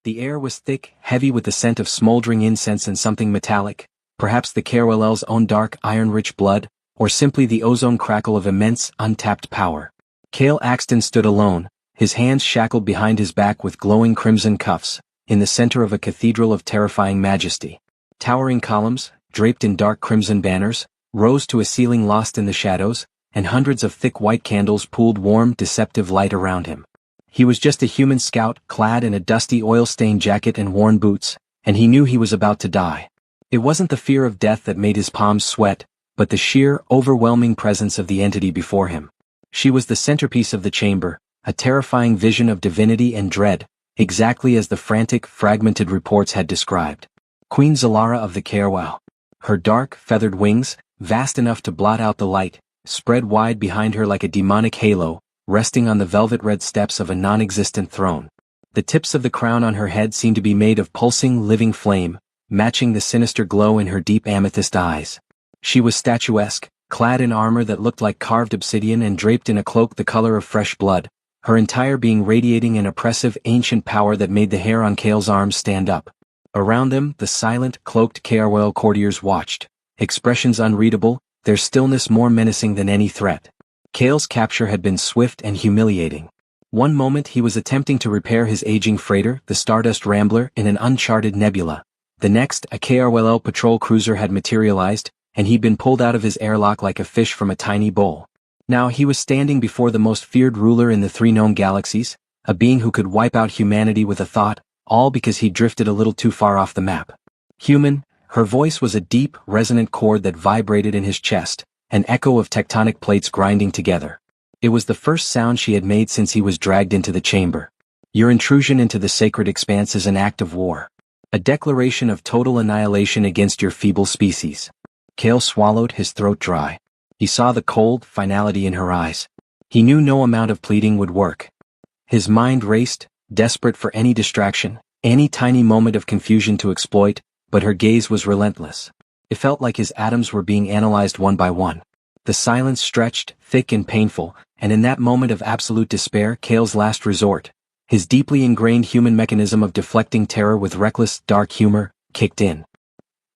The air was thick, heavy with the scent of smoldering incense and something metallic, perhaps the Carwellel's own dark iron-rich blood, or simply the ozone crackle of immense, untapped power. Cale Axton stood alone, his hands shackled behind his back with glowing crimson cuffs, in the center of a cathedral of terrifying majesty. Towering columns, draped in dark crimson banners, rose to a ceiling lost in the shadows, and hundreds of thick white candles pooled warm, deceptive light around him. He was just a human scout, clad in a dusty oil-stained jacket and worn boots, and he knew he was about to die. It wasn't the fear of death that made his palms sweat, but the sheer, overwhelming presence of the entity before him. She was the centerpiece of the chamber, a terrifying vision of divinity and dread, exactly as the frantic, fragmented reports had described. Queen Zalara of the Carwell. Her dark, feathered wings, vast enough to blot out the light, spread wide behind her like a demonic halo, resting on the velvet-red steps of a non-existent throne. The tips of the crown on her head seemed to be made of pulsing, living flame, matching the sinister glow in her deep amethyst eyes. She was statuesque, clad in armor that looked like carved obsidian and draped in a cloak the color of fresh blood, her entire being radiating an oppressive, ancient power that made the hair on Cale's arms stand up. Around them, the silent, cloaked Carwell courtiers watched, expressions unreadable, their stillness more menacing than any threat. Cale's capture had been swift and humiliating. One moment he was attempting to repair his aging freighter, the Stardust Rambler, in an uncharted nebula. The next, a Carwell patrol cruiser had materialized, and he'd been pulled out of his airlock like a fish from a tiny bowl. Now he was standing before the most feared ruler in the three known galaxies, a being who could wipe out humanity with a thought, all because he drifted a little too far off the map. Human, her voice was a deep, resonant chord that vibrated in his chest, an echo of tectonic plates grinding together. It was the first sound she had made since he was dragged into the chamber. Your intrusion into the sacred expanse is an act of war. A declaration of total annihilation against your feeble species. Cale swallowed, his throat dry. He saw the cold finality in her eyes. He knew no amount of pleading would work. His mind raced, desperate for any distraction, any tiny moment of confusion to exploit, but her gaze was relentless. It felt like his atoms were being analyzed one by one. The silence stretched, thick and painful, and in that moment of absolute despair, Cale's last resort, his deeply ingrained human mechanism of deflecting terror with reckless, dark humor, kicked in.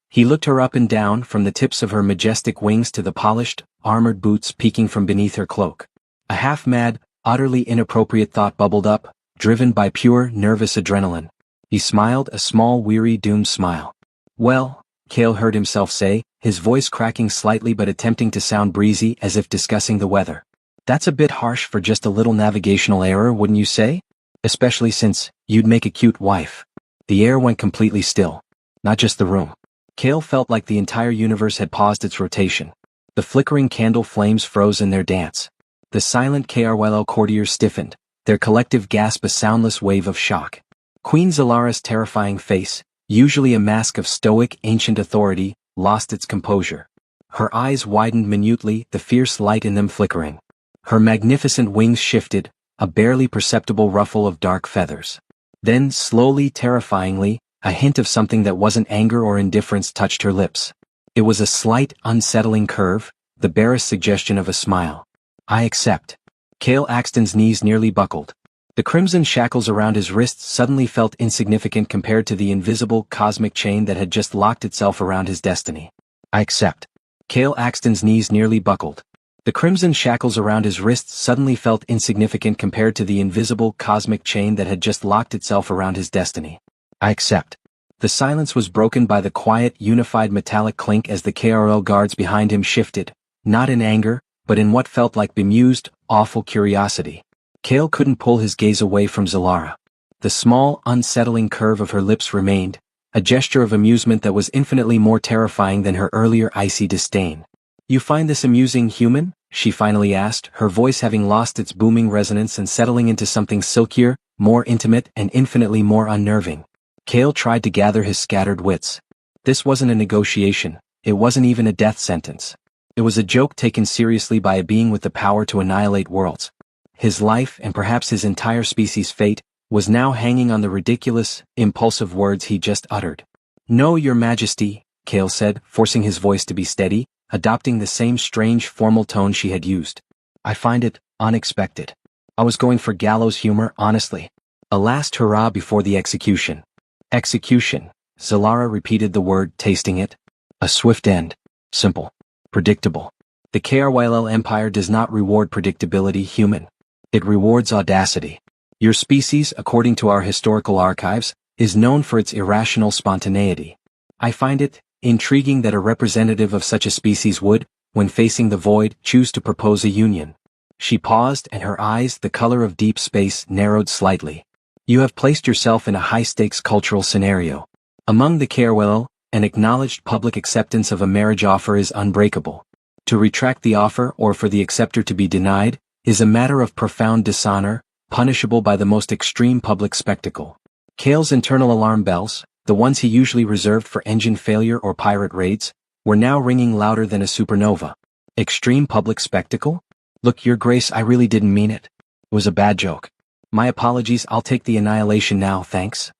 He looked her up and down, from the tips of her majestic wings to the polished, armored boots peeking from beneath her cloak. A half-mad, utterly inappropriate thought bubbled up, driven by pure, nervous adrenaline. He smiled, a small, weary, doomed smile. "Well," Cale heard himself say, his voice cracking slightly but attempting to sound breezy as if discussing the weather. "That's a bit harsh for just a little navigational error, wouldn't you say? Especially since you'd make a cute wife." The air went completely still. Not just the room. Cale felt like the entire universe had paused its rotation. The flickering candle flames froze in their dance. The silent Carwell courtiers stiffened, their collective gasp a soundless wave of shock. Queen Zalara's terrifying face, usually a mask of stoic, ancient authority, lost its composure. Her eyes widened minutely, the fierce light in them flickering. Her magnificent wings shifted, a barely perceptible ruffle of dark feathers. Then, slowly, terrifyingly, a hint of something that wasn't anger or indifference touched her lips. It was a slight, unsettling curve, the barest suggestion of a smile. "I accept." Cale Axton's knees nearly buckled. The crimson shackles around his wrists suddenly felt insignificant compared to the invisible, cosmic chain that had just locked itself around his destiny. "I accept." Cale Axton's knees nearly buckled. The crimson shackles around his wrists suddenly felt insignificant compared to the invisible, cosmic chain that had just locked itself around his destiny. "I accept." The silence was broken by the quiet, unified metallic clink as the KRL guards behind him shifted, not in anger, but in what felt like bemused, awful curiosity. Cale couldn't pull his gaze away from Zalara. The small, unsettling curve of her lips remained, a gesture of amusement that was infinitely more terrifying than her earlier icy disdain. "You find this amusing, human?" she finally asked, her voice having lost its booming resonance and settling into something silkier, more intimate and infinitely more unnerving. Cale tried to gather his scattered wits. This wasn't a negotiation, it wasn't even a death sentence. It was a joke taken seriously by a being with the power to annihilate worlds. His life, and perhaps his entire species' fate, was now hanging on the ridiculous, impulsive words he just uttered. "No, Your Majesty," Cale said, forcing his voice to be steady, adopting the same strange, formal tone she had used. "I find it unexpected. I was going for gallows humor, honestly. A last hurrah before the execution. Execution. Zalara repeated the word, tasting it. A swift end. Simple. Predictable. The KRYL Empire does not reward predictability, human. It rewards audacity. Your species, according to our historical archives, is known for its irrational spontaneity. I find it intriguing that a representative of such a species would, when facing the void, choose to propose a union. She paused, and her eyes, the color of deep space, narrowed slightly. You have placed yourself in a high-stakes cultural scenario. Among the KRYL, an acknowledged public acceptance of a marriage offer is unbreakable. To retract the offer or for the acceptor to be denied is a matter of profound dishonor, punishable by the most extreme public spectacle. Kale's internal alarm bells, the ones he usually reserved for engine failure or pirate raids, were now ringing louder than a supernova. Extreme public spectacle? Look, Your Grace, I really didn't mean it. It was a bad joke. My apologies, I'll take the annihilation now, thanks.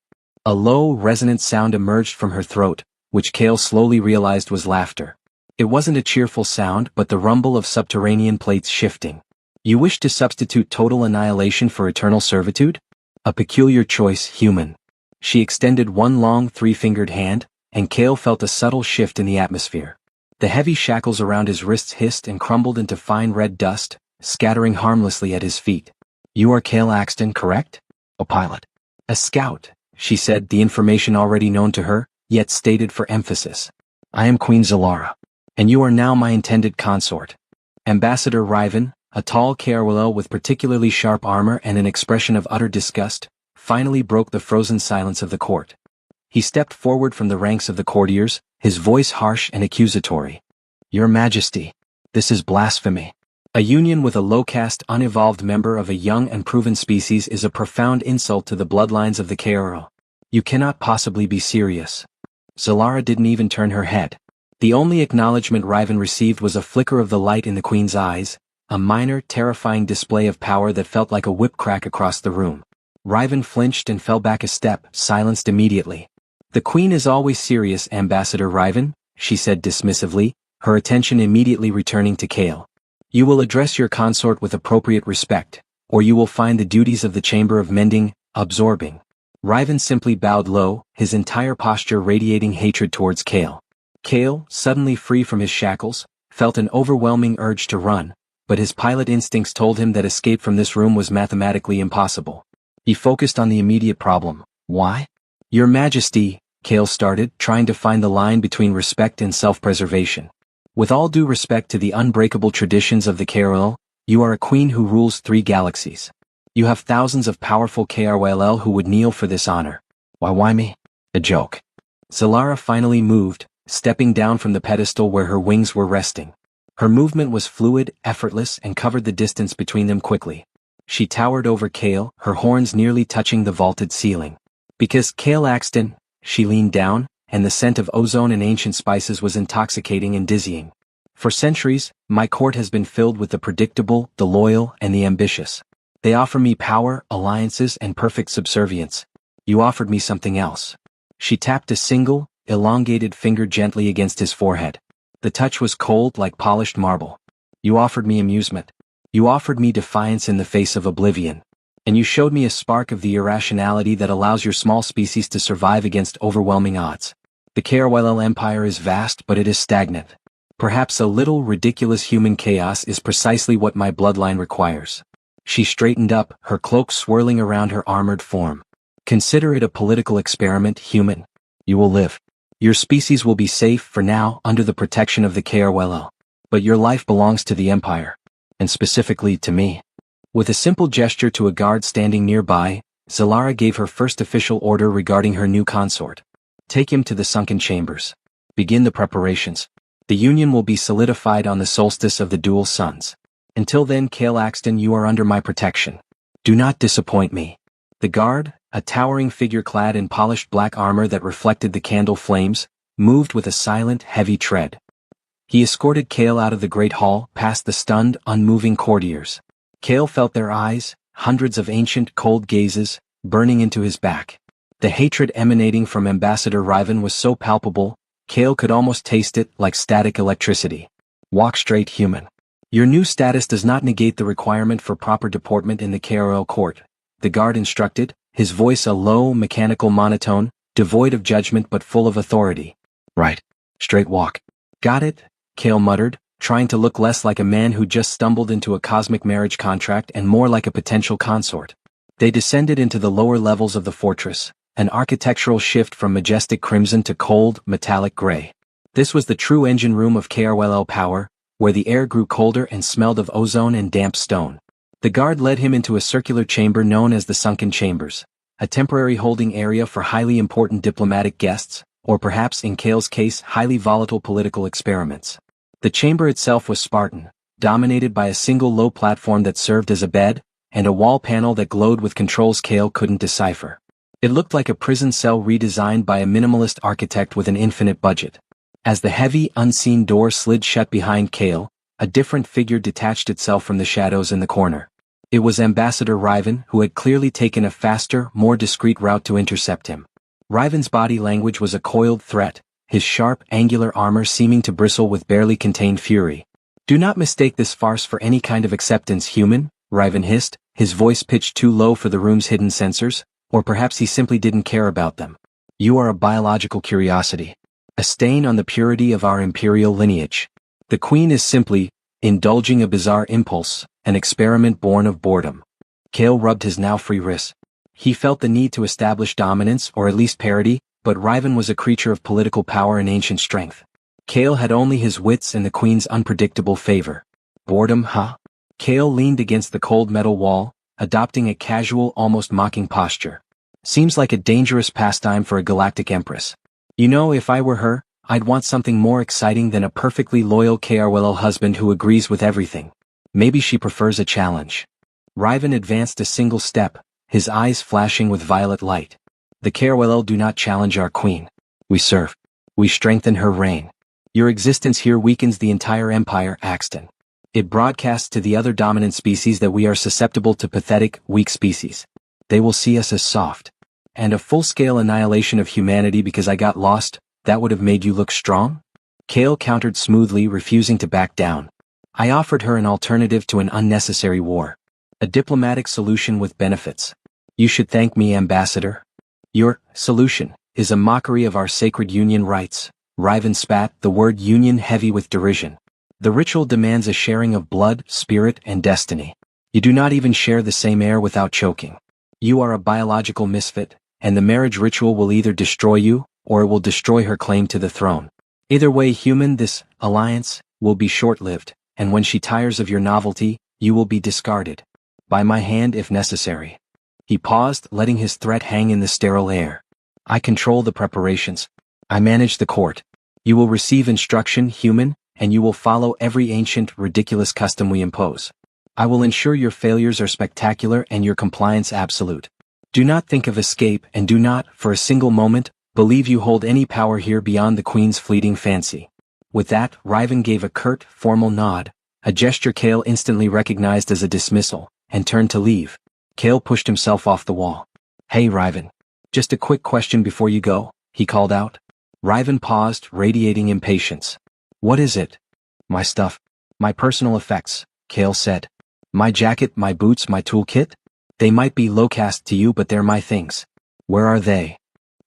A low, resonant sound emerged from her throat, which Kale slowly realized was laughter. It wasn't a cheerful sound, but the rumble of subterranean plates shifting. You wish to substitute total annihilation for eternal servitude? A peculiar choice, human. She extended one long three-fingered hand, and Kale felt a subtle shift in the atmosphere. The heavy shackles around his wrists hissed and crumbled into fine red dust, scattering harmlessly at his feet. You are Kale Axton, correct? A pilot. A scout, she said, the information already known to her, yet stated for emphasis. I am Queen Zalara. And you are now my intended consort. Ambassador Riven, a tall KRYL with particularly sharp armor and an expression of utter disgust, finally broke the frozen silence of the court. He stepped forward from the ranks of the courtiers, his voice harsh and accusatory. Your Majesty, this is blasphemy. A union with a low-caste, unevolved member of a young and proven species is a profound insult to the bloodlines of the KRYL. You cannot possibly be serious. Zalara didn't even turn her head. The only acknowledgement Riven received was a flicker of the light in the Queen's eyes, a minor, terrifying display of power that felt like a whip crack across the room. Riven flinched and fell back a step, silenced immediately. The Queen is always serious, Ambassador Riven, she said dismissively, her attention immediately returning to Kale. You will address your consort with appropriate respect, or you will find the duties of the Chamber of Mending absorbing. Riven simply bowed low, his entire posture radiating hatred towards Kale. Kale, suddenly free from his shackles, felt an overwhelming urge to run, but his pilot instincts told him that escape from this room was mathematically impossible. He focused on the immediate problem. Why? Your Majesty, Kale started, trying to find the line between respect and self-preservation. With all due respect to the unbreakable traditions of the KRYL, you are a queen who rules 3 galaxies. You have thousands of powerful KRYL who would kneel for this honor. Why me? A joke. Zalara finally moved, stepping down from the pedestal where her wings were resting. Her movement was fluid, effortless, and covered the distance between them quickly. She towered over Kale, her horns nearly touching the vaulted ceiling. Because Kale Axton, she leaned down, and the scent of ozone and ancient spices was intoxicating and dizzying. For centuries, my court has been filled with the predictable, the loyal, and the ambitious. They offer me power, alliances, and perfect subservience. You offered me something else. She tapped a single, elongated finger gently against his forehead. The touch was cold like polished marble. You offered me amusement. You offered me defiance in the face of oblivion. And you showed me a spark of the irrationality that allows your small species to survive against overwhelming odds. The KRYL Empire is vast, but it is stagnant. Perhaps a little ridiculous human chaos is precisely what my bloodline requires. She straightened up, her cloak swirling around her armored form. Consider it a political experiment, human. You will live. Your species will be safe for now under the protection of the KRYL. But your life belongs to the Empire. And specifically to me. With a simple gesture to a guard standing nearby, Zalara gave her first official order regarding her new consort. Take him to the sunken chambers. Begin the preparations. The union will be solidified on the solstice of the dual suns. Until then, Kale Axton, you are under my protection. Do not disappoint me. The guard, a towering figure clad in polished black armor that reflected the candle flames, moved with a silent, heavy tread. He escorted Kale out of the great hall, past the stunned, unmoving courtiers. Kale felt their eyes, hundreds of ancient, cold gazes, burning into his back. The hatred emanating from Ambassador Riven was so palpable, Kale could almost taste it like static electricity. Walk straight, human. Your new status does not negate the requirement for proper deportment in the KRL court, the guard instructed, his voice a low, mechanical monotone, devoid of judgment but full of authority. Right. Straight walk. Got it, Kale muttered, trying to look less like a man who just stumbled into a cosmic marriage contract and more like a potential consort. They descended into the lower levels of the fortress, an architectural shift from majestic crimson to cold, metallic gray. This was the true engine room of KRLL Power, where the air grew colder and smelled of ozone and damp stone. The guard led him into a circular chamber known as the Sunken Chambers, a temporary holding area for highly important diplomatic guests, or perhaps in Kale's case highly volatile political experiments. The chamber itself was Spartan, dominated by a single low platform that served as a bed, and a wall panel that glowed with controls Kale couldn't decipher. It looked like a prison cell redesigned by a minimalist architect with an infinite budget. As the heavy, unseen door slid shut behind Kale, a different figure detached itself from the shadows in the corner. It was Ambassador Riven, who had clearly taken a faster, more discreet route to intercept him. Riven's body language was a coiled threat, his sharp, angular armor seeming to bristle with barely contained fury. "Do not mistake this farce for any kind of acceptance, human," Riven hissed, his voice pitched too low for the room's hidden sensors, or perhaps he simply didn't care about them. "You are a biological curiosity. A stain on the purity of our imperial lineage. The Queen is simply indulging a bizarre impulse, an experiment born of boredom." Kale rubbed his now free wrist. He felt the need to establish dominance or at least parity, but Riven was a creature of political power and ancient strength. Kale had only his wits and the Queen's unpredictable favor. Boredom, huh? Kale leaned against the cold metal wall, adopting a casual, almost mocking posture. "Seems like a dangerous pastime for a galactic empress. You know, if I were her, I'd want something more exciting than a perfectly loyal KRLL husband who agrees with everything. Maybe she prefers a challenge." Riven advanced a single step, his eyes flashing with violet light. "The KRLL do not challenge our Queen. We serve. We strengthen her reign. Your existence here weakens the entire empire, Axton. It broadcasts to the other dominant species that we are susceptible to pathetic, weak species. They will see us as soft. And a full-scale annihilation of humanity because I got lost, that would have made you look strong?" Kale countered smoothly, refusing to back down. "I offered her an alternative to an unnecessary war. A diplomatic solution with benefits. You should thank me, Ambassador. Your solution is a mockery of our sacred union rights." Riven spat, the word union heavy with derision. "The ritual demands a sharing of blood, spirit, and destiny. You do not even share the same air without choking. You are a biological misfit, and the marriage ritual will either destroy you, or it will destroy her claim to the throne. Either way, human, this alliance will be short-lived, and when she tires of your novelty, you will be discarded. By my hand if necessary." He paused, letting his threat hang in the sterile air. "I control the preparations. I manage the court. You will receive instruction, human, and you will follow every ancient, ridiculous custom we impose. I will ensure your failures are spectacular and your compliance absolute. Do not think of escape and do not, for a single moment, believe you hold any power here beyond the Queen's fleeting fancy." With that, Riven gave a curt, formal nod, a gesture Kale instantly recognized as a dismissal, and turned to leave. Kale pushed himself off the wall. "Hey, Riven. Just a quick question before you go," he called out. Riven paused, radiating impatience. "What is it?" "My stuff. My personal effects," Kale said. "My jacket, my boots, my toolkit? They might be low-caste to you but they're my things. Where are they?"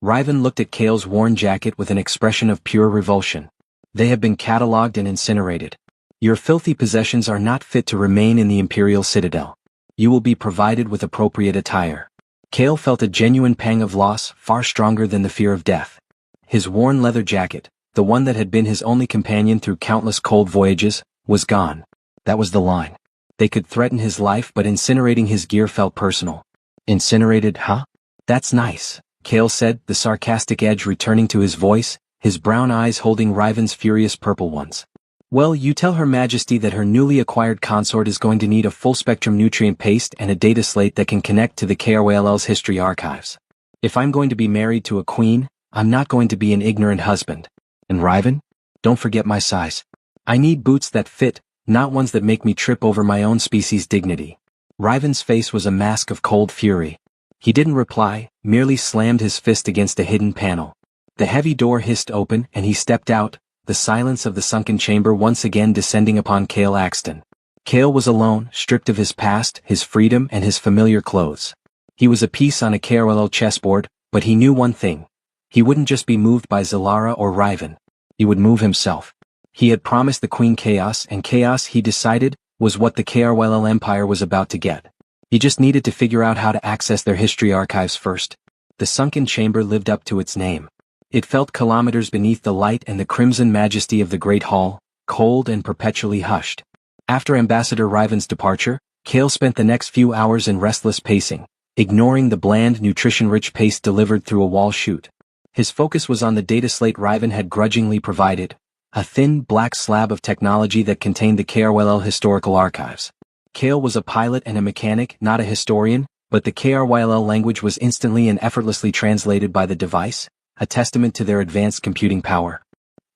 Riven looked at Kale's worn jacket with an expression of pure revulsion. "They have been catalogued and incinerated. Your filthy possessions are not fit to remain in the Imperial Citadel. You will be provided with appropriate attire." Kale felt a genuine pang of loss, far stronger than the fear of death. His worn leather jacket, the one that had been his only companion through countless cold voyages, was gone. That was the line. They could threaten his life, but incinerating his gear felt personal. "Incinerated, huh? That's nice," Kale said, the sarcastic edge returning to his voice, his brown eyes holding Riven's furious purple ones. "Well, you tell Her Majesty that her newly acquired consort is going to need a full-spectrum nutrient paste and a data slate that can connect to the KRLL's history archives. If I'm going to be married to a queen, I'm not going to be an ignorant husband. And Riven? Don't forget my size. I need boots that fit, not ones that make me trip over my own species' dignity." Riven's face was a mask of cold fury. He didn't reply, merely slammed his fist against a hidden panel. The heavy door hissed open and he stepped out, the silence of the sunken chamber once again descending upon Kale Axton. Kale was alone, stripped of his past, his freedom and his familiar clothes. He was a piece on a KRLL chessboard, but he knew one thing. He wouldn't just be moved by Zalara or Riven. He would move himself. He had promised the Queen chaos, and chaos, he decided, was what the KRLL Empire was about to get. He just needed to figure out how to access their history archives first. The sunken chamber lived up to its name. It felt kilometers beneath the light and the crimson majesty of the Great Hall, cold and perpetually hushed. After Ambassador Riven's departure, Kale spent the next few hours in restless pacing, ignoring the bland, nutrition-rich paste delivered through a wall chute. His focus was on the data slate Riven had grudgingly provided, a thin, black slab of technology that contained the KRLL historical archives. Kale was a pilot and a mechanic, not a historian, but the KRLL language was instantly and effortlessly translated by the device, a testament to their advanced computing power.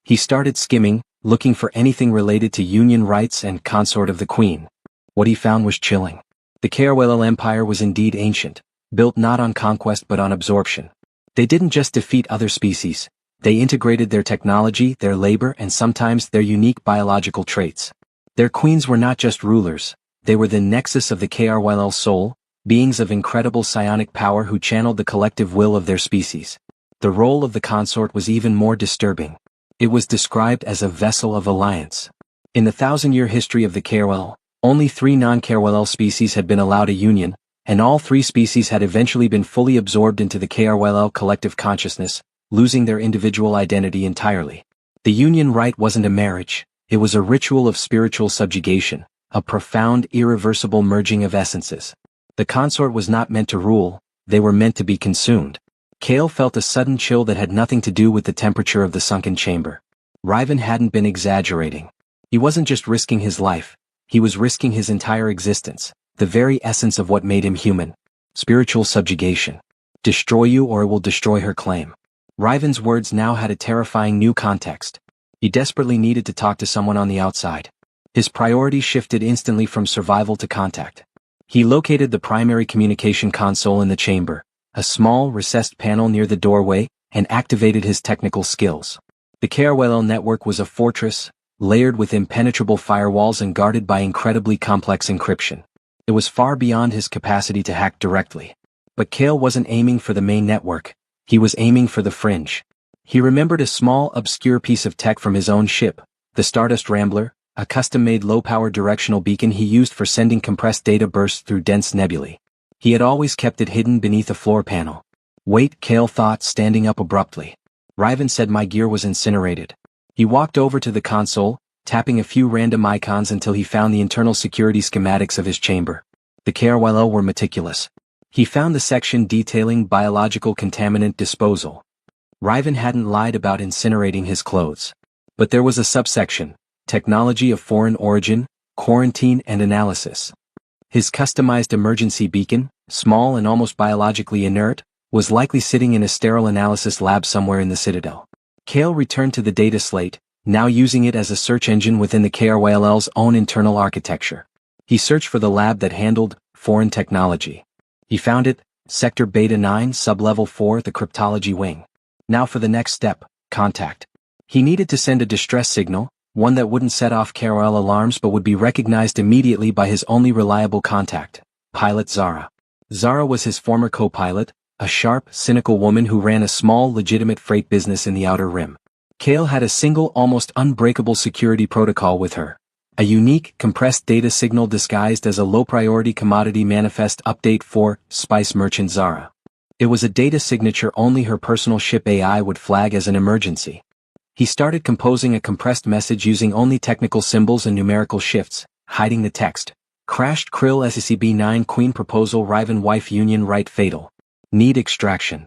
He started skimming, looking for anything related to Union rights and consort of the Queen. What he found was chilling. The KRLL Empire was indeed ancient, built not on conquest but on absorption. They didn't just defeat other species, they integrated their technology, their labor, and sometimes their unique biological traits. Their queens were not just rulers, they were the nexus of the KRLL soul, beings of incredible psionic power who channeled the collective will of their species. The role of the consort was even more disturbing. It was described as a vessel of alliance. In the 1,000-year history of the KRLL, only 3 non-KRLL species had been allowed a union, and all 3 species had eventually been fully absorbed into the KRLL collective consciousness, losing their individual identity entirely. The union rite wasn't a marriage, it was a ritual of spiritual subjugation, a profound, irreversible merging of essences. The consort was not meant to rule, they were meant to be consumed. Kale felt a sudden chill that had nothing to do with the temperature of the sunken chamber. Riven hadn't been exaggerating. He wasn't just risking his life, he was risking his entire existence, the very essence of what made him human. Spiritual subjugation. Destroy you or it will destroy her claim. Riven's words now had a terrifying new context. He desperately needed to talk to someone on the outside. His priority shifted instantly from survival to contact. He located the primary communication console in the chamber, a small, recessed panel near the doorway, and activated his technical skills. The KRLL network was a fortress, layered with impenetrable firewalls and guarded by incredibly complex encryption. It was far beyond his capacity to hack directly. But Kale wasn't aiming for the main network. He was aiming for the fringe. He remembered a small, obscure piece of tech from his own ship, the Stardust Rambler, a custom-made low-power directional beacon he used for sending compressed data bursts through dense nebulae. He had always kept it hidden beneath a floor panel. Wait, Kale thought, standing up abruptly. Riven said my gear was incinerated. He walked over to the console, tapping a few random icons until he found the internal security schematics of his chamber. The KRLL were meticulous. He found the section detailing biological contaminant disposal. Riven hadn't lied about incinerating his clothes. But there was a subsection, technology of foreign origin, quarantine and analysis. His customized emergency beacon, small and almost biologically inert, was likely sitting in a sterile analysis lab somewhere in the Citadel. Kale returned to the data slate, now using it as a search engine within the KRLL's own internal architecture. He searched for the lab that handled foreign technology. He found it, Sector Beta 9, Sublevel 4, the Cryptology Wing. Now for the next step, contact. He needed to send a distress signal, one that wouldn't set off KRL alarms but would be recognized immediately by his only reliable contact, Pilot Zara. Zara was his former co-pilot, a sharp, cynical woman who ran a small, legitimate freight business in the Outer Rim. Kale had a single, almost unbreakable security protocol with her. A unique, compressed data signal disguised as a low-priority commodity manifest update for Spice Merchant Zara. It was a data signature only her personal ship AI would flag as an emergency. He started composing a compressed message using only technical symbols and numerical shifts, hiding the text. Crashed Krill SCB-9 Queen Proposal Riven Wife Union Right Fatal. Need extraction.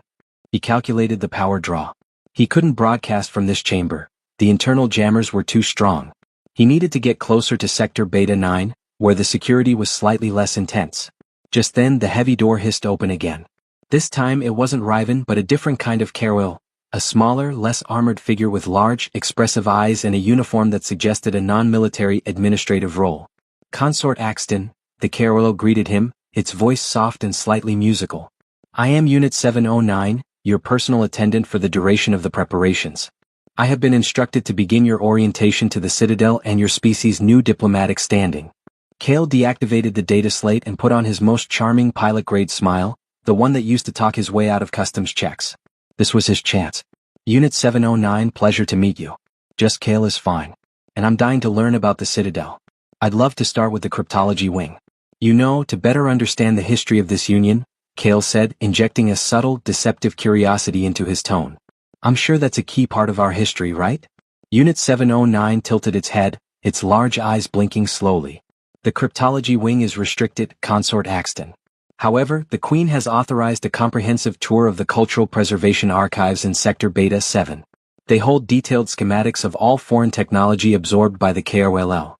He calculated the power draw. He couldn't broadcast from this chamber. The internal jammers were too strong. He needed to get closer to Sector Beta 9, where the security was slightly less intense. Just then the heavy door hissed open again. This time it wasn't Riven but a different kind of KRL, a smaller, less armored figure with large, expressive eyes and a uniform that suggested a non-military administrative role. Consort Axton, the KRL greeted him, its voice soft and slightly musical. I am Unit 709, your personal attendant for the duration of the preparations. I have been instructed to begin your orientation to the Citadel and your species' new diplomatic standing. Kale deactivated the data slate and put on his most charming pilot-grade smile, the one that used to talk his way out of customs checks. This was his chance. Unit 709, pleasure to meet you. Just Kale is fine. And I'm dying to learn about the Citadel. I'd love to start with the cryptology wing. You know, to better understand the history of this union, Kale said, injecting a subtle, deceptive curiosity into his tone. I'm sure that's a key part of our history, right? Unit 709 tilted its head, its large eyes blinking slowly. The cryptology wing is restricted, Consort Axton. However, the Queen has authorized a comprehensive tour of the Cultural Preservation Archives in Sector Beta 7. They hold detailed schematics of all foreign technology absorbed by the KRLL.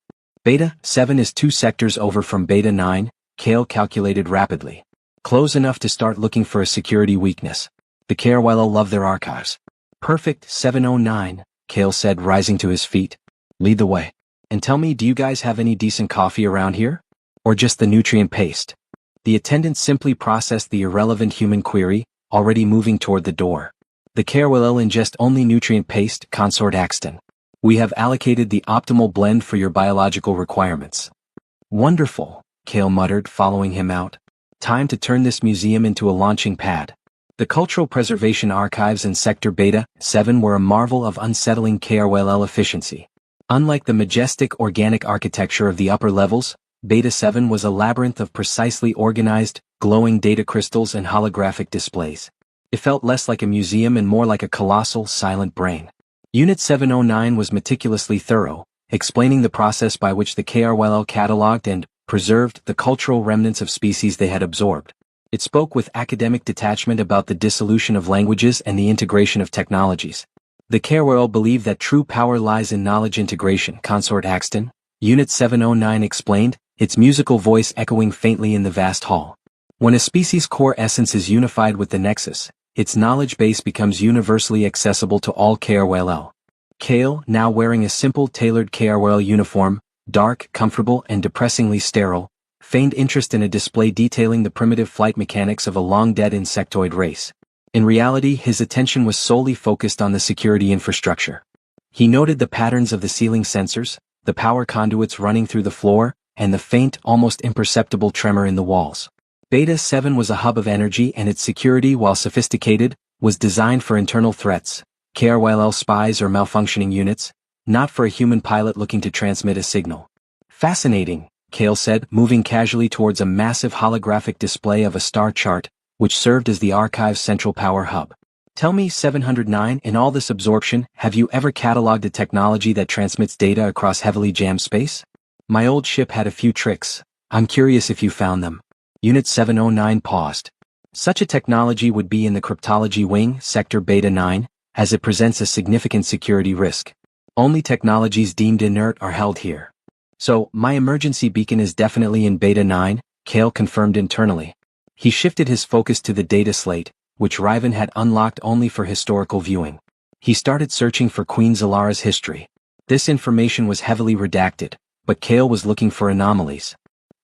Beta 7 is 2 sectors over from Beta 9, Kale calculated rapidly. Close enough to start looking for a security weakness. The KRLL love their archives. Perfect, 709, Kale said, rising to his feet. Lead the way. And tell me, do you guys have any decent coffee around here? Or just the nutrient paste? The attendant simply processed the irrelevant human query, already moving toward the door. The KRLL ingest only nutrient paste, Consort Axton. We have allocated the optimal blend for your biological requirements. Wonderful, Kale muttered, following him out. Time to turn this museum into a launching pad. The Cultural Preservation Archives in Sector Beta 7 were a marvel of unsettling KRLL efficiency. Unlike the majestic organic architecture of the upper levels, Beta 7 was a labyrinth of precisely organized, glowing data crystals and holographic displays. It felt less like a museum and more like a colossal, silent brain. Unit 709 was meticulously thorough, explaining the process by which the KRLL cataloged and preserved the cultural remnants of species they had absorbed. It spoke with academic detachment about the dissolution of languages and the integration of technologies. The KRLL believed that true power lies in knowledge integration, Consort Axton, Unit 709 explained, its musical voice echoing faintly in the vast hall. When a species' core essence is unified with the nexus, its knowledge base becomes universally accessible to all KRLL. Kale, now wearing a simple tailored KRLL uniform, dark, comfortable, and depressingly sterile, feigned interest in a display detailing the primitive flight mechanics of a long-dead insectoid race. In reality, his attention was solely focused on the security infrastructure. He noted the patterns of the ceiling sensors, the power conduits running through the floor, and the faint, almost imperceptible tremor in the walls. Beta 7 was a hub of energy, and its security, while sophisticated, was designed for internal threats, KRLL spies or malfunctioning units, not for a human pilot looking to transmit a signal. Fascinating, Kale said, moving casually towards a massive holographic display of a star chart, which served as the archive's central power hub. Tell me, 709, in all this absorption, have you ever cataloged a technology that transmits data across heavily jammed space? My old ship had a few tricks. I'm curious if you found them. Unit 709 paused. Such a technology would be in the cryptology wing, Sector Beta 9, as it presents a significant security risk. Only technologies deemed inert are held here. So, my emergency beacon is definitely in Beta 9, Kale confirmed internally. He shifted his focus to the data slate, which Riven had unlocked only for historical viewing. He started searching for Queen Zalara's history. This information was heavily redacted, but Kale was looking for anomalies.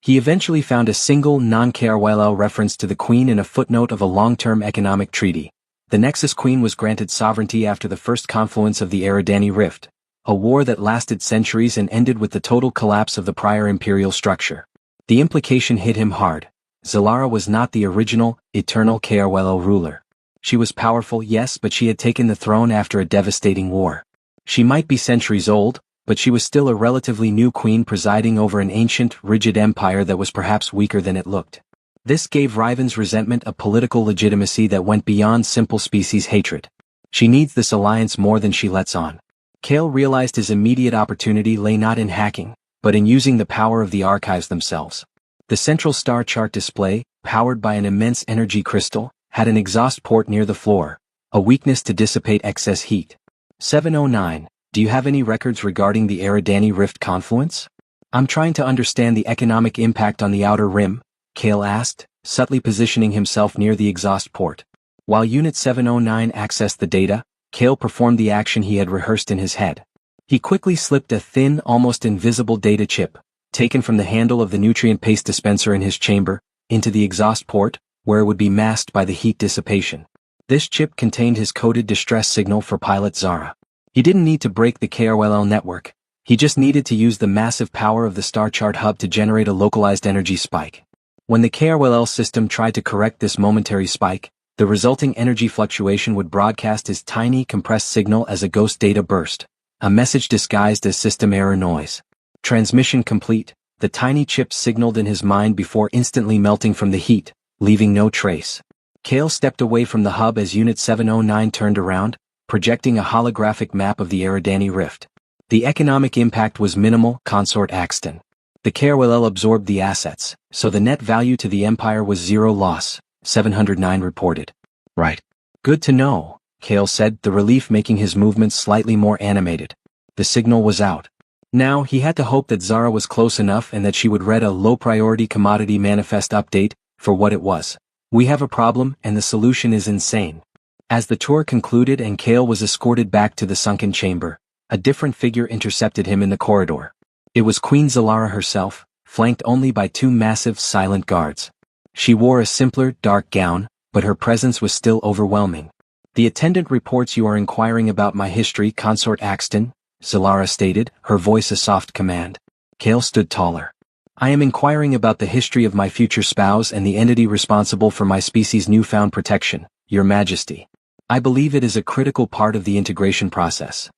He eventually found a single non-KRLL reference to the Queen in a footnote of a long-term economic treaty. The Nexus Queen was granted sovereignty after the first confluence of the Eridani Rift, a war that lasted centuries and ended with the total collapse of the prior imperial structure. The implication hit him hard. Zalara was not the original, eternal KRLL ruler. She was powerful, yes, but she had taken the throne after a devastating war. She might be centuries old, but she was still a relatively new queen presiding over an ancient, rigid empire that was perhaps weaker than it looked. This gave Riven's resentment a political legitimacy that went beyond simple species hatred. She needs this alliance more than she lets on. Kale realized his immediate opportunity lay not in hacking, but in using the power of the archives themselves. The central star chart display, powered by an immense energy crystal, had an exhaust port near the floor, a weakness to dissipate excess heat. 709, do you have any records regarding the Eridani Rift confluence? I'm trying to understand the economic impact on the Outer Rim, Kale asked, subtly positioning himself near the exhaust port. While Unit 709 accessed the data, Kale performed the action he had rehearsed in his head. He quickly slipped a thin, almost invisible data chip, taken from the handle of the nutrient paste dispenser in his chamber, into the exhaust port, where it would be masked by the heat dissipation. This chip contained his coded distress signal for pilot Zara. He didn't need to break the KRLL network. He just needed to use the massive power of the star chart hub to generate a localized energy spike. When the KRLL system tried to correct this momentary spike, the resulting energy fluctuation would broadcast his tiny compressed signal as a ghost data burst, a message disguised as system error noise. Transmission complete, the tiny chip signaled in his mind before instantly melting from the heat, leaving no trace. Kale stepped away from the hub as Unit 709 turned around, projecting a holographic map of the Eridani Rift. The economic impact was minimal, Consort Axton. The KRLL absorbed the assets, so the net value to the Empire was zero loss, 709 reported. Right. Good to know, Kale said, the relief making his movements slightly more animated. The signal was out. Now he had to hope that Zara was close enough and that she would read a low-priority commodity manifest update for what it was. We have a problem and the solution is insane. As the tour concluded and Kale was escorted back to the sunken chamber, a different figure intercepted him in the corridor. It was Queen Zalara herself, flanked only by two massive, silent guards. She wore a simpler, dark gown, but her presence was still overwhelming. The attendant reports you are inquiring about my history, Consort Axton, Zalara stated, her voice a soft command. Kale stood taller. I am inquiring about the history of my future spouse and the entity responsible for my species' newfound protection, Your Majesty. I believe it is a critical part of the integration process.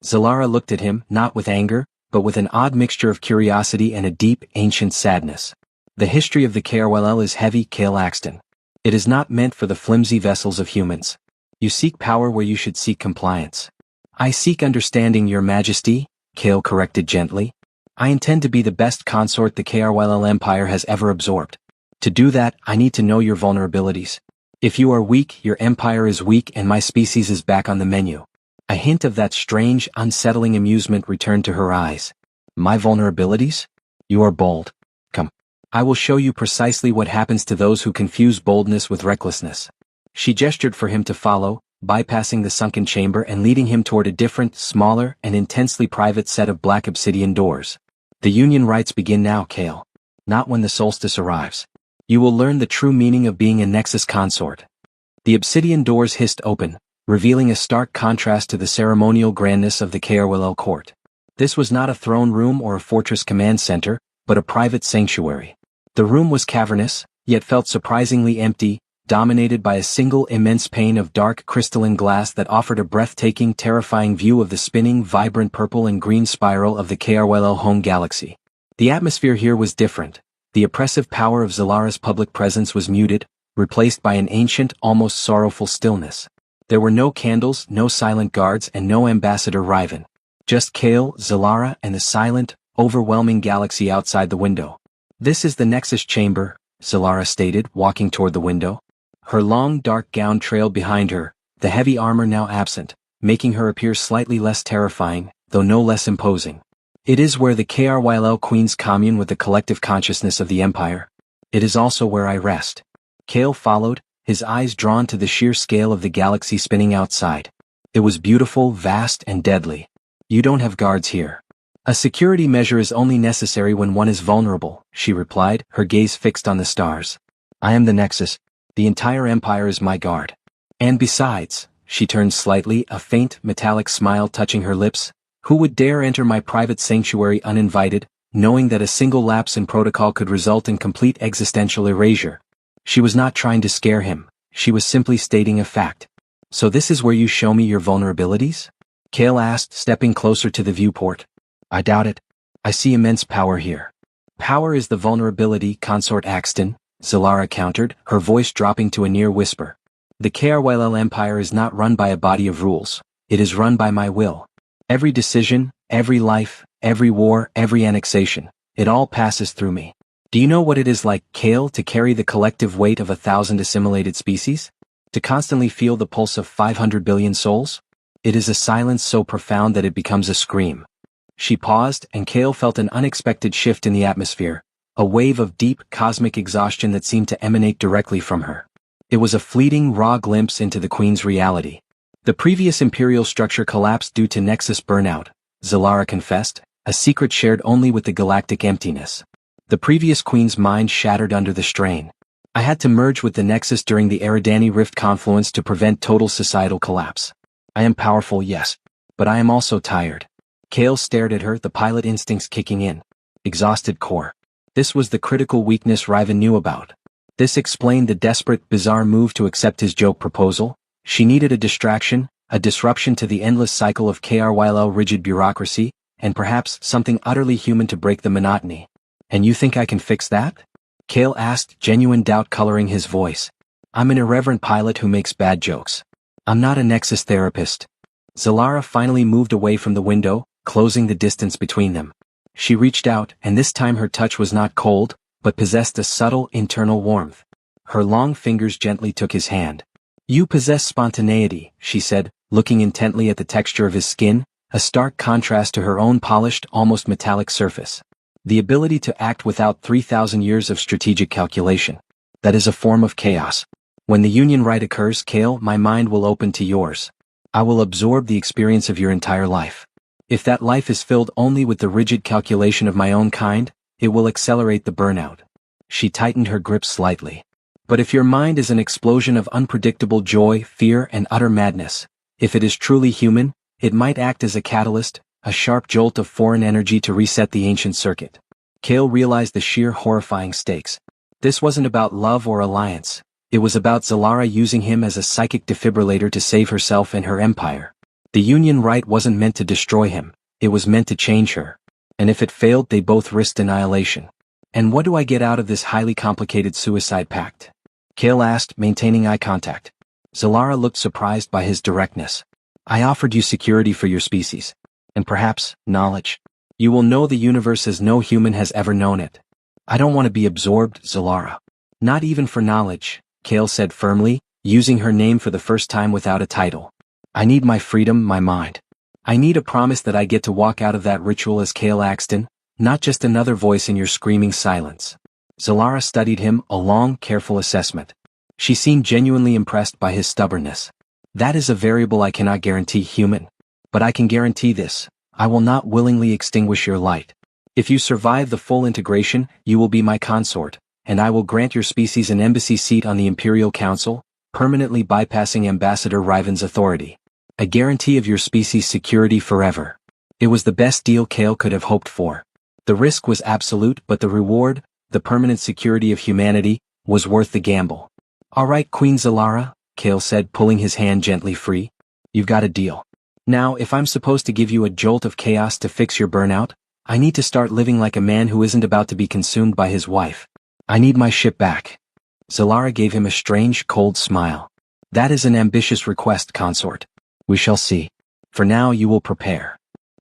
Zalara looked at him, not with anger, but with an odd mixture of curiosity and a deep, ancient sadness. The history of the KRLL is heavy, Kale Axton. It is not meant for the flimsy vessels of humans. You seek power where you should seek compliance. I seek understanding, Your Majesty, Kale corrected gently. I intend to be the best consort the KRLL Empire has ever absorbed. To do that, I need to know your vulnerabilities. If you are weak, your empire is weak and my species is back on the menu. A hint of that strange, unsettling amusement returned to her eyes. My vulnerabilities? You are bold. Come. I will show you precisely what happens to those who confuse boldness with recklessness. She gestured for him to follow, bypassing the sunken chamber and leading him toward a different, smaller, and intensely private set of black obsidian doors. The Union rites begin now, Kale. Not when the solstice arrives. You will learn the true meaning of being a Nexus consort. The obsidian doors hissed open, revealing a stark contrast to the ceremonial grandness of the KRLL court. This was not a throne room or a fortress command center, but a private sanctuary. The room was cavernous, yet felt surprisingly empty, dominated by a single immense pane of dark crystalline glass that offered a breathtaking, terrifying view of the spinning, vibrant purple and green spiral of the KRLL home galaxy. The atmosphere here was different. The oppressive power of Zalara's public presence was muted, replaced by an ancient, almost sorrowful stillness. There were no candles, no silent guards, and no Ambassador Riven. Just Kale, Zalara, and the silent, overwhelming galaxy outside the window. This is the Nexus chamber, Zalara stated, walking toward the window. Her long, dark gown trailed behind her, the heavy armor now absent, making her appear slightly less terrifying, though no less imposing. It is where the KRYL Queens commune with the collective consciousness of the Empire. It is also where I rest. Kale followed, his eyes drawn to the sheer scale of the galaxy spinning outside. It was beautiful, vast, and deadly. You don't have guards here. A security measure is only necessary when one is vulnerable, she replied, her gaze fixed on the stars. I am the Nexus. The entire Empire is my guard. And besides, she turned slightly, a faint, metallic smile touching her lips, who would dare enter my private sanctuary uninvited, knowing that a single lapse in protocol could result in complete existential erasure? She was not trying to scare him, she was simply stating a fact. So this is where you show me your vulnerabilities? Kale asked, stepping closer to the viewport. I doubt it. I see immense power here. Power is the vulnerability, Consort Axton, Zalara countered, her voice dropping to a near whisper. The KRYL Empire is not run by a body of rules. It is run by my will. Every decision, every life, every war, every annexation, it all passes through me. Do you know what it is like, Kale, to carry the collective weight of 1,000 assimilated species? To constantly feel the pulse of 500 billion souls? It is a silence so profound that it becomes a scream. She paused, and Kale felt an unexpected shift in the atmosphere, a wave of deep, cosmic exhaustion that seemed to emanate directly from her. It was a fleeting, raw glimpse into the Queen's reality. The previous Imperial structure collapsed due to Nexus burnout, Zalara confessed, a secret shared only with the galactic emptiness. The previous Queen's mind shattered under the strain. I had to merge with the Nexus during the Eridani Rift confluence to prevent total societal collapse. I am powerful, yes, but I am also tired. Kale stared at her, the pilot instincts kicking in. Exhausted core. This was the critical weakness Riven knew about. This explained the desperate, bizarre move to accept his joke proposal. She needed a distraction, a disruption to the endless cycle of KRYL rigid bureaucracy, and perhaps something utterly human to break the monotony. And you think I can fix that? Kale asked, genuine doubt coloring his voice. I'm an irreverent pilot who makes bad jokes. I'm not a Nexus therapist. Zalara finally moved away from the window, closing the distance between them. She reached out, and this time her touch was not cold, but possessed a subtle internal warmth. Her long fingers gently took his hand. You possess spontaneity, she said, looking intently at the texture of his skin, a stark contrast to her own polished, almost metallic surface. The ability to act without 3,000 years of strategic calculation. That is a form of chaos. When the union rite occurs, Kale, my mind will open to yours. I will absorb the experience of your entire life. If that life is filled only with the rigid calculation of my own kind, it will accelerate the burnout. She tightened her grip slightly. But if your mind is an explosion of unpredictable joy, fear, and utter madness, if it is truly human, it might act as a catalyst, a sharp jolt of foreign energy to reset the ancient circuit. Kale realized the sheer horrifying stakes. This wasn't about love or alliance. It was about Zalara using him as a psychic defibrillator to save herself and her empire. The Union Rite wasn't meant to destroy him, it was meant to change her. And if it failed, they both risked annihilation. And what do I get out of this highly complicated suicide pact? Kale asked, maintaining eye contact. Zalara looked surprised by his directness. I offered you security for your species. And perhaps, knowledge. You will know the universe as no human has ever known it. I don't want to be absorbed, Zalara. Not even for knowledge, Kale said firmly, using her name for the first time without a title. I need my freedom, my mind. I need a promise that I get to walk out of that ritual as Kale Axton, not just another voice in your screaming silence. Zalara studied him, a long, careful assessment. She seemed genuinely impressed by his stubbornness. That is a variable I cannot guarantee, human. But I can guarantee this, I will not willingly extinguish your light. If you survive the full integration, you will be my consort, and I will grant your species an embassy seat on the Imperial Council, permanently bypassing Ambassador Riven's authority. A guarantee of your species' security forever. It was the best deal Kale could have hoped for. The risk was absolute, but the reward, the permanent security of humanity, was worth the gamble. All right, Queen Zalara, Kale said, pulling his hand gently free. You've got a deal. Now, if I'm supposed to give you a jolt of chaos to fix your burnout, I need to start living like a man who isn't about to be consumed by his wife. I need my ship back. Zalara gave him a strange, cold smile. That is an ambitious request, consort. We shall see. For now, you will prepare.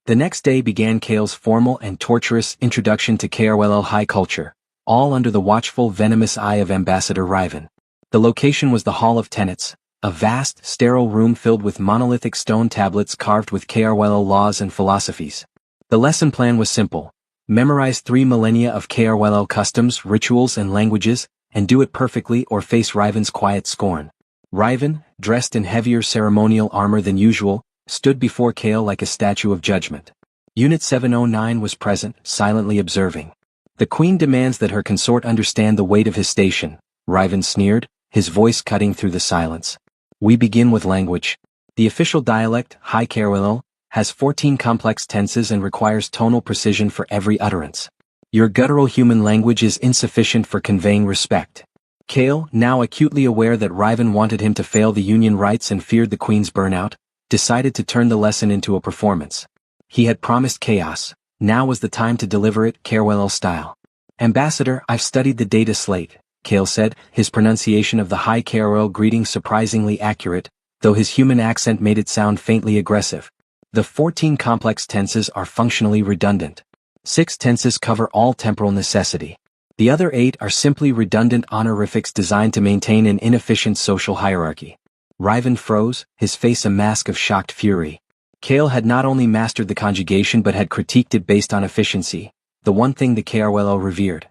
The next day began Kale's formal and torturous introduction to KRLL high culture, all under the watchful, venomous eye of Ambassador Riven. The location was the Hall of Tenets, a vast, sterile room filled with monolithic stone tablets carved with KRLL laws and philosophies. The lesson plan was simple. Memorize 3 millennia of KRLL customs, rituals, and languages, and do it perfectly or face Riven's quiet scorn. Riven, dressed in heavier ceremonial armor than usual, stood before Kale like a statue of judgment. Unit 709 was present, silently observing. The Queen demands that her consort understand the weight of his station, Riven sneered, his voice cutting through the silence. We begin with language. The official dialect, High KRLL, has 14 complex tenses and requires tonal precision for every utterance. Your guttural human language is insufficient for conveying respect. Kale, now acutely aware that Riven wanted him to fail the Union rites and feared the Queen's burnout, decided to turn the lesson into a performance. He had promised chaos. Now was the time to deliver it, KRLL style. Ambassador, I've studied the data slate, Kale said, his pronunciation of the High KRLL greeting surprisingly accurate, though his human accent made it sound faintly aggressive. The 14 complex tenses are functionally redundant. 6 tenses cover all temporal necessity. The other 8 are simply redundant honorifics designed to maintain an inefficient social hierarchy. Riven froze, his face a mask of shocked fury. Kale had not only mastered the conjugation but had critiqued it based on efficiency, the one thing the KRLL revered.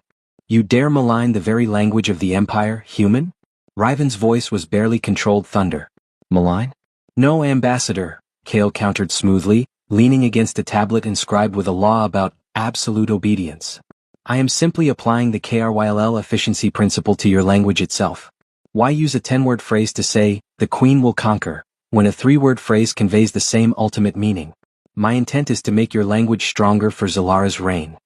You dare malign the very language of the Empire, human? Riven's voice was barely controlled thunder. Malign? No, Ambassador, Kale countered smoothly, leaning against a tablet inscribed with a law about absolute obedience. I am simply applying the KRYLL efficiency principle to your language itself. Why use a 10-word phrase to say, the Queen will conquer, when a 3-word phrase conveys the same ultimate meaning? My intent is to make your language stronger for Zalara's reign.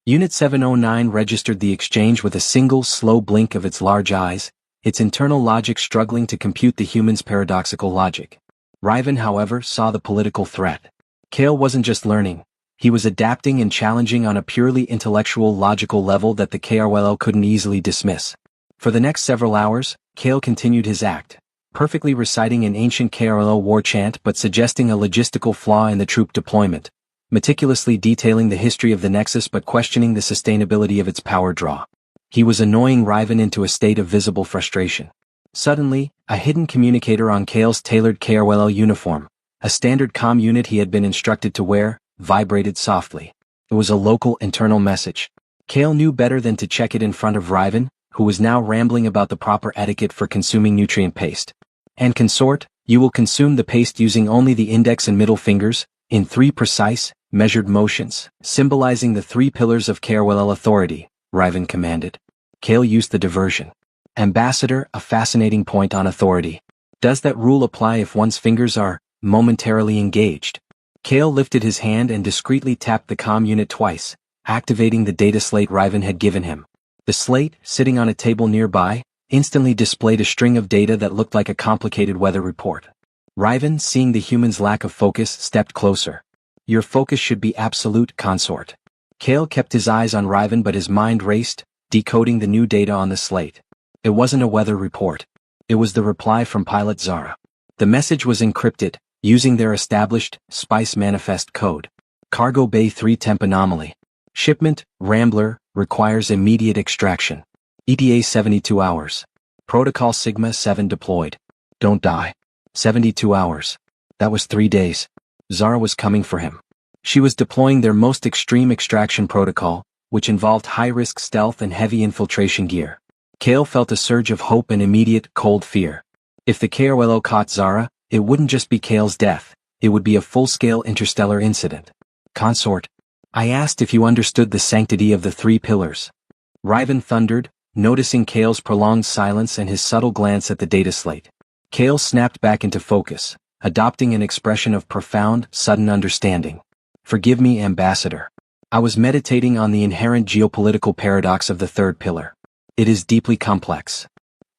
Unit 709 registered the exchange with a single slow blink of its large eyes, its internal logic struggling to compute the human's paradoxical logic. Riven, however, saw the political threat. Kale wasn't just learning, he was adapting and challenging on a purely intellectual logical level that the KRLL couldn't easily dismiss. For the next several hours, Kale continued his act, perfectly reciting an ancient KRLL war chant but suggesting a logistical flaw in the troop deployment, meticulously detailing the history of the Nexus but questioning the sustainability of its power draw. He was annoying Riven into a state of visible frustration. Suddenly, a hidden communicator on Kale's tailored KRLL uniform, a standard comm unit he had been instructed to wear, vibrated softly. It was a local internal message. Kale knew better than to check it in front of Riven, who was now rambling about the proper etiquette for consuming nutrient paste. And consort, you will consume the paste using only the index and middle fingers, in 3 precise, measured motions, symbolizing the 3 pillars of KRLL authority, Riven commanded. Kale used the diversion. Ambassador, a fascinating point on authority. Does that rule apply if one's fingers are momentarily engaged? Kale lifted his hand and discreetly tapped the comm unit twice, activating the data slate Riven had given him. The slate, sitting on a table nearby, instantly displayed a string of data that looked like a complicated weather report. Riven, seeing the human's lack of focus, stepped closer. Your focus should be absolute, consort. Kale kept his eyes on Riven but his mind raced, decoding the new data on the slate. It wasn't a weather report. It was the reply from Pilot Zara. The message was encrypted, using their established, SPICE manifest code. Cargo Bay 3 temp anomaly. Shipment, Rambler, requires immediate extraction. ETA 72 hours. Protocol Sigma 7 deployed. Don't die. 72 hours. That was 3 days. Zara was coming for him. She was deploying their most extreme extraction protocol, which involved high-risk stealth and heavy infiltration gear. Kale felt a surge of hope and immediate, cold fear. If the KRLO caught Zara, it wouldn't just be Kale's death, it would be a full-scale interstellar incident. Consort, I asked if you understood the sanctity of the 3 pillars. Riven thundered, noticing Kale's prolonged silence and his subtle glance at the data slate. Kale snapped back into focus, adopting an expression of profound, sudden understanding. Forgive me, Ambassador. I was meditating on the inherent geopolitical paradox of the 3rd pillar. It is deeply complex.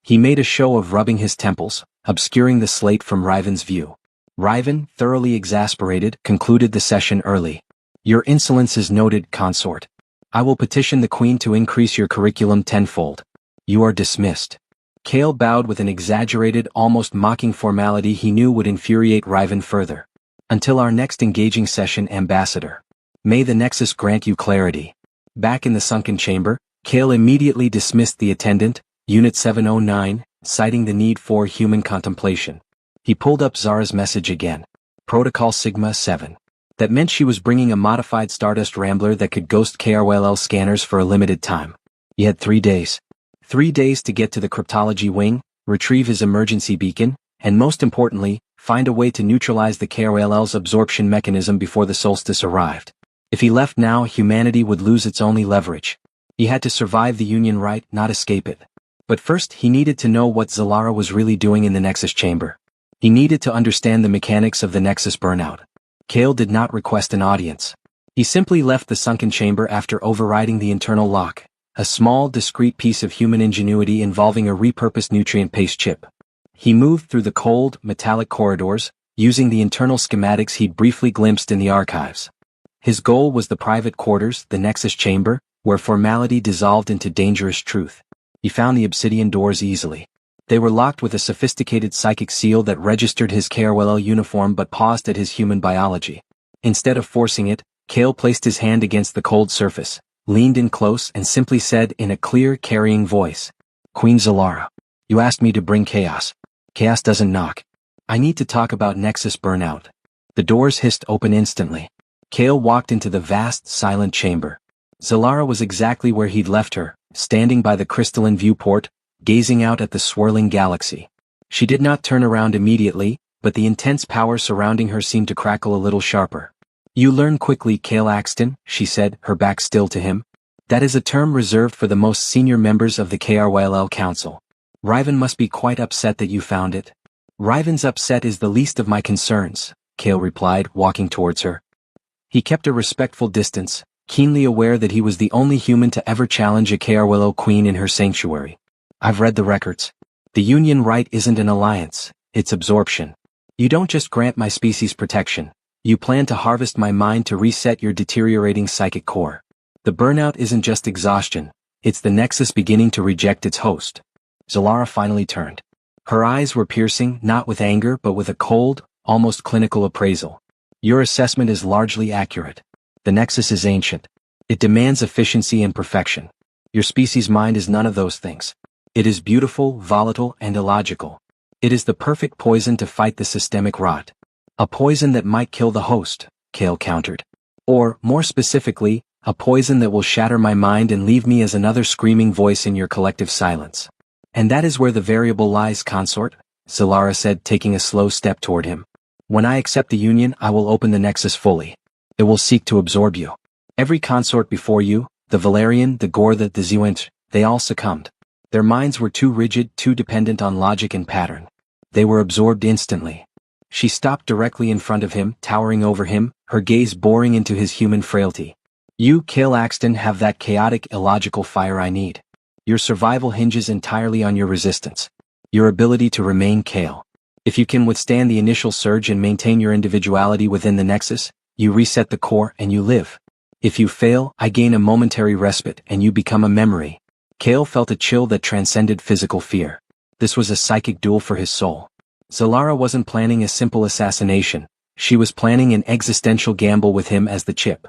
He made a show of rubbing his temples, obscuring the slate from Riven's view. Riven, thoroughly exasperated, concluded the session early. Your insolence is noted, consort. I will petition the Queen to increase your curriculum tenfold. You are dismissed. Kale bowed with an exaggerated, almost mocking formality he knew would infuriate Riven further. Until our next engaging session, Ambassador. May the Nexus grant you clarity. Back in the sunken chamber, Kale immediately dismissed the attendant, Unit 709, citing the need for human contemplation. He pulled up Zara's message again. Protocol Sigma 7. That meant she was bringing a modified Stardust Rambler that could ghost KRLL scanners for a limited time. He had 3 days. 3 days to get to the cryptology wing, retrieve his emergency beacon, and most importantly, find a way to neutralize the KRLL's absorption mechanism before the solstice arrived. If he left now, humanity would lose its only leverage. He had to survive the Union right, not escape it. But first he needed to know what Zalara was really doing in the Nexus chamber. He needed to understand the mechanics of the Nexus burnout. Kale did not request an audience. He simply left the sunken chamber after overriding the internal lock, a small, discrete piece of human ingenuity involving a repurposed nutrient paste chip. He moved through the cold, metallic corridors, using the internal schematics he'd briefly glimpsed in the archives. His goal was the private quarters, the Nexus chamber, where formality dissolved into dangerous truth. He found the obsidian doors easily. They were locked with a sophisticated psychic seal that registered his KRLL uniform but paused at his human biology. Instead of forcing it, Kale placed his hand against the cold surface, leaned in close and simply said in a clear, carrying voice, Queen Zalara, you asked me to bring chaos. Chaos doesn't knock. I need to talk about Nexus burnout. The doors hissed open instantly. Kale walked into the vast, silent chamber. Zalara was exactly where he'd left her, standing by the crystalline viewport, gazing out at the swirling galaxy. She did not turn around immediately, but the intense power surrounding her seemed to crackle a little sharper. You learn quickly, Kale Axton, she said, her back still to him. That is a term reserved for the most senior members of the KRYLL Council. Riven must be quite upset that you found it. Riven's upset is the least of my concerns, Kale replied, walking towards her. He kept a respectful distance, keenly aware that he was the only human to ever challenge a Carwello queen in her sanctuary. I've read the records. The Union right isn't an alliance, it's absorption. You don't just grant my species protection, you plan to harvest my mind to reset your deteriorating psychic core. The burnout isn't just exhaustion, it's the Nexus beginning to reject its host. Zalara finally turned. Her eyes were piercing, not with anger but with a cold, almost clinical appraisal. Your assessment is largely accurate. The Nexus is ancient. It demands efficiency and perfection. Your species' mind is none of those things. It is beautiful, volatile, and illogical. It is the perfect poison to fight the systemic rot. A poison that might kill the host, Kale countered. Or, more specifically, a poison that will shatter my mind and leave me as another screaming voice in your collective silence. And that is where the variable lies, consort, Zalara said, taking a slow step toward him. When I accept the Union, I will open the Nexus fully. It will seek to absorb you. Every consort before you, the Valerian, the Gortha, the Zeunt, they all succumbed. Their minds were too rigid, too dependent on logic and pattern. They were absorbed instantly. She stopped directly in front of him, towering over him, her gaze boring into his human frailty. You, Kale Axton, have that chaotic, illogical fire I need. Your survival hinges entirely on your resistance. Your ability to remain Kale. If you can withstand the initial surge and maintain your individuality within the Nexus, you reset the core and you live. If you fail, I gain a momentary respite and you become a memory. Kale felt a chill that transcended physical fear. This was a psychic duel for his soul. Zalara wasn't planning a simple assassination, she was planning an existential gamble with him as the chip.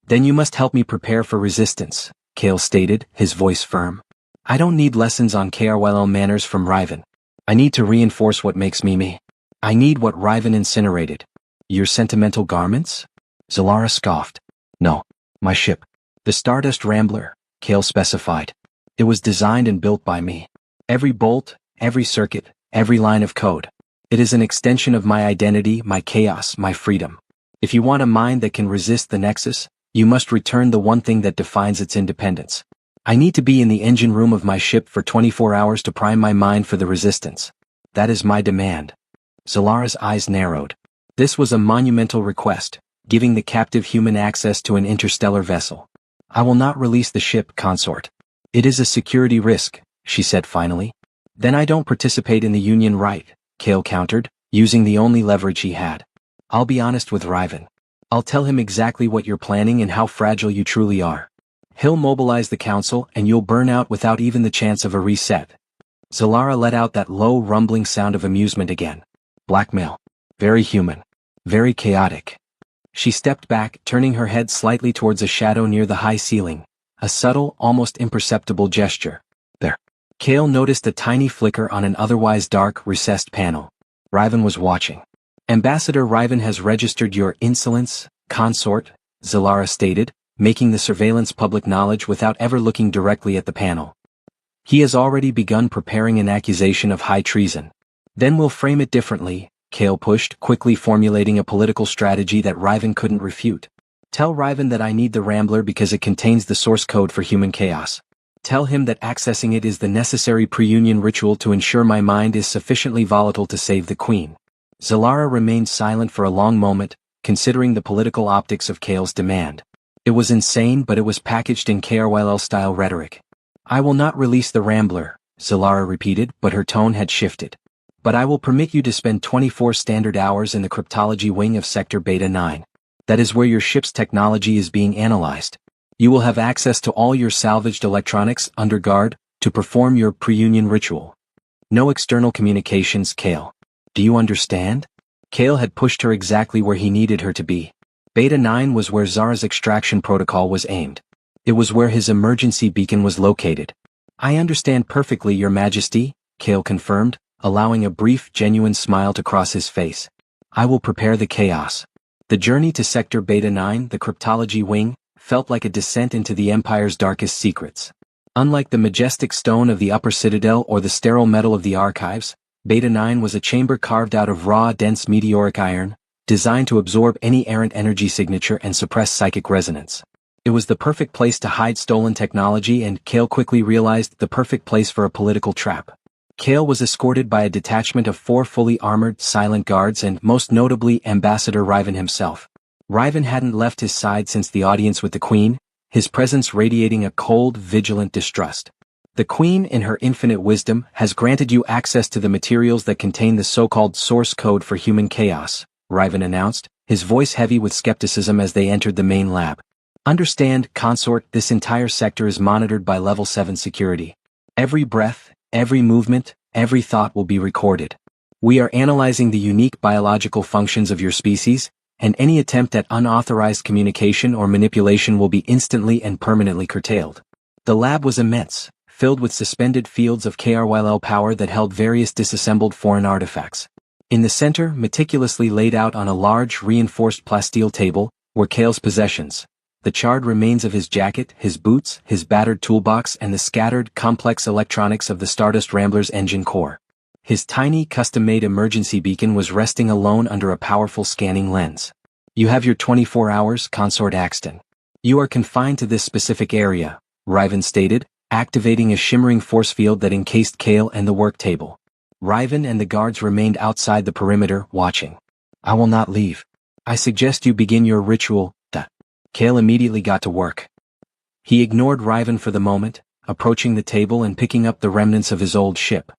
Then you must help me prepare for resistance, Kale stated, his voice firm. I don't need lessons on KRYL manners from Riven. I need to reinforce what makes me me. I need what Riven incinerated. Your sentimental garments? Zalara scoffed. No, my ship. The Stardust Rambler, Kale specified. It was designed and built by me. Every bolt, every circuit, every line of code. It is an extension of my identity, my chaos, my freedom. If you want a mind that can resist the Nexus, you must return the one thing that defines its independence. I need to be in the engine room of my ship for 24 hours to prime my mind for the resistance. That is my demand. Zalara's eyes narrowed. This was a monumental request, giving the captive human access to an interstellar vessel. I will not release the ship, consort. It is a security risk, she said finally. Then I don't participate in the Union right, Kale countered, using the only leverage he had. I'll be honest with Riven. I'll tell him exactly what you're planning and how fragile you truly are. He'll mobilize the council and you'll burn out without even the chance of a reset. Zalara let out that low rumbling sound of amusement again. Blackmail. Very human. Very chaotic. She stepped back, turning her head slightly towards a shadow near the high ceiling. A subtle, almost imperceptible gesture. There. Kale noticed a tiny flicker on an otherwise dark, recessed panel. Riven was watching. Ambassador Riven has registered your insolence, consort, Zalara stated, making the surveillance public knowledge without ever looking directly at the panel. He has already begun preparing an accusation of high treason. Then we'll frame it differently, Kale pushed, quickly formulating a political strategy that Riven couldn't refute. Tell Riven that I need the Rambler because it contains the source code for human chaos. Tell him that accessing it is the necessary pre-union ritual to ensure my mind is sufficiently volatile to save the Queen. Zalara remained silent for a long moment, considering the political optics of Kale's demand. It was insane, but it was packaged in KRYL-style rhetoric. I will not release the Rambler, Zalara repeated, but her tone had shifted. But I will permit you to spend 24 standard hours in the cryptology wing of Sector Beta 9. That is where your ship's technology is being analyzed. You will have access to all your salvaged electronics under guard to perform your pre-union ritual. No external communications, Kale. Do you understand? Kale had pushed her exactly where he needed her to be. Beta 9 was where Zara's extraction protocol was aimed. It was where his emergency beacon was located. I understand perfectly, Your Majesty, Kale confirmed, allowing a brief, genuine smile to cross his face. I will prepare the chaos. The journey to Sector Beta 9, the cryptology wing, felt like a descent into the Empire's darkest secrets. Unlike the majestic stone of the Upper Citadel or the sterile metal of the archives, Beta 9 was a chamber carved out of raw, dense meteoric iron, designed to absorb any errant energy signature and suppress psychic resonance. It was the perfect place to hide stolen technology, and Kale quickly realized the perfect place for a political trap. Kale was escorted by a detachment of 4 fully armored, silent guards and, most notably, Ambassador Riven himself. Riven hadn't left his side since the audience with the Queen, his presence radiating a cold, vigilant distrust. The Queen, in her infinite wisdom, has granted you access to the materials that contain the so-called source code for human chaos, Riven announced, his voice heavy with skepticism as they entered the main lab. Understand, consort, this entire sector is monitored by level 7 security. Every breath, every movement, every thought will be recorded. We are analyzing the unique biological functions of your species, and any attempt at unauthorized communication or manipulation will be instantly and permanently curtailed. The lab was immense, filled with suspended fields of KRYL power that held various disassembled foreign artifacts. In the center, meticulously laid out on a large reinforced plasteel table, were Kale's possessions. The charred remains of his jacket, his boots, his battered toolbox and the scattered, complex electronics of the Stardust Rambler's engine core. His tiny, custom-made emergency beacon was resting alone under a powerful scanning lens. You have your 24 hours, Consort Axton. You are confined to this specific area, Riven stated, activating a shimmering force field that encased Kale and the work table. Riven and the guards remained outside the perimeter, watching. I will not leave. I suggest you begin your ritual, Kale immediately got to work. He ignored Riven for the moment, approaching the table and picking up the remnants of his old ship.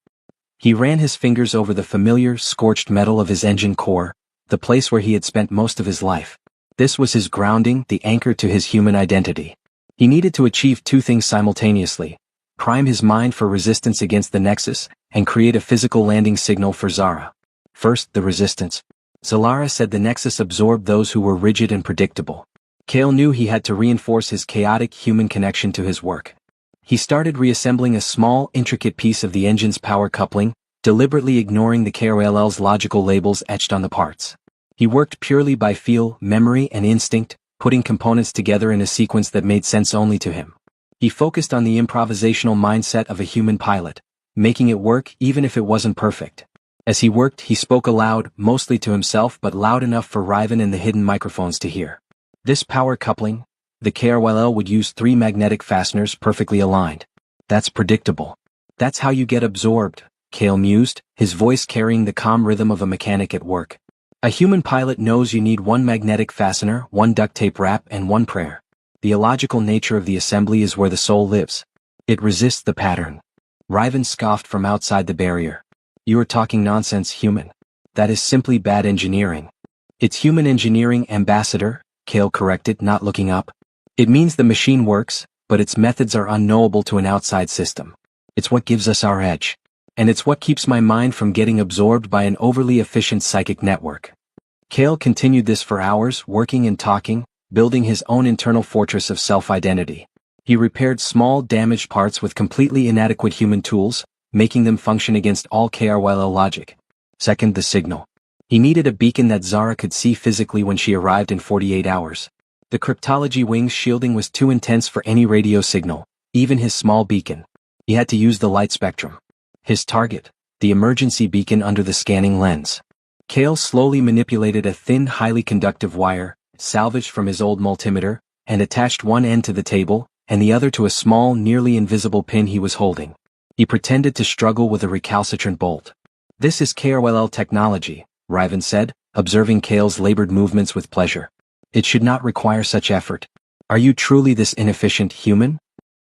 He ran his fingers over the familiar, scorched metal of his engine core, the place where he had spent most of his life. This was his grounding, the anchor to his human identity. He needed to achieve two things simultaneously: prime his mind for resistance against the Nexus, and create a physical landing signal for Zara. First, the resistance. Zalara said the Nexus absorbed those who were rigid and predictable. Kale knew he had to reinforce his chaotic human connection to his work. He started reassembling a small, intricate piece of the engine's power coupling, deliberately ignoring the KRLL's logical labels etched on the parts. He worked purely by feel, memory and instinct, putting components together in a sequence that made sense only to him. He focused on the improvisational mindset of a human pilot, making it work even if it wasn't perfect. As he worked, he spoke aloud, mostly to himself but loud enough for Riven and the hidden microphones to hear. This power coupling, the KRYL would use 3 magnetic fasteners perfectly aligned. That's predictable. That's how you get absorbed, Kale mused, his voice carrying the calm rhythm of a mechanic at work. A human pilot knows you need 1 magnetic fastener, 1 duct tape wrap and 1 prayer. The illogical nature of the assembly is where the soul lives. It resists the pattern. Riven scoffed from outside the barrier. You are talking nonsense, human. That is simply bad engineering. It's human engineering, ambassador, Kale corrected, not looking up. It means the machine works, but its methods are unknowable to an outside system. It's what gives us our edge. And it's what keeps my mind from getting absorbed by an overly efficient psychic network. Kale continued this for hours, working and talking, building his own internal fortress of self-identity. He repaired small, damaged parts with completely inadequate human tools, making them function against all KRYL logic. Second, the signal. He needed a beacon that Zara could see physically when she arrived in 48 hours. The cryptology wing's shielding was too intense for any radio signal, even his small beacon. He had to use the light spectrum. His target, the emergency beacon under the scanning lens. Kale slowly manipulated a thin, highly conductive wire, salvaged from his old multimeter, and attached one end to the table, and the other to a small, nearly invisible pin he was holding. He pretended to struggle with a recalcitrant bolt. This is KRYL technology, Riven said, observing Kale's labored movements with pleasure. It should not require such effort. Are you truly this inefficient human?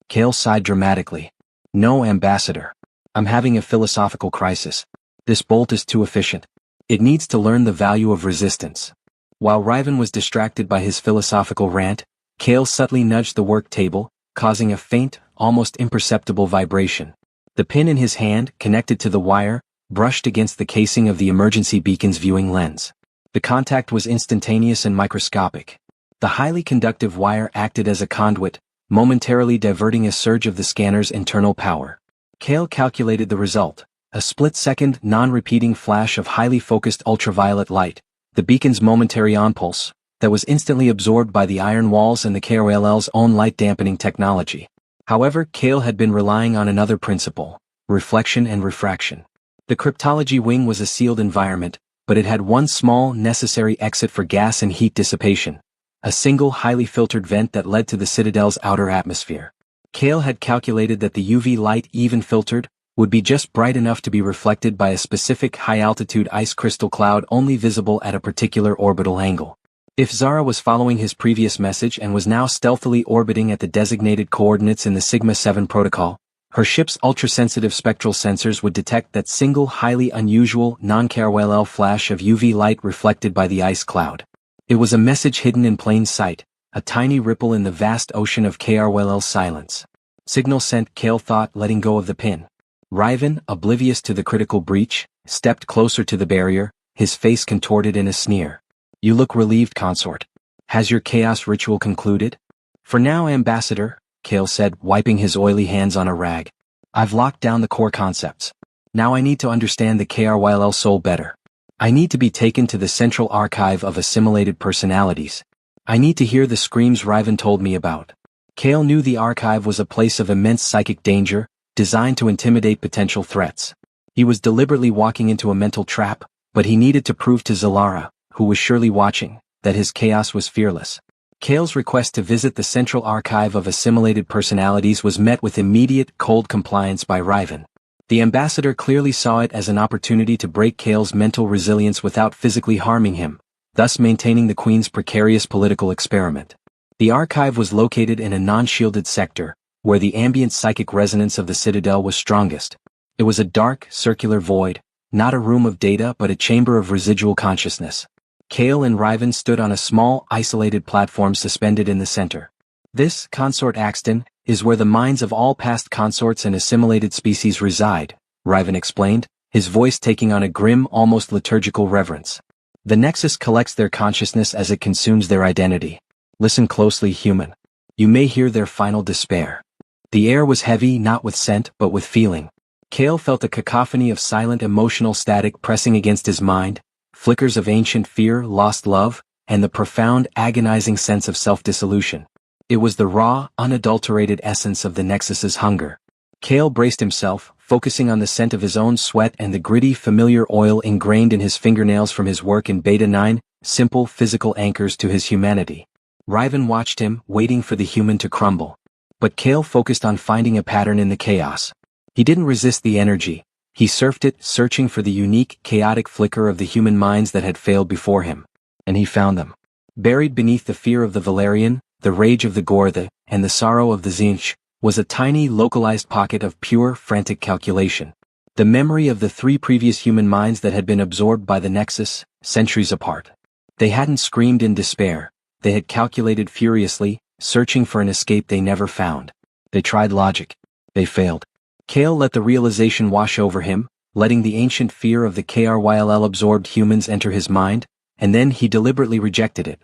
Kale sighed dramatically. No, ambassador. I'm having a philosophical crisis. This bolt is too efficient. It needs to learn the value of resistance. While Riven was distracted by his philosophical rant, Kale subtly nudged the work table, causing a faint, almost imperceptible vibration. The pin in his hand, connected to the wire, brushed against the casing of the emergency beacon's viewing lens. The contact was instantaneous and microscopic. The highly conductive wire acted as a conduit, momentarily diverting a surge of the scanner's internal power. Kale calculated the result, a split-second, non-repeating flash of highly focused ultraviolet light, the beacon's momentary onpulse, that was instantly absorbed by the iron walls and the KRLL's own light-dampening technology. However, Kale had been relying on another principle: reflection and refraction. The cryptology wing was a sealed environment, but it had one small, necessary exit for gas and heat dissipation. A single, highly filtered vent that led to the Citadel's outer atmosphere. Kale had calculated that the UV light, even filtered, would be just bright enough to be reflected by a specific high-altitude ice crystal cloud only visible at a particular orbital angle. If Zara was following his previous message and was now stealthily orbiting at the designated coordinates in the Sigma-7 protocol, her ship's ultra-sensitive spectral sensors would detect that single highly unusual non-KRLL flash of UV light reflected by the ice cloud. It was a message hidden in plain sight, a tiny ripple in the vast ocean of KRLL silence. Signal sent, Kale thought, letting go of the pin. Riven, oblivious to the critical breach, stepped closer to the barrier, his face contorted in a sneer. You look relieved, consort. Has your chaos ritual concluded? For now, Ambassador, Kale said, wiping his oily hands on a rag. I've locked down the core concepts. Now I need to understand the KRYLL soul better. I need to be taken to the central archive of assimilated personalities. I need to hear the screams Riven told me about. Kale knew the archive was a place of immense psychic danger, designed to intimidate potential threats. He was deliberately walking into a mental trap, but he needed to prove to Zalara, who was surely watching, that his chaos was fearless. Kale's request to visit the central archive of assimilated personalities was met with immediate, cold compliance by Riven. The ambassador clearly saw it as an opportunity to break Kale's mental resilience without physically harming him, thus maintaining the Queen's precarious political experiment. The archive was located in a non-shielded sector, where the ambient psychic resonance of the Citadel was strongest. It was a dark, circular void, not a room of data but a chamber of residual consciousness. Kale and Riven stood on a small, isolated platform suspended in the center. This, Consort Axton, is where the minds of all past consorts and assimilated species reside, Riven explained, his voice taking on a grim, almost liturgical reverence. The Nexus collects their consciousness as it consumes their identity. Listen closely, human. You may hear their final despair. The air was heavy not with scent but with feeling. Kale felt a cacophony of silent emotional static pressing against his mind, flickers of ancient fear, lost love, and the profound, agonizing sense of self-dissolution. It was the raw, unadulterated essence of the Nexus's hunger. Kale braced himself, focusing on the scent of his own sweat and the gritty, familiar oil ingrained in his fingernails from his work in Beta 9, simple physical anchors to his humanity. Riven watched him, waiting for the human to crumble. But Kale focused on finding a pattern in the chaos. He didn't resist the energy. He surfed it, searching for the unique, chaotic flicker of the human minds that had failed before him. And he found them. Buried beneath the fear of the Valerian, the rage of the Gortha, and the sorrow of the Zinch, was a tiny, localized pocket of pure, frantic calculation. The memory of the 3 previous human minds that had been absorbed by the Nexus, centuries apart. They hadn't screamed in despair. They had calculated furiously, searching for an escape they never found. They tried logic. They failed. Kale let the realization wash over him, letting the ancient fear of the KRYLL-absorbed humans enter his mind, and then he deliberately rejected it.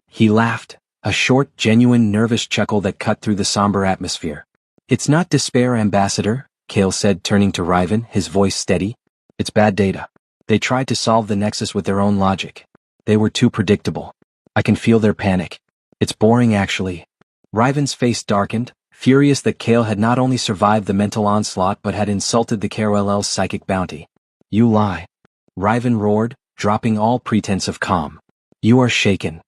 He laughed, a short, genuine, nervous chuckle that cut through the somber atmosphere. It's not despair, Ambassador, Kale said, turning to Riven, his voice steady. It's bad data. They tried to solve the Nexus with their own logic. They were too predictable. I can feel their panic. It's boring, actually. Riven's face darkened, furious that Kale had not only survived the mental onslaught but had insulted the KRLL's psychic bounty. You lie. Riven roared, dropping all pretense of calm. You are shaken.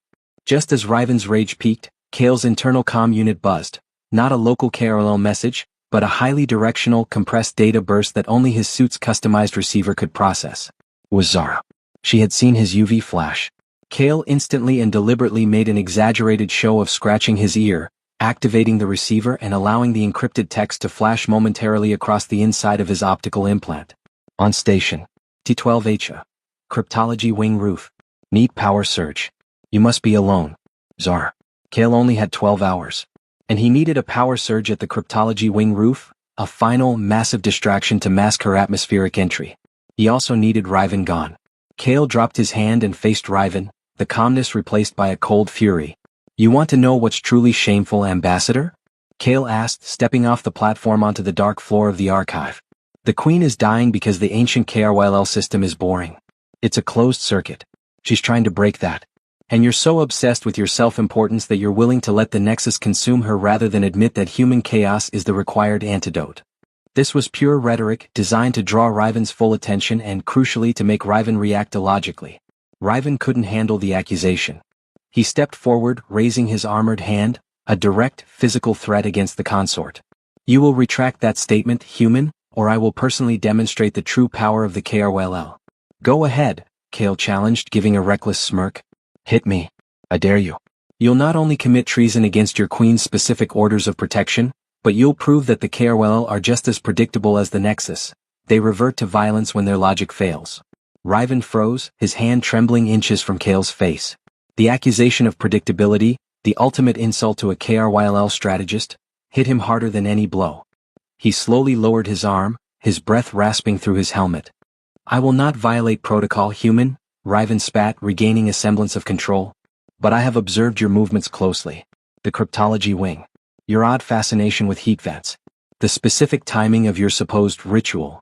Just as Riven's rage peaked, Kale's internal comm unit buzzed. Not a local KRLL message, but a highly directional, compressed data burst that only his suit's customized receiver could process. It was Zara. She had seen his UV flash. Kale instantly and deliberately made an exaggerated show of scratching his ear, activating the receiver and allowing the encrypted text to flash momentarily across the inside of his optical implant. On station. T12HA. Cryptology wing roof. Need power surge. You must be alone. Zara. Kale only had 12 hours. And he needed a power surge at the cryptology wing roof, a final, massive distraction to mask her atmospheric entry. He also needed Riven gone. Kale dropped his hand and faced Riven, the calmness replaced by a cold fury. You want to know what's truly shameful, Ambassador? Kale asked, stepping off the platform onto the dark floor of the archive. The Queen is dying because the ancient KRYLL system is boring. It's a closed circuit. She's trying to break that. And you're so obsessed with your self-importance that you're willing to let the Nexus consume her rather than admit that human chaos is the required antidote. This was pure rhetoric, designed to draw Riven's full attention and, crucially, to make Riven react illogically. Riven couldn't handle the accusation. He stepped forward, raising his armored hand, a direct, physical threat against the consort. You will retract that statement, human, or I will personally demonstrate the true power of the KRYLL. Go ahead, Kale challenged, giving a reckless smirk. Hit me. I dare you. You'll not only commit treason against your queen's specific orders of protection, but you'll prove that the KRL are just as predictable as the Nexus. They revert to violence when their logic fails. Riven froze, his hand trembling inches from Kale's face. The accusation of predictability, the ultimate insult to a KRYLL strategist, hit him harder than any blow. He slowly lowered his arm, his breath rasping through his helmet. I will not violate protocol, human, Riven spat, regaining a semblance of control. But I have observed your movements closely. The cryptology wing. Your odd fascination with heat vents. The specific timing of your supposed ritual.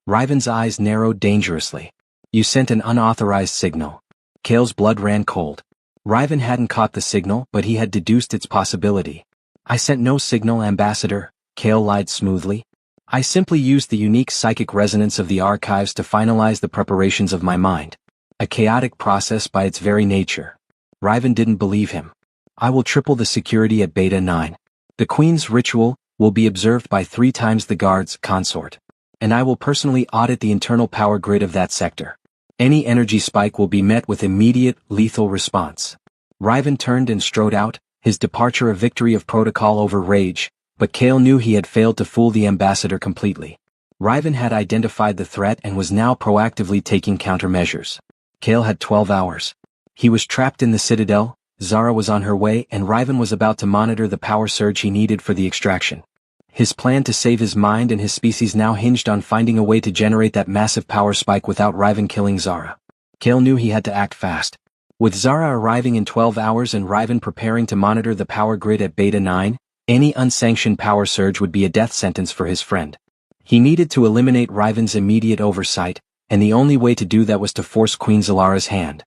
Riven's eyes narrowed dangerously. You sent an unauthorized signal. Kale's blood ran cold. Riven hadn't caught the signal, but he had deduced its possibility. I sent no signal, Ambassador, Kale lied smoothly. I simply used the unique psychic resonance of the archives to finalize the preparations of my mind. A chaotic process by its very nature. Riven didn't believe him. I will triple the security at Beta 9. The Queen's ritual will be observed by 3 times the guards, consort. And I will personally audit the internal power grid of that sector. Any energy spike will be met with immediate, lethal response. Riven turned and strode out, his departure a victory of protocol over rage, but Kale knew he had failed to fool the ambassador completely. Riven had identified the threat and was now proactively taking countermeasures. Kale had 12 hours. He was trapped in the Citadel, Zara was on her way, and Riven was about to monitor the power surge he needed for the extraction. His plan to save his mind and his species now hinged on finding a way to generate that massive power spike without Riven killing Zara. Kale knew he had to act fast. With Zara arriving in 12 hours and Riven preparing to monitor the power grid at Beta 9, any unsanctioned power surge would be a death sentence for his friend. He needed to eliminate Riven's immediate oversight, and the only way to do that was to force Queen Zalara's hand.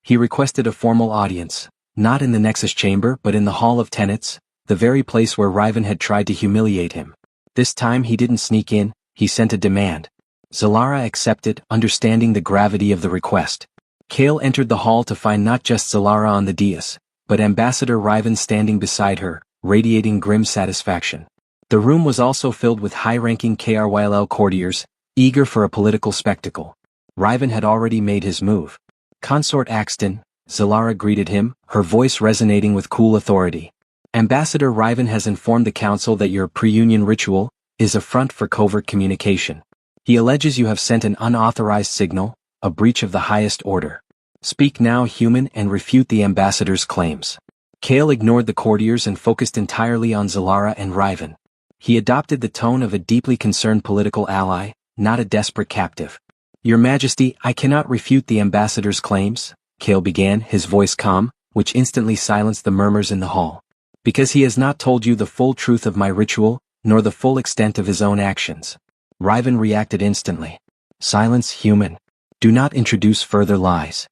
He requested a formal audience, not in the Nexus chamber but in the Hall of Tenets, the very place where Riven had tried to humiliate him. This time he didn't sneak in, he sent a demand. Zalara accepted, understanding the gravity of the request. Kale entered the hall to find not just Zalara on the dais, but Ambassador Riven standing beside her, radiating grim satisfaction. The room was also filled with high-ranking KRYLL courtiers, eager for a political spectacle. Riven had already made his move. Consort Axton, Zalara greeted him, her voice resonating with cool authority. Ambassador Riven has informed the council that your pre-union ritual is a front for covert communication. He alleges you have sent an unauthorized signal, a breach of the highest order. Speak now, human, and refute the ambassador's claims. Kale ignored the courtiers and focused entirely on Zalara and Riven. He adopted the tone of a deeply concerned political ally, not a desperate captive. Your Majesty, I cannot refute the ambassador's claims, Kale began, his voice calm, which instantly silenced the murmurs in the hall. Because he has not told you the full truth of my ritual, nor the full extent of his own actions. Riven reacted instantly. Silence, human. Do not introduce further lies.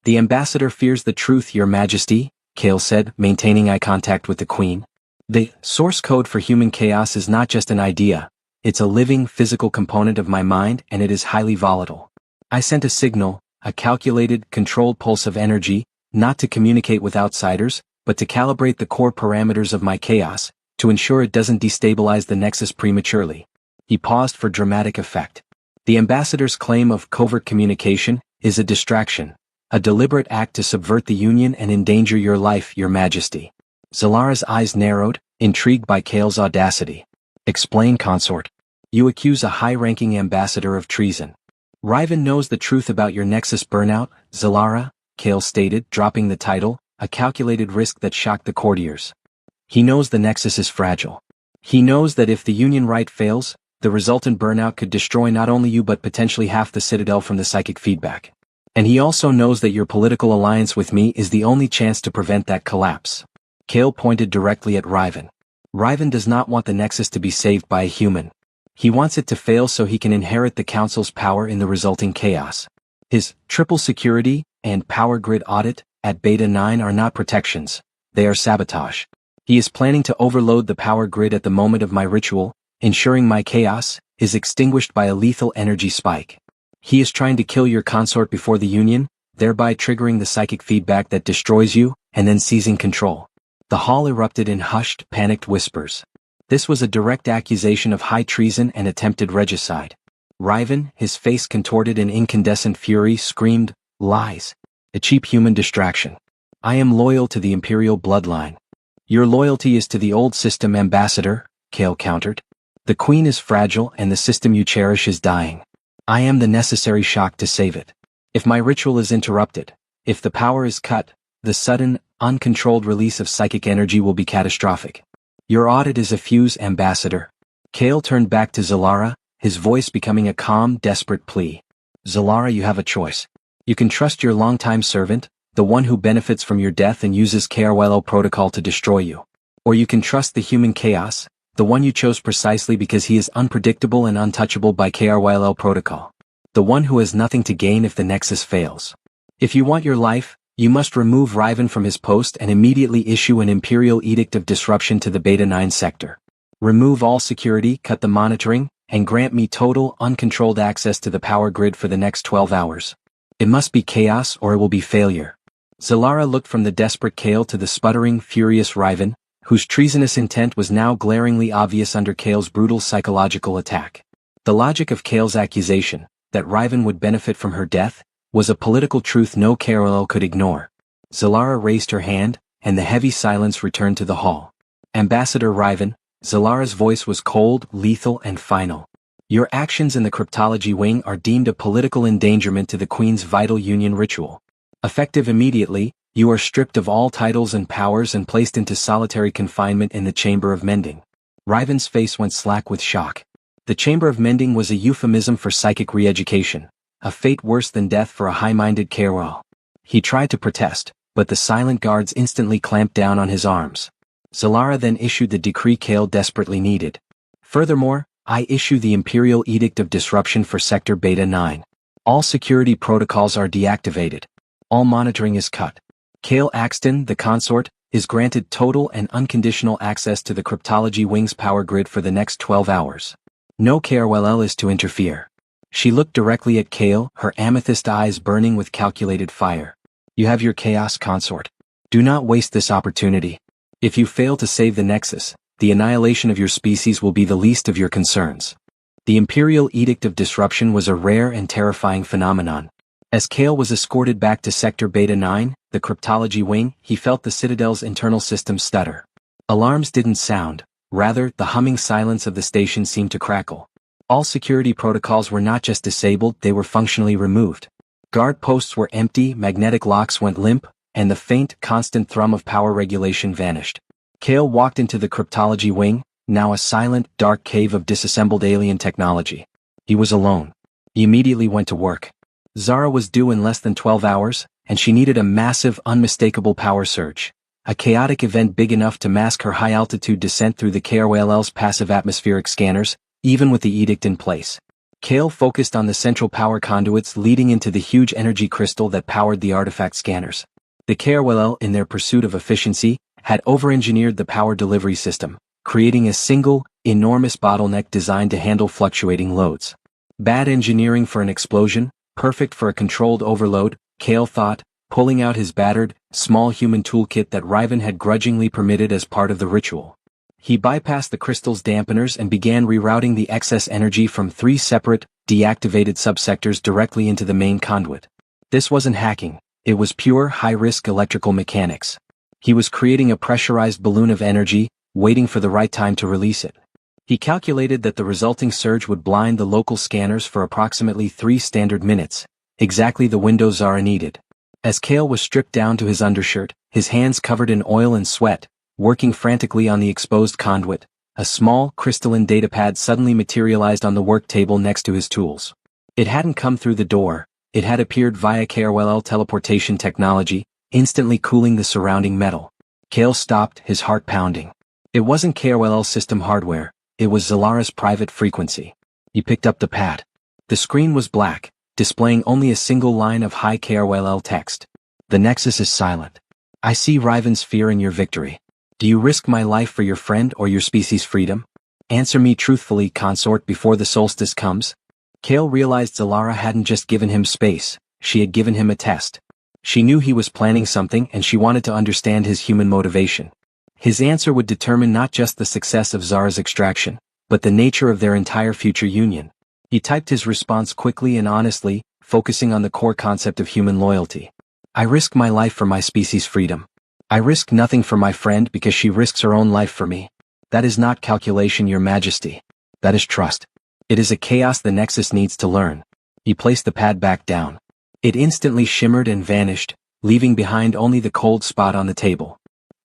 The ambassador fears the truth, Your Majesty, Kale said, maintaining eye contact with the Queen. The source code for human chaos is not just an idea. It's a living, physical component of my mind, and it is highly volatile. I sent a signal, a calculated, controlled pulse of energy, not to communicate with outsiders, but to calibrate the core parameters of my chaos, to ensure it doesn't destabilize the Nexus prematurely. He paused for dramatic effect. The ambassador's claim of covert communication is a distraction, a deliberate act to subvert the Union and endanger your life, Your Majesty. Zalara's eyes narrowed, intrigued by Kale's audacity. Explain, consort. You accuse a high-ranking ambassador of treason. Riven knows the truth about your Nexus burnout, Zalara, Kale stated, dropping the title, a calculated risk that shocked the courtiers. He knows the Nexus is fragile. He knows that if the Union right fails, the resultant burnout could destroy not only you but potentially half the Citadel from the psychic feedback. And he also knows that your political alliance with me is the only chance to prevent that collapse. Kale pointed directly at Riven. Riven does not want the Nexus to be saved by a human. He wants it to fail so he can inherit the Council's power in the resulting chaos. His triple security and power grid audit at Beta 9 are not protections, they are sabotage. He is planning to overload the power grid at the moment of my ritual, ensuring my chaos is extinguished by a lethal energy spike. He is trying to kill your consort before the Union, thereby triggering the psychic feedback that destroys you, and then seizing control. The hall erupted in hushed, panicked whispers. This was a direct accusation of high treason and attempted regicide. Riven, his face contorted in incandescent fury, screamed, lies. A cheap human distraction. I am loyal to the Imperial bloodline. Your loyalty is to the old system, Ambassador, Kale countered. The Queen is fragile and the system you cherish is dying. I am the necessary shock to save it. If my ritual is interrupted, if the power is cut, the sudden, uncontrolled release of psychic energy will be catastrophic. Your audit is a fuse, Ambassador. Kale turned back to Zalara, his voice becoming a calm, desperate plea. Zalara, you have a choice. You can trust your longtime servant, the one who benefits from your death and uses KRLL protocol to destroy you. Or you can trust the human chaos, the one you chose precisely because he is unpredictable and untouchable by KRLL protocol. The one who has nothing to gain if the Nexus fails. If you want your life, you must remove Riven from his post and immediately issue an Imperial Edict of Disruption to the Beta 9 sector. Remove all security, cut the monitoring, and grant me total, uncontrolled access to the power grid for the next 12 hours. It must be chaos or it will be failure. Zalara looked from the desperate Kale to the sputtering, furious Riven, whose treasonous intent was now glaringly obvious under Kale's brutal psychological attack. The logic of Kale's accusation, that Riven would benefit from her death, was a political truth no KRLL could ignore. Zalara raised her hand, and the heavy silence returned to the hall. Ambassador Riven, Zalara's voice was cold, lethal, and final. Your actions in the cryptology wing are deemed a political endangerment to the Queen's vital union ritual. Effective immediately, you are stripped of all titles and powers and placed into solitary confinement in the Chamber of Mending. Riven's face went slack with shock. The Chamber of Mending was a euphemism for psychic re-education. A fate worse than death for a high-minded KRLL. He tried to protest, but the silent guards instantly clamped down on his arms. Zalara then issued the decree Kale desperately needed. Furthermore, I issue the Imperial Edict of Disruption for Sector Beta 9. All security protocols are deactivated. All monitoring is cut. Kale Axton, the consort, is granted total and unconditional access to the cryptology wing's power grid for the next 12 hours. No KRLL is to interfere. She looked directly at Kale, her amethyst eyes burning with calculated fire. You have your chaos consort. Do not waste this opportunity. If you fail to save the Nexus, the annihilation of your species will be the least of your concerns. The Imperial Edict of Disruption was a rare and terrifying phenomenon. As Kale was escorted back to Sector Beta 9, the cryptology wing, he felt the Citadel's internal systems stutter. Alarms didn't sound, rather, the humming silence of the station seemed to crackle. All security protocols were not just disabled, they were functionally removed. Guard posts were empty, magnetic locks went limp, and the faint, constant thrum of power regulation vanished. Kale walked into the cryptology wing, now a silent, dark cave of disassembled alien technology. He was alone. He immediately went to work. Zara was due in less than 12 hours, and she needed a massive, unmistakable power surge. A chaotic event big enough to mask her high-altitude descent through the KRLL's passive atmospheric scanners, even with the edict in place. Kale focused on the central power conduits leading into the huge energy crystal that powered the artifact scanners. The KRLL, in their pursuit of efficiency, had over-engineered the power delivery system, creating a single, enormous bottleneck designed to handle fluctuating loads. Bad engineering for an explosion, perfect for a controlled overload, Kale thought, pulling out his battered, small human toolkit that Riven had grudgingly permitted as part of the ritual. He bypassed the crystal's dampeners and began rerouting the excess energy from 3 separate, deactivated subsectors directly into the main conduit. This wasn't hacking, it was pure, high-risk electrical mechanics. He was creating a pressurized balloon of energy, waiting for the right time to release it. He calculated that the resulting surge would blind the local scanners for approximately 3 standard minutes, exactly the window Zara needed. As Kale was stripped down to his undershirt, his hands covered in oil and sweat, working frantically on the exposed conduit, a small, crystalline datapad suddenly materialized on the work table next to his tools. It hadn't come through the door, it had appeared via KRLL teleportation technology, instantly cooling the surrounding metal. Kale stopped, his heart pounding. It wasn't KRLL system hardware, it was Zalara's private frequency. He picked up the pad. The screen was black, displaying only a single line of high KRLL text. The Nexus is silent. I see Riven's fear in your victory. Do you risk my life for your friend or your species' freedom? Answer me truthfully, consort, before the solstice comes. Kale realized Zalara hadn't just given him space, she had given him a test. She knew he was planning something and she wanted to understand his human motivation. His answer would determine not just the success of Zara's extraction, but the nature of their entire future union. He typed his response quickly and honestly, focusing on the core concept of human loyalty. I risk my life for my species' freedom. I risk nothing for my friend because she risks her own life for me. That is not calculation, Your Majesty. That is trust. It is a chaos the Nexus needs to learn. He placed the pad back down. It instantly shimmered and vanished, leaving behind only the cold spot on the table.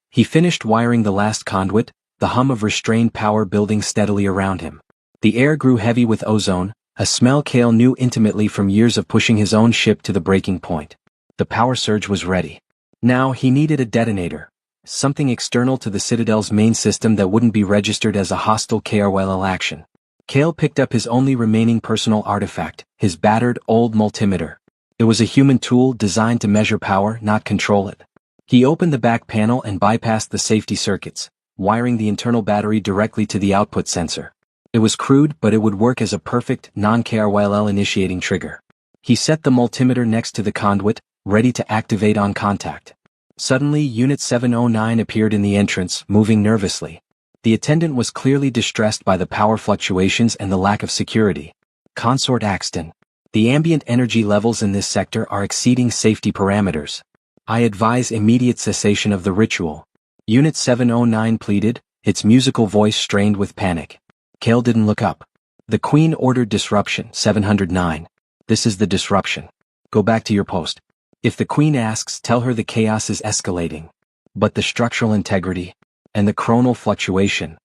He finished wiring the last conduit, the hum of restrained power building steadily around him. The air grew heavy with ozone, a smell Kale knew intimately from years of pushing his own ship to the breaking point. The power surge was ready. Now he needed a detonator. Something external to the Citadel's main system that wouldn't be registered as a hostile KRYL action. Kale picked up his only remaining personal artifact, his battered, old multimeter. It was a human tool designed to measure power, not control it. He opened the back panel and bypassed the safety circuits, wiring the internal battery directly to the output sensor. It was crude, but it would work as a perfect, non-KRYL initiating trigger. He set the multimeter next to the conduit, ready to activate on contact. Suddenly, Unit 709 appeared in the entrance, moving nervously. The attendant was clearly distressed by the power fluctuations and the lack of security. Consort Axton. The ambient energy levels in this sector are exceeding safety parameters. I advise immediate cessation of the ritual. Unit 709 pleaded, its musical voice strained with panic. Kale didn't look up. The Queen ordered disruption, 709. This is the disruption. Go back to your post. If the Queen asks, tell her the chaos is escalating. But the structural integrity and the chronal fluctuation.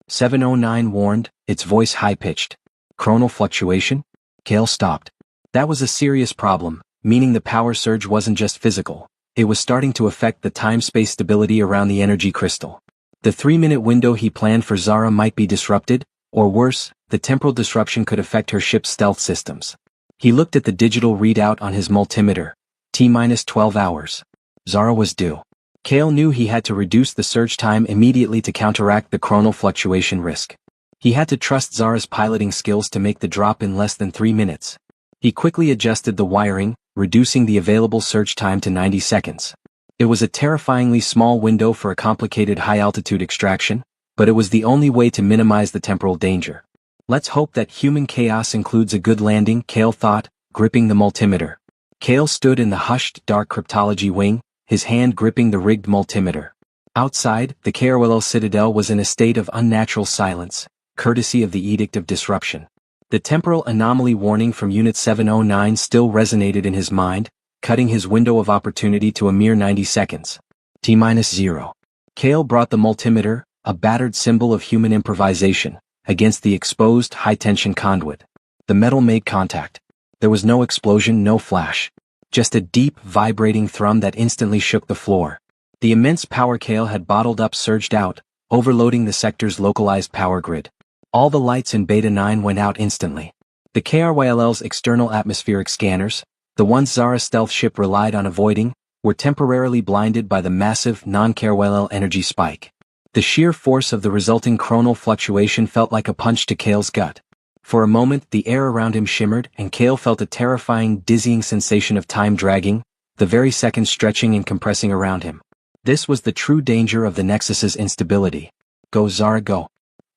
709 warned, its voice high-pitched. Chronal fluctuation? Kale stopped. That was a serious problem, meaning the power surge wasn't just physical. It was starting to affect the time-space stability around the energy crystal. The 3-minute window he planned for Zara might be disrupted, or worse, the temporal disruption could affect her ship's stealth systems. He looked at the digital readout on his multimeter. T-12 hours. Zara was due. Kale knew he had to reduce the surge time immediately to counteract the chronal fluctuation risk. He had to trust Zara's piloting skills to make the drop in less than 3 minutes. He quickly adjusted the wiring, reducing the available surge time to 90 seconds. It was a terrifyingly small window for a complicated high-altitude extraction, but it was the only way to minimize the temporal danger. Let's hope that human chaos includes a good landing, Kale thought, gripping the multimeter. Kale stood in the hushed, dark cryptology wing, his hand gripping the rigged multimeter. Outside, the KRYL Citadel was in a state of unnatural silence, courtesy of the Edict of Disruption. The temporal anomaly warning from Unit 709 still resonated in his mind, cutting his window of opportunity to a mere 90 seconds. T-0. Kale brought the multimeter, a battered symbol of human improvisation, against the exposed high-tension conduit. The metal made contact. There was no explosion, no flash. Just a deep, vibrating thrum that instantly shook the floor. The immense power Kale had bottled up surged out, overloading the sector's localized power grid. All the lights in Beta 9 went out instantly. The KRYL's external atmospheric scanners, the ones Zara's stealth ship relied on avoiding, were temporarily blinded by the massive non-KRYL energy spike. The sheer force of the resulting chronal fluctuation felt like a punch to Kale's gut. For a moment, the air around him shimmered, and Kale felt a terrifying, dizzying sensation of time dragging, the very seconds stretching and compressing around him. This was the true danger of the Nexus's instability. Go, Zara, go.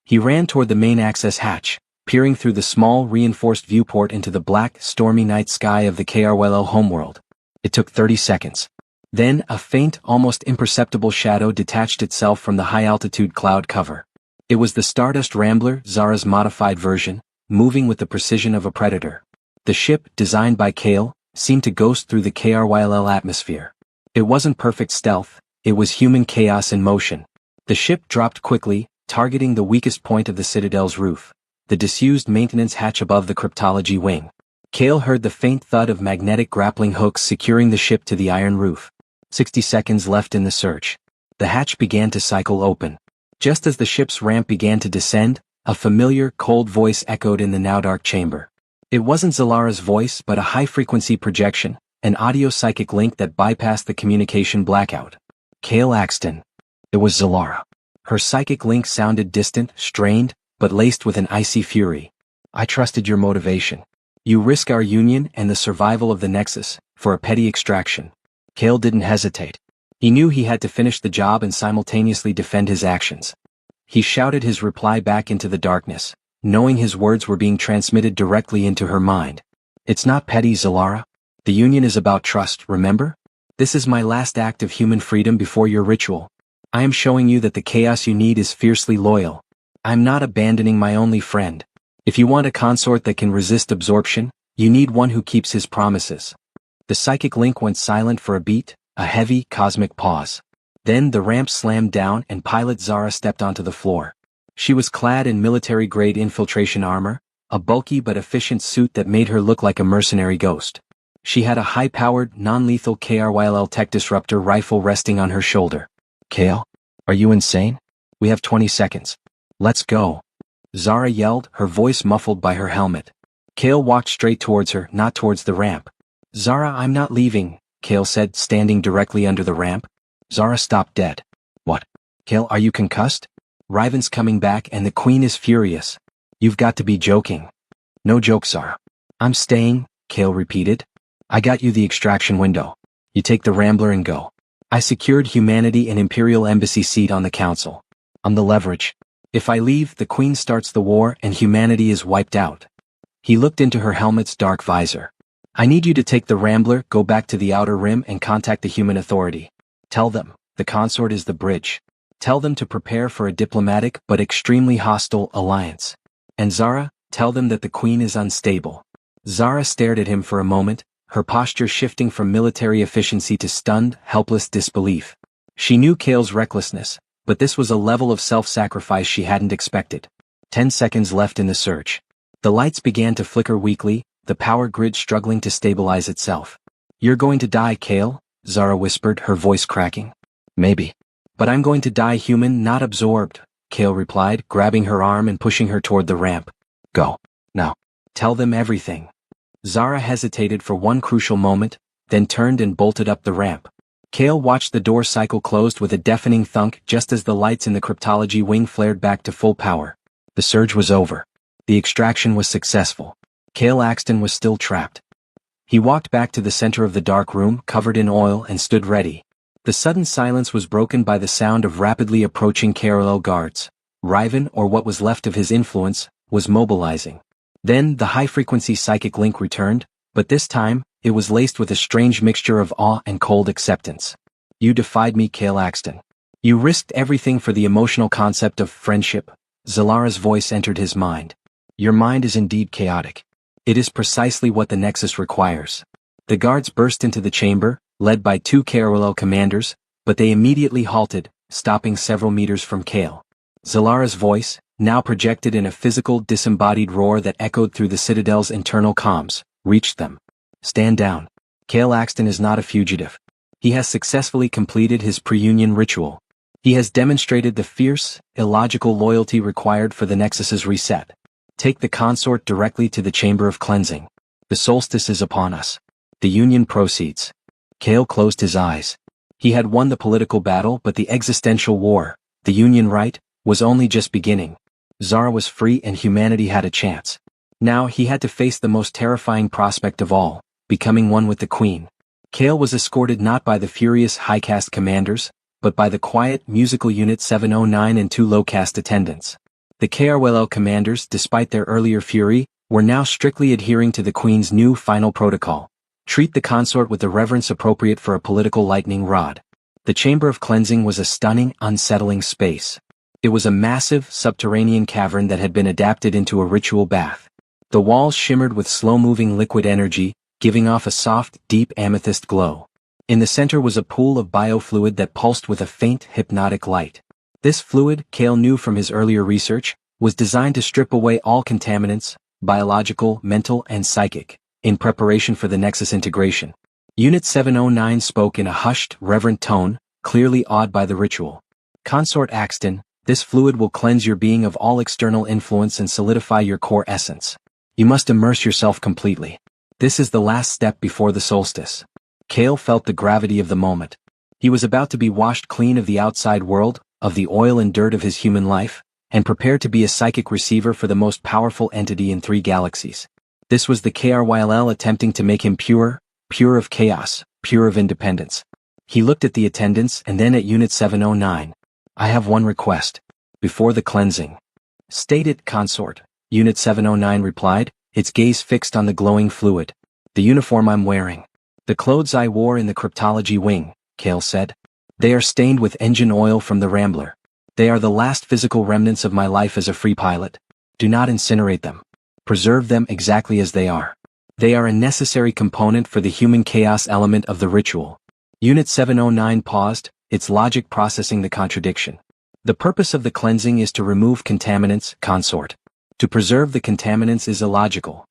He ran toward the main access hatch, peering through the small, reinforced viewport into the black, stormy night sky of the KRYL homeworld. It took 30 seconds. Then, a faint, almost imperceptible shadow detached itself from the high-altitude cloud cover. It was the Stardust Rambler, Zara's modified version, moving with the precision of a predator. The ship, designed by Kale, seemed to ghost through the KRYL atmosphere. It wasn't perfect stealth, it was human chaos in motion. The ship dropped quickly, targeting the weakest point of the Citadel's roof, the disused maintenance hatch above the cryptology wing. Kale heard the faint thud of magnetic grappling hooks securing the ship to the iron roof. 60 seconds left in the search. The hatch began to cycle open. Just as the ship's ramp began to descend, a familiar, cold voice echoed in the now-dark chamber. It wasn't Zalara's voice but a high-frequency projection, an audio-psychic link that bypassed the communication blackout. Kale Axton. It was Zalara. Her psychic link sounded distant, strained, but laced with an icy fury. I trusted your motivation. You risk our union and the survival of the Nexus, for a petty extraction. Kale didn't hesitate. He knew he had to finish the job and simultaneously defend his actions. He shouted his reply back into the darkness, knowing his words were being transmitted directly into her mind. It's not petty, Zalara. The union is about trust, remember? This is my last act of human freedom before your ritual. I am showing you that the chaos you need is fiercely loyal. I'm not abandoning my only friend. If you want a consort that can resist absorption, you need one who keeps his promises. The psychic link went silent for a beat, a heavy, cosmic pause. Then the ramp slammed down and pilot Zara stepped onto the floor. She was clad in military-grade infiltration armor, a bulky but efficient suit that made her look like a mercenary ghost. She had a high-powered, non-lethal KRYLL tech disruptor rifle resting on her shoulder. Kale? Are you insane? We have 20 seconds. Let's go. Zara yelled, her voice muffled by her helmet. Kale walked straight towards her, not towards the ramp. Zara, I'm not leaving, Kale said, standing directly under the ramp. Zara stopped dead. What? Kale, are you concussed? Riven's coming back and the Queen is furious. You've got to be joking. No joke, Zara. I'm staying, Kale repeated. I got you the extraction window. You take the Rambler and go. I secured humanity an Imperial Embassy seat on the Council. I'm the leverage. If I leave, the Queen starts the war and humanity is wiped out. He looked into her helmet's dark visor. I need you to take the Rambler, go back to the Outer Rim and contact the Human Authority. Tell them, the consort is the bridge. Tell them to prepare for a diplomatic but extremely hostile alliance. And Zara, tell them that the Queen is unstable. Zara stared at him for a moment, her posture shifting from military efficiency to stunned, helpless disbelief. She knew Kale's recklessness, but this was a level of self-sacrifice she hadn't expected. 10 seconds left in the search. The lights began to flicker weakly, the power grid struggling to stabilize itself. You're going to die, Kale, Zara whispered, her voice cracking. Maybe. But I'm going to die human, not absorbed, Kale replied, grabbing her arm and pushing her toward the ramp. Go. Now. Tell them everything. Zara hesitated for one crucial moment, then turned and bolted up the ramp. Kale watched the door cycle closed with a deafening thunk just as the lights in the cryptology wing flared back to full power. The surge was over. The extraction was successful. Kale Axton was still trapped. He walked back to the center of the dark room, covered in oil, and stood ready. The sudden silence was broken by the sound of rapidly approaching KRL guards. Riven, or what was left of his influence, was mobilizing. Then the high-frequency psychic link returned, but this time, it was laced with a strange mixture of awe and cold acceptance. You defied me, Kale Axton. You risked everything for the emotional concept of friendship. Zalara's voice entered his mind. Your mind is indeed chaotic. It is precisely what the Nexus requires. The guards burst into the chamber, led by 2 KRL commanders, but they immediately halted, stopping several meters from Kale. Zalara's voice, now projected in a physical disembodied roar that echoed through the Citadel's internal comms, reached them. Stand down. Kale Axton is not a fugitive. He has successfully completed his pre-union ritual. He has demonstrated the fierce, illogical loyalty required for the Nexus's reset. Take the consort directly to the Chamber of Cleansing. The solstice is upon us. The Union proceeds. Kale closed his eyes. He had won the political battle, but the existential war, the Union right, was only just beginning. Zara was free and humanity had a chance. Now he had to face the most terrifying prospect of all, becoming one with the Queen. Kale was escorted not by the furious high-caste commanders, but by the quiet, musical Unit 709 and 2 low-caste attendants. The KRWL commanders, despite their earlier fury, were now strictly adhering to the Queen's new final protocol. Treat the consort with the reverence appropriate for a political lightning rod. The Chamber of Cleansing was a stunning, unsettling space. It was a massive, subterranean cavern that had been adapted into a ritual bath. The walls shimmered with slow-moving liquid energy, giving off a soft, deep amethyst glow. In the center was a pool of biofluid that pulsed with a faint, hypnotic light. This fluid, Kale knew from his earlier research, was designed to strip away all contaminants, biological, mental, and psychic, in preparation for the Nexus integration. Unit 709 spoke in a hushed, reverent tone, clearly awed by the ritual. Consort Axton, this fluid will cleanse your being of all external influence and solidify your core essence. You must immerse yourself completely. This is the last step before the solstice. Kale felt the gravity of the moment. He was about to be washed clean of the outside world, of the oil and dirt of his human life, and prepared to be a psychic receiver for the most powerful entity in 3 galaxies. This was the KRYLL attempting to make him pure, pure of chaos, pure of independence. He looked at the attendants and then at Unit 709. I have one request. Before the cleansing. State it, consort, Unit 709 replied, its gaze fixed on the glowing fluid. The uniform I'm wearing. "The clothes I wore in the cryptology wing," Kale said. "They are stained with engine oil from the Rambler. They are the last physical remnants of my life as a free pilot. Do not incinerate them. Preserve them exactly as they are. They are a necessary component for the human chaos element of the ritual." Unit 709 paused, its logic processing the contradiction. "The purpose of the cleansing is to remove contaminants, consort. To preserve the contaminants is illogical."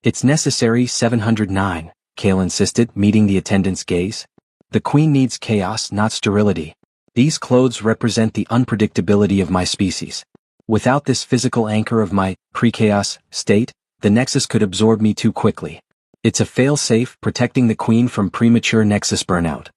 "It's necessary." 709, Kale insisted, meeting the attendant's gaze. "The Queen needs chaos, not sterility. These clothes represent the unpredictability of my species. Without this physical anchor of my pre-chaos state, the Nexus could absorb me too quickly. It's a fail-safe, protecting the Queen from premature Nexus burnout."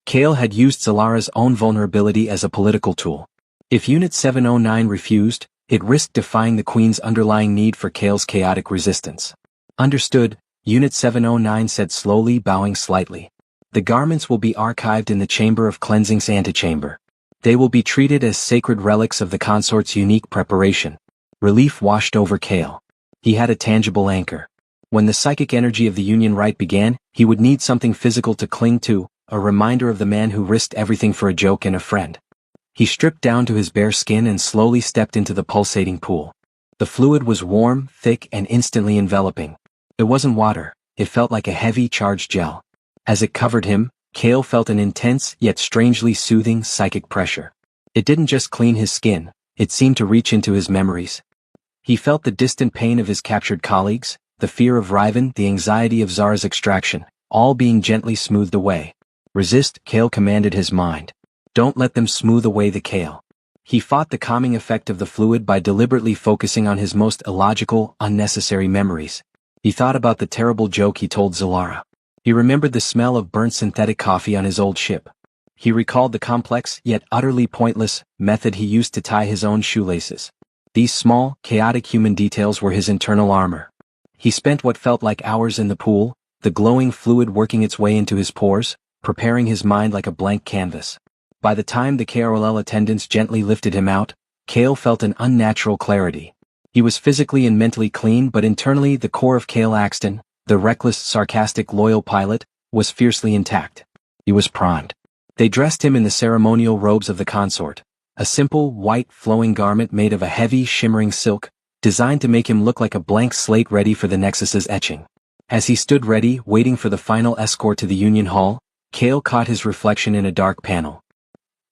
Kale had used Zalara's own vulnerability as a political tool. If Unit 709 refused, it risked defying the Queen's underlying need for Kale's chaotic resistance. "Understood," Unit 709 said slowly, bowing slightly. "The garments will be archived in the Chamber of Cleansing's antechamber. They will be treated as sacred relics of the consort's unique preparation." Relief washed over Kale. He had a tangible anchor. When the psychic energy of the Union rite began, he would need something physical to cling to, a reminder of the man who risked everything for a joke and a friend. He stripped down to his bare skin and slowly stepped into the pulsating pool. The fluid was warm, thick, and instantly enveloping. It wasn't water, it felt like a heavy, charged gel. As it covered him, Kale felt an intense, yet strangely soothing, psychic pressure. It didn't just clean his skin, it seemed to reach into his memories. He felt the distant pain of his captured colleagues, the fear of Riven, the anxiety of Zara's extraction, all being gently smoothed away. "Resist," Kale commanded his mind. "Don't let them smooth away the Kale." He fought the calming effect of the fluid by deliberately focusing on his most illogical, unnecessary memories. He thought about the terrible joke he told Zalara. He remembered the smell of burnt synthetic coffee on his old ship. He recalled the complex, yet utterly pointless, method he used to tie his own shoelaces. These small, chaotic human details were his internal armor. He spent what felt like hours in the pool, the glowing fluid working its way into his pores, preparing his mind like a blank canvas. By the time the KRLL attendants gently lifted him out, Kale felt an unnatural clarity. He was physically and mentally clean, but internally the core of Kale Axton, the reckless, sarcastic, loyal pilot, was fiercely intact. He was primed. They dressed him in the ceremonial robes of the consort, a simple, white, flowing garment made of a heavy, shimmering silk, designed to make him look like a blank slate ready for the Nexus's etching. As he stood ready, waiting for the final escort to the Union Hall, Kale caught his reflection in a dark panel.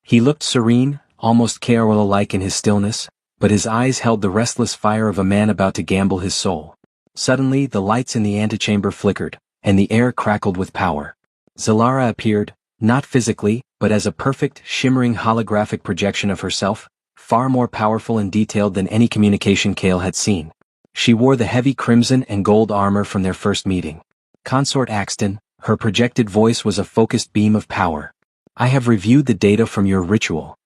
He looked serene, almost KRL-like in his stillness, but his eyes held the restless fire of a man about to gamble his soul. Suddenly, the lights in the antechamber flickered, and the air crackled with power. Zalara appeared, not physically, but as a perfect, shimmering holographic projection of herself, far more powerful and detailed than any communication Kale had seen. She wore the heavy crimson and gold armor from their first meeting. "Consort Axton," her projected voice was a focused beam of power. "I have reviewed the data from your ritual.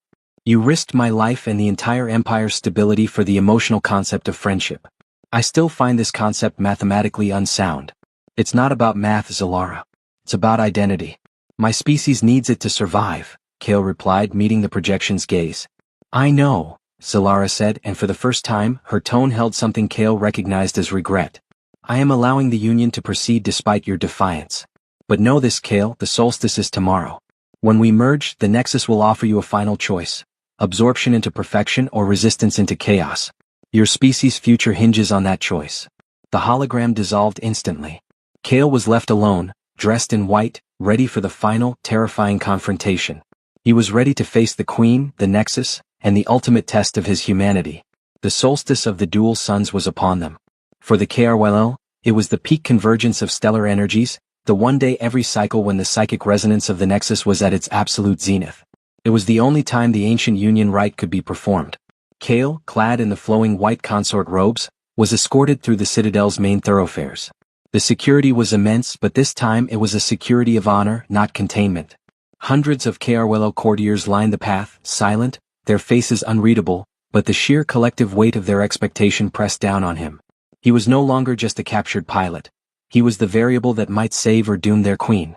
You risked my life and the entire Empire's stability for the emotional concept of friendship. I still find this concept mathematically unsound. It's not about math, Zalara. It's about identity. My species needs it to survive," Kale replied, meeting the projection's gaze. "I know," Zalara said, and for the first time, her tone held something Kale recognized as regret. "I am allowing the Union to proceed despite your defiance. But know this, Kale, the solstice is tomorrow. When we merge, the Nexus will offer you a final choice: absorption into perfection or resistance into chaos. Your species' future hinges on that choice." The hologram dissolved instantly. Kale was left alone, dressed in white, ready for the final, terrifying confrontation. He was ready to face the Queen, the Nexus, and the ultimate test of his humanity. The solstice of the dual suns was upon them. For the KRLL, it was the peak convergence of stellar energies, the one day every cycle when the psychic resonance of the Nexus was at its absolute zenith. It was the only time the ancient Union rite could be performed. Kale, clad in the flowing white consort robes, was escorted through the Citadel's main thoroughfares. The security was immense, but this time it was a security of honor, not containment. Hundreds of KRLL courtiers lined the path, silent, their faces unreadable, but the sheer collective weight of their expectation pressed down on him. He was no longer just a captured pilot. He was the variable that might save or doom their queen.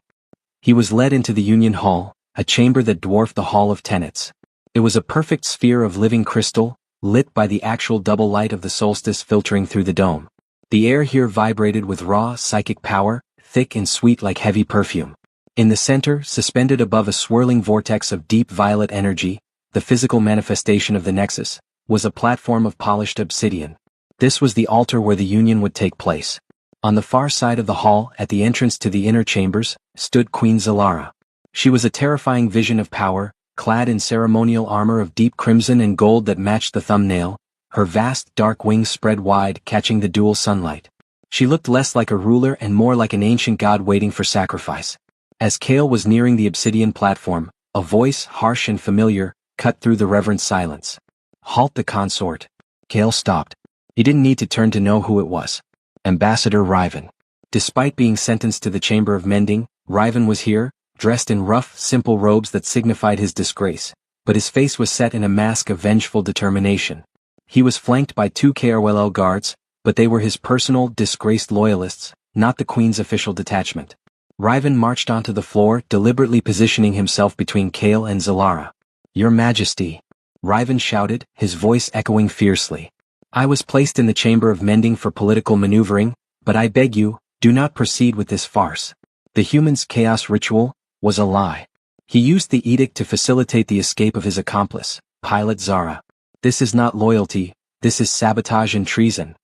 He was led into the Union Hall, a chamber that dwarfed the Hall of Tenets. It was a perfect sphere of living crystal, lit by the actual double light of the solstice filtering through the dome. The air here vibrated with raw, psychic power, thick and sweet like heavy perfume. In the center, suspended above a swirling vortex of deep violet energy, the physical manifestation of the Nexus, was a platform of polished obsidian. This was the altar where the union would take place. On the far side of the hall, at the entrance to the inner chambers, stood Queen Zalara. She was a terrifying vision of power, clad in ceremonial armor of deep crimson and gold that matched the thumbnail, her vast dark wings spread wide, catching the dual sunlight. She looked less like a ruler and more like an ancient god waiting for sacrifice. As Kale was nearing the obsidian platform, a voice, harsh and familiar, cut through the reverent silence. "Halt the consort." Kale stopped. He didn't need to turn to know who it was. Ambassador Riven. Despite being sentenced to the Chamber of Mending, Riven was here, dressed in rough, simple robes that signified his disgrace, but his face was set in a mask of vengeful determination. He was flanked by 2 KRLL guards, but they were his personal, disgraced loyalists, not the Queen's official detachment. Riven marched onto the floor, deliberately positioning himself between Kale and Zalara. "Your Majesty," Riven shouted, his voice echoing fiercely. "I was placed in the Chamber of Mending for political maneuvering, but I beg you, do not proceed with this farce." The human's chaos ritual was a lie. He used the edict to facilitate the escape of his accomplice, Pilot Zara. This is not loyalty, this is sabotage and treason.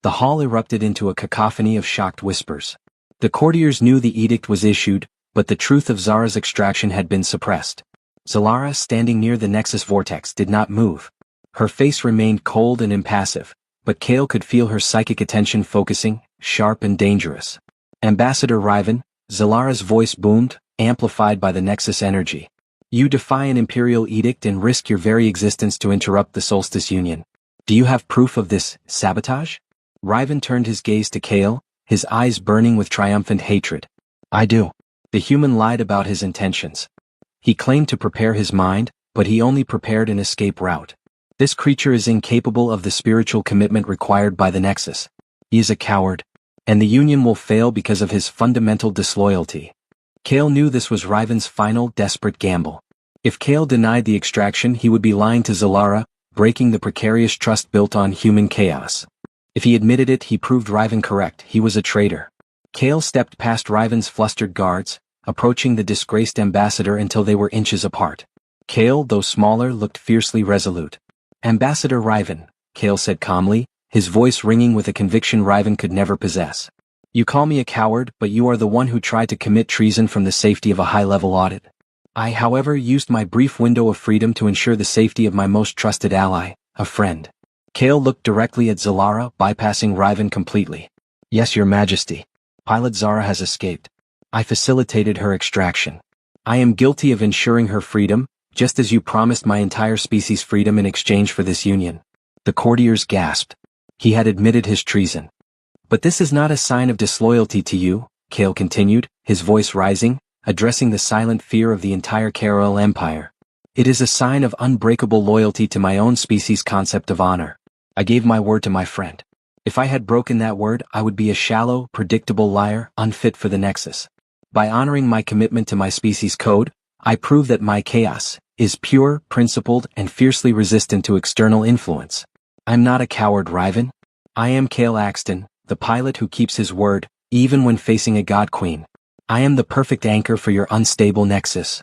The hall erupted into a cacophony of shocked whispers. The courtiers knew the edict was issued, but the truth of Zara's extraction had been suppressed. Zalara, standing near the Nexus vortex, did not move. Her face remained cold and impassive, but Kale could feel her psychic attention focusing, sharp and dangerous. "Ambassador Riven," Zalara's voice boomed, amplified by the Nexus energy. "You defy an imperial edict and risk your very existence to interrupt the Solstice Union. Do you have proof of this sabotage?" Riven turned his gaze to Kale, his eyes burning with triumphant hatred. "I do." The human lied about his intentions. He claimed to prepare his mind, but he only prepared an escape route. This creature is incapable of the spiritual commitment required by the Nexus. He is a coward, and the Union will fail because of his fundamental disloyalty. Kale knew this was Riven's final, desperate gamble. If Kale denied the extraction, he would be lying to Zalara, breaking the precarious trust built on human chaos. If he admitted it, he proved Riven correct. He was a traitor. Kale stepped past Riven's flustered guards, approaching the disgraced ambassador until they were inches apart. Kale, though smaller, looked fiercely resolute. "Ambassador Riven," Kale said calmly, his voice ringing with a conviction Riven could never possess. "You call me a coward, but you are the one who tried to commit treason from the safety of a high-level audit. I, however, used my brief window of freedom to ensure the safety of my most trusted ally, a friend." Kale looked directly at Zalara, bypassing Riven completely. "Yes, Your Majesty. Pilot Zara has escaped. I facilitated her extraction. I am guilty of ensuring her freedom, just as you promised my entire species freedom in exchange for this union." The courtiers gasped. He had admitted his treason. "But this is not a sign of disloyalty to you," Kale continued, his voice rising, addressing the silent fear of the entire Carol Empire. "It is a sign of unbreakable loyalty to my own species' concept of honor. I gave my word to my friend. If I had broken that word, I would be a shallow, predictable liar, unfit for the Nexus. By honoring my commitment to my species' code, I prove that my chaos is pure, principled, and fiercely resistant to external influence. I'm not a coward, Riven. I am Kale Axton, the pilot who keeps his word, even when facing a god queen. I am the perfect anchor for your unstable Nexus."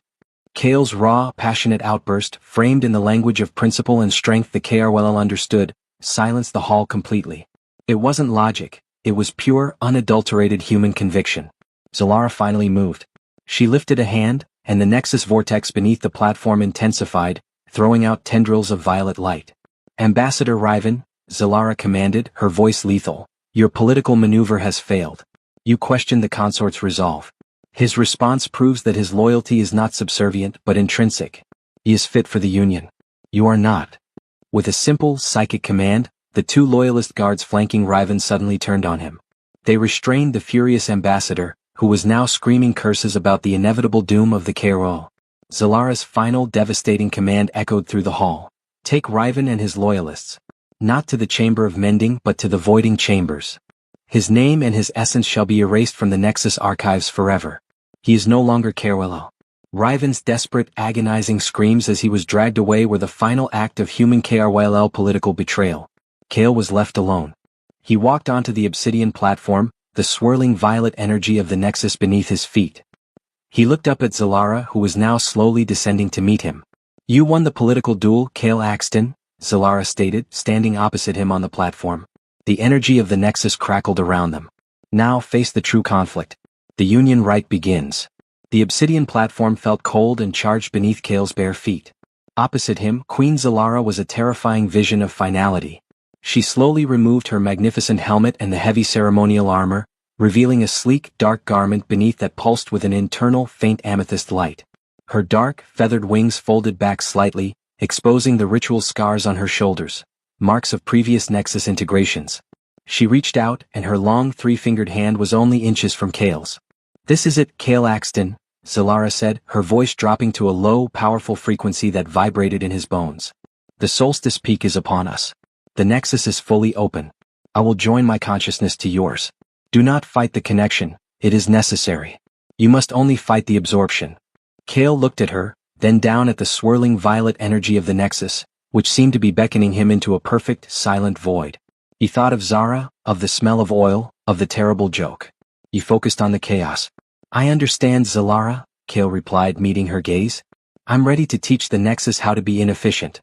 Kale's raw, passionate outburst, framed in the language of principle and strength the KRWL understood, silenced the hall completely. It wasn't logic, it was pure, unadulterated human conviction. Zalara finally moved. She lifted a hand, and the Nexus vortex beneath the platform intensified, throwing out tendrils of violet light. "Ambassador Riven," Zalara commanded, her voice lethal, "your political maneuver has failed. You questioned the consort's resolve. His response proves that his loyalty is not subservient but intrinsic. He is fit for the Union. You are not." With a simple, psychic command, the 2 loyalist guards flanking Riven suddenly turned on him. They restrained the furious ambassador, who was now screaming curses about the inevitable doom of the KRO. Zalara's final devastating command echoed through the hall. "Take Riven and his loyalists. Not to the Chamber of Mending but to the Voiding Chambers. His name and his essence shall be erased from the Nexus archives forever. He is no longer KRL." Riven's desperate, agonizing screams as he was dragged away were the final act of human KRYL political betrayal. Kale was left alone. He walked onto the obsidian platform, the swirling violet energy of the Nexus beneath his feet. He looked up at Zalara, who was now slowly descending to meet him. "You won the political duel, Kale Axton," Zalara stated, standing opposite him on the platform. The energy of the Nexus crackled around them. "Now face the true conflict. The Union rite begins." The obsidian platform felt cold and charged beneath Kale's bare feet. Opposite him, Queen Zalara was a terrifying vision of finality. She slowly removed her magnificent helmet and the heavy ceremonial armor, revealing a sleek, dark garment beneath that pulsed with an internal, faint amethyst light. Her dark, feathered wings folded back slightly, exposing the ritual scars on her shoulders, marks of previous Nexus integrations. She reached out, and her long three-fingered hand was only inches from Kale's. "This is it, Kale Axton," Zalara said, her voice dropping to a low, powerful frequency that vibrated in his bones. "The solstice peak is upon us. The Nexus is fully open. I will join my consciousness to yours. Do not fight the connection, it is necessary. You must only fight the absorption." Kale looked at her, then down at the swirling violet energy of the Nexus, which seemed to be beckoning him into a perfect, silent void. He thought of Zara, of the smell of oil, of the terrible joke. He focused on the chaos. "I understand, Zalara," Kale replied, meeting her gaze. "I'm ready to teach the Nexus how to be inefficient."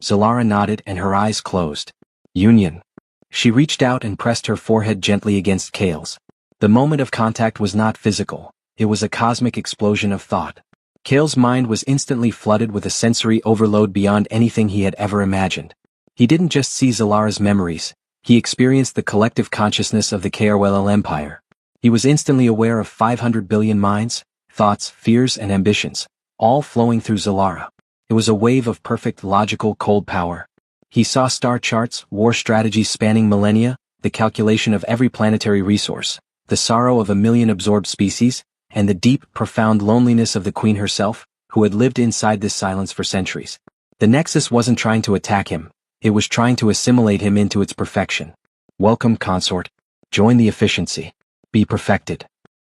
Zalara nodded and her eyes closed. "Union." She reached out and pressed her forehead gently against Kale's. The moment of contact was not physical, it was a cosmic explosion of thought. Kale's mind was instantly flooded with a sensory overload beyond anything he had ever imagined. He didn't just see Zalara's memories, he experienced the collective consciousness of the KRLL Empire. He was instantly aware of 500 billion minds, thoughts, fears and ambitions, all flowing through Zalara. It was a wave of perfect logical cold power. He saw star charts, war strategies spanning millennia, the calculation of every planetary resource, the sorrow of a million absorbed species, and the deep, profound loneliness of the Queen herself, who had lived inside this silence for centuries. The Nexus wasn't trying to attack him, it was trying to assimilate him into its perfection. "Welcome, consort. Join the efficiency. Be perfected."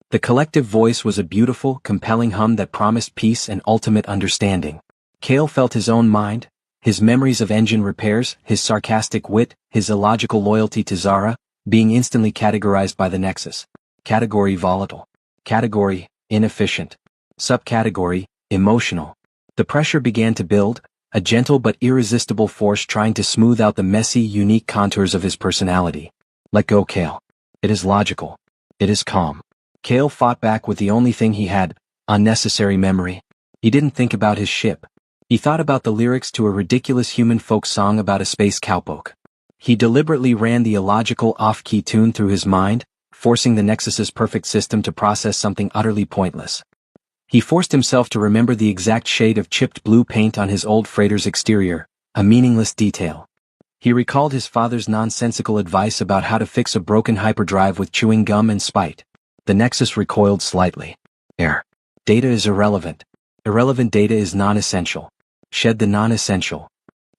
The collective voice was a beautiful, compelling hum that promised peace and ultimate understanding. Kale felt his own mind, his memories of engine repairs, his sarcastic wit, his illogical loyalty to Zara, being instantly categorized by the Nexus. Category volatile. Category inefficient. Subcategory emotional. The pressure began to build, a gentle but irresistible force trying to smooth out the messy, unique contours of his personality. "Let go, Kale. It is logical. It is calm." Kale fought back with the only thing he had, unnecessary memory. He didn't think about his ship. He thought about the lyrics to a ridiculous human folk song about a space cowpoke. He deliberately ran the illogical off-key tune through his mind, forcing the Nexus's perfect system to process something utterly pointless. He forced himself to remember the exact shade of chipped blue paint on his old freighter's exterior, a meaningless detail. He recalled his father's nonsensical advice about how to fix a broken hyperdrive with chewing gum and spite. The Nexus recoiled slightly. Data is irrelevant. Irrelevant data is non-essential. Shed the non-essential."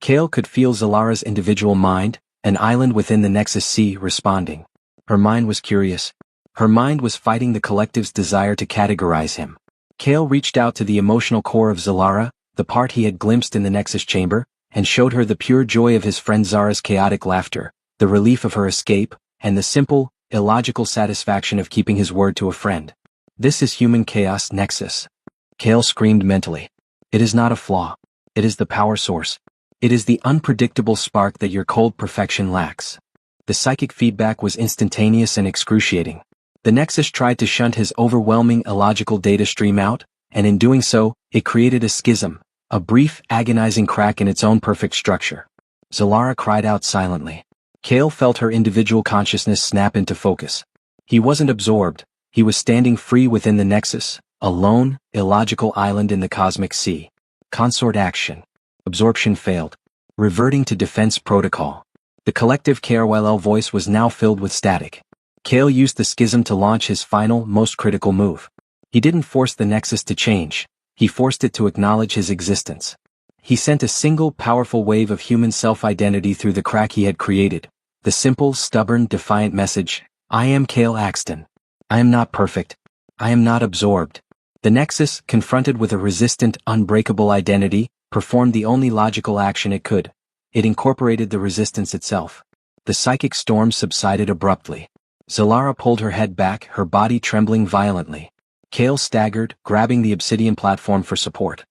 Kale could feel Zalara's individual mind, an island within the Nexus sea, responding. Her mind was curious. Her mind was fighting the collective's desire to categorize him. Kale reached out to the emotional core of Zalara, the part he had glimpsed in the Nexus chamber, and showed her the pure joy of his friend Zara's chaotic laughter, the relief of her escape, and the simple, illogical satisfaction of keeping his word to a friend. "This is human chaos, Nexus." Kale screamed mentally. "It is not a flaw. It is the power source. It is the unpredictable spark that your cold perfection lacks." The psychic feedback was instantaneous and excruciating. The Nexus tried to shunt his overwhelming illogical data stream out, and in doing so, it created a schism, a brief, agonizing crack in its own perfect structure. Zalara cried out silently. Kale felt her individual consciousness snap into focus. He wasn't absorbed, he was standing free within the Nexus, a lone, illogical island in the cosmic sea. Consort action. Absorption failed. Reverting to defense protocol. The collective KRLL voice was now filled with static. Kale used the schism to launch his final, most critical move. He didn't force the Nexus to change, he forced it to acknowledge his existence. He sent a single powerful wave of human self-identity through the crack he had created. The simple, stubborn, defiant message, "I am Kale Axton. I am not perfect. I am not absorbed." The Nexus, confronted with a resistant, unbreakable identity, performed the only logical action it could. It incorporated the resistance itself. The psychic storm subsided abruptly. Zalara pulled her head back, her body trembling violently. Kale staggered, grabbing the obsidian platform for support.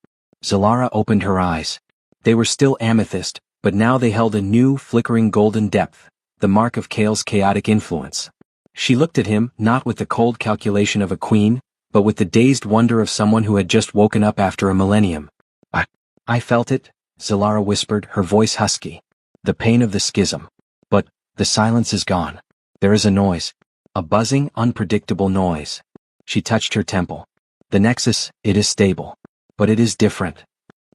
Zalara opened her eyes. They were still amethyst, but now they held a new, flickering golden depth, the mark of Kale's chaotic influence. She looked at him, not with the cold calculation of a queen, but with the dazed wonder of someone who had just woken up after a millennium. I felt it, Zalara whispered, her voice husky. The pain of the schism. But, the silence is gone. There is a noise. A buzzing, unpredictable noise. She touched her temple. The Nexus, it is stable. But it is different.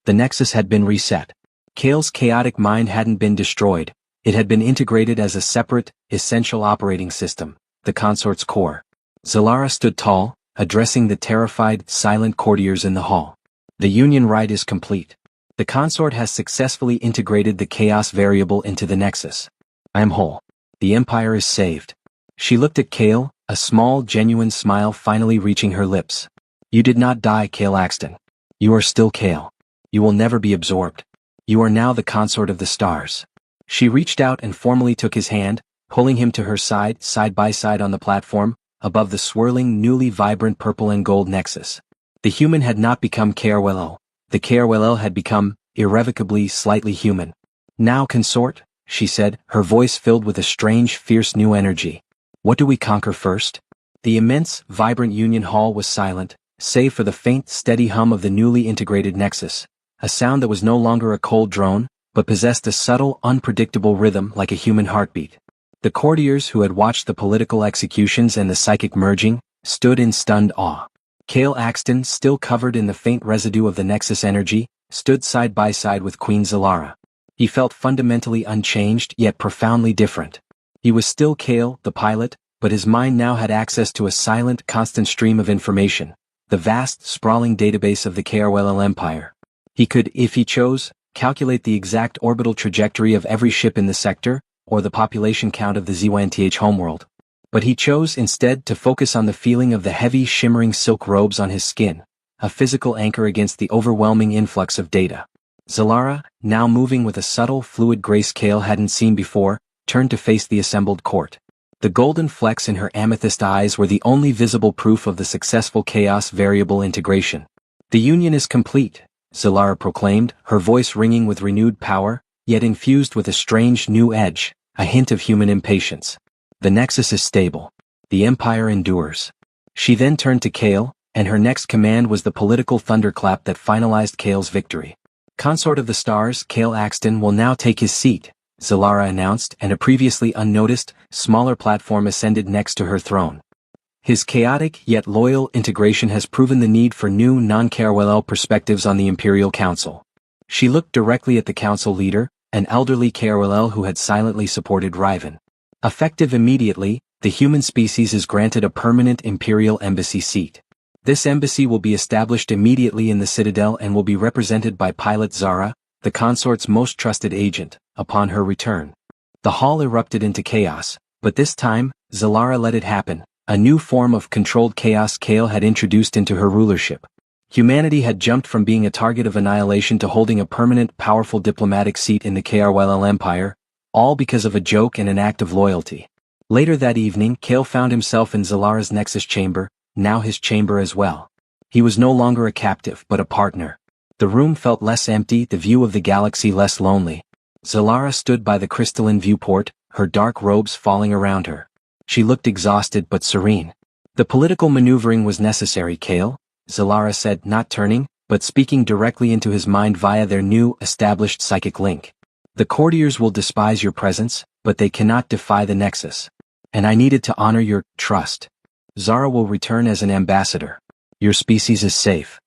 The Nexus had been reset. Kale's chaotic mind hadn't been destroyed. It had been integrated as a separate, essential operating system, the consort's core. Zalara stood tall, addressing the terrified, silent courtiers in the hall. The Union rite is complete. The consort has successfully integrated the chaos variable into the Nexus. I am whole. The Empire is saved. She looked at Kale, a small, genuine smile finally reaching her lips. You did not die, Kale Axton. You are still Kale. You will never be absorbed. You are now the consort of the stars. She reached out and formally took his hand, pulling him to her side by side on the platform, above the swirling, newly vibrant purple and gold Nexus. The human had not become Kerwellel. The Kerwellel had become, irrevocably, slightly human. Now, consort, she said, her voice filled with a strange, fierce new energy. What do we conquer first? The immense, vibrant Union Hall was silent, save for the faint, steady hum of the newly integrated Nexus, a sound that was no longer a cold drone, but possessed a subtle, unpredictable rhythm like a human heartbeat. The courtiers who had watched the political executions and the psychic merging, stood in stunned awe. Kale Axton, still covered in the faint residue of the Nexus energy, stood side by side with Queen Zalara. He felt fundamentally unchanged yet profoundly different. He was still Kale, the pilot, but his mind now had access to a silent, constant stream of information, the vast, sprawling database of the Kerwellel Empire. He could, if he chose, calculate the exact orbital trajectory of every ship in the sector, or the population count of the ZYNTH homeworld. But he chose instead to focus on the feeling of the heavy, shimmering silk robes on his skin, a physical anchor against the overwhelming influx of data. Zalara, now moving with a subtle, fluid grace Kale hadn't seen before, turned to face the assembled court. The golden flecks in her amethyst eyes were the only visible proof of the successful chaos variable integration. The union is complete, Zalara proclaimed, her voice ringing with renewed power, yet infused with a strange new edge, a hint of human impatience. The Nexus is stable. The Empire endures. She then turned to Kale, and her next command was the political thunderclap that finalized Kale's victory. Consort of the Stars, Kale Axton will now take his seat, Zalara announced, and a previously unnoticed, smaller platform ascended next to her throne. His chaotic yet loyal integration has proven the need for new non-Kerwellel perspectives on the Imperial Council. She looked directly at the council leader, an elderly Kerwellel who had silently supported Riven. Effective immediately, the human species is granted a permanent Imperial Embassy seat. This embassy will be established immediately in the Citadel and will be represented by Pilot Zara, the consort's most trusted agent, upon her return. The hall erupted into chaos, but this time, Zalara let it happen, a new form of controlled chaos Kale had introduced into her rulership. Humanity had jumped from being a target of annihilation to holding a permanent, powerful diplomatic seat in the Kerwellel Empire, all because of a joke and an act of loyalty. Later that evening, Kale found himself in Zalara's Nexus chamber, now his chamber as well. He was no longer a captive but a partner. The room felt less empty, the view of the galaxy less lonely. Zalara stood by the crystalline viewport, her dark robes falling around her. She looked exhausted but serene. The political maneuvering was necessary, Kale, Zalara said, not turning, but speaking directly into his mind via their new, established psychic link. The courtiers will despise your presence, but they cannot defy the Nexus. And I needed to honor your trust. Zara will return as an ambassador. Your species is safe.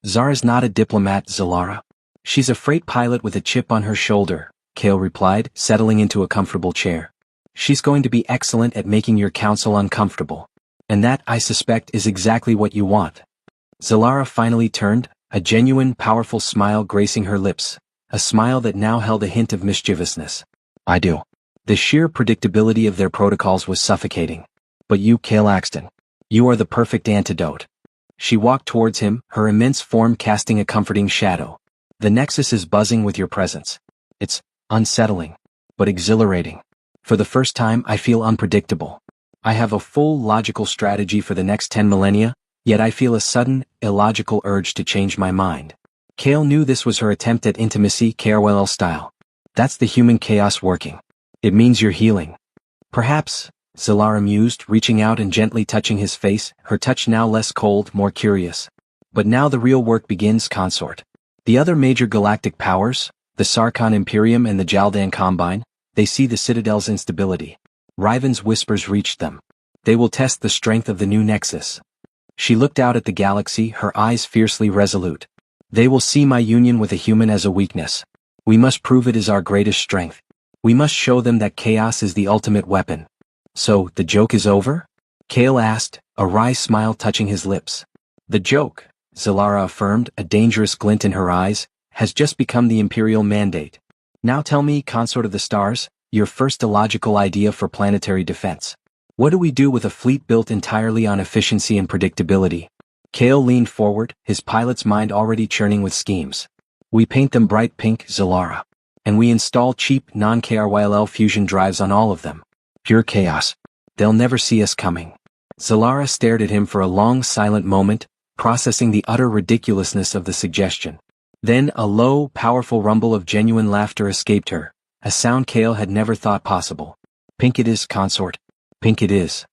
Zara's not a diplomat, Zalara. She's a freight pilot with a chip on her shoulder, Kale replied, settling into a comfortable chair. She's going to be excellent at making your council uncomfortable. And that, I suspect, is exactly what you want. Zalara finally turned, a genuine, powerful smile gracing her lips, a smile that now held a hint of mischievousness. I do. The sheer predictability of their protocols was suffocating. But you, Kale Axton, you are the perfect antidote. She walked towards him, her immense form casting a comforting shadow. The Nexus is buzzing with your presence. It's unsettling, but exhilarating. For the first time, I feel unpredictable. I have a full logical strategy for the next 10 millennia, yet I feel a sudden, illogical urge to change my mind. Kale knew this was her attempt at intimacy KRL style. That's the human chaos working. It means you're healing. Perhaps, Zalara mused, reaching out and gently touching his face, her touch now less cold, more curious. But now the real work begins, consort. The other major galactic powers, the Sarkhan Imperium and the Jaldan Combine, they see the Citadel's instability. Riven's whispers reached them. They will test the strength of the new nexus. She looked out at the galaxy, her eyes fiercely resolute. They will see my union with a human as a weakness. We must prove it is our greatest strength. We must show them that chaos is the ultimate weapon. So, the joke is over? Kale asked, a wry smile touching his lips. The joke, Zalara affirmed, a dangerous glint in her eyes, has just become the Imperial mandate. Now tell me, consort of the stars, your first illogical idea for planetary defense. What do we do with a fleet built entirely on efficiency and predictability? Kale leaned forward, his pilot's mind already churning with schemes. We paint them bright pink, Zalara. And we install cheap non-KRYLL fusion drives on all of them. Pure chaos. They'll never see us coming. Zalara stared at him for a long silent moment, processing the utter ridiculousness of the suggestion. Then a low, powerful rumble of genuine laughter escaped her, a sound Kale had never thought possible. Pink it is, consort. Pink it is.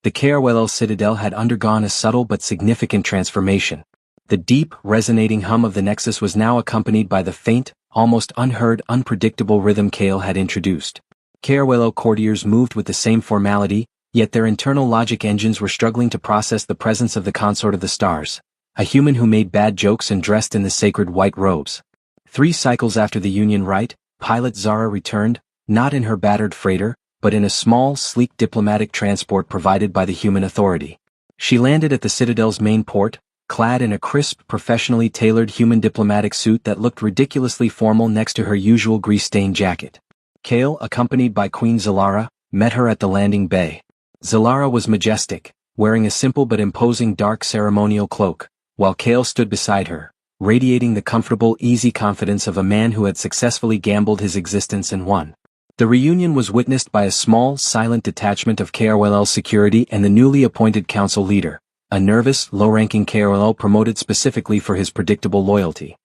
The KRYLL Citadel had undergone a subtle but significant transformation. The deep, resonating hum of the Nexus was now accompanied by the faint, almost unheard, unpredictable rhythm Kale had introduced. KRYLL courtiers moved with the same formality, yet their internal logic engines were struggling to process the presence of the consort of the stars, a human who made bad jokes and dressed in the sacred white robes. 3 cycles after the Union Rite, pilot Zara returned, not in her battered freighter, but in a small, sleek diplomatic transport provided by the human authority. She landed at the Citadel's main port, clad in a crisp, professionally tailored human diplomatic suit that looked ridiculously formal next to her usual grease-stained jacket. Kale, accompanied by Queen Zalara, met her at the landing bay. Zalara was majestic, wearing a simple but imposing dark ceremonial cloak, while Kale stood beside her, radiating the comfortable, easy confidence of a man who had successfully gambled his existence and won. The reunion was witnessed by a small, silent detachment of KRYL security and the newly appointed council leader, a nervous, low-ranking KRYL promoted specifically for his predictable loyalty.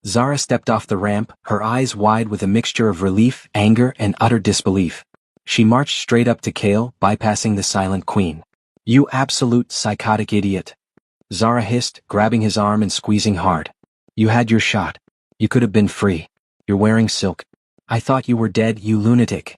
Zara stepped off the ramp, her eyes wide with a mixture of relief, anger, and utter disbelief. She marched straight up to Kale, bypassing the silent queen. You absolute psychotic idiot. Zara hissed, grabbing his arm and squeezing hard. You had your shot. You could have been free. You're wearing silk. I thought you were dead, you lunatic.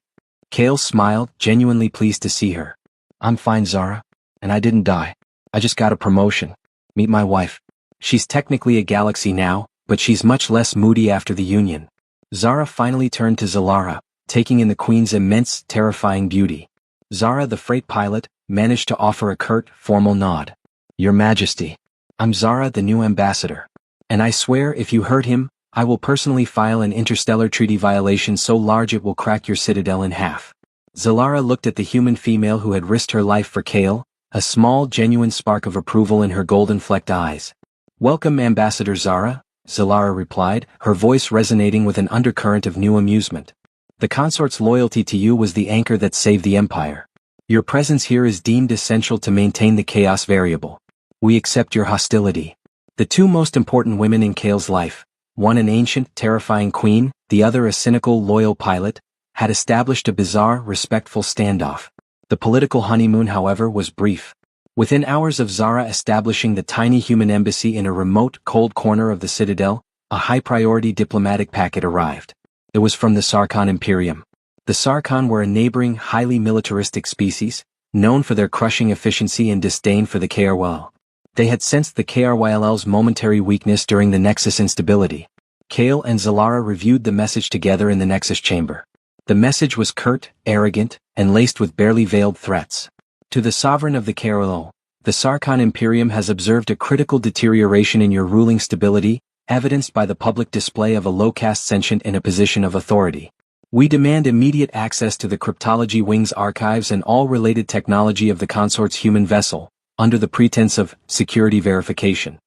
Kale smiled, genuinely pleased to see her. I'm fine, Zara. And I didn't die. I just got a promotion. Meet my wife. She's technically a galaxy now, but she's much less moody after the union. Zara finally turned to Zalara, taking in the queen's immense, terrifying beauty. Zara, the freight pilot, managed to offer a curt, formal nod. Your Majesty. I'm Zara, the new ambassador. And I swear if you hurt him, I will personally file an interstellar treaty violation so large it will crack your citadel in half. Zalara looked at the human female who had risked her life for Kale, a small, genuine spark of approval in her golden-flecked eyes. Welcome, Ambassador Zara, Zalara replied, her voice resonating with an undercurrent of new amusement. The consort's loyalty to you was the anchor that saved the Empire. Your presence here is deemed essential to maintain the chaos variable. We accept your hostility. The 2 most important women in Kale's life, one an ancient, terrifying queen, the other a cynical, loyal pilot, had established a bizarre, respectful standoff. The political honeymoon, however, was brief. Within hours of Zara establishing the tiny human embassy in a remote, cold corner of the Citadel, a high-priority diplomatic packet arrived. It was from the Sarkhan Imperium. The Sarkhan were a neighboring, highly militaristic species, known for their crushing efficiency and disdain for the KRYL. They had sensed the KRYL's momentary weakness during the Nexus instability. Kale and Zalara reviewed the message together in the Nexus chamber. The message was curt, arrogant, and laced with barely veiled threats. To the sovereign of the KRYL, the Sarkhan Imperium has observed a critical deterioration in your ruling stability, evidenced by the public display of a low-caste sentient in a position of authority. We demand immediate access to the Cryptology Wing's archives and all related technology of the consort's human vessel, under the pretense of security verification.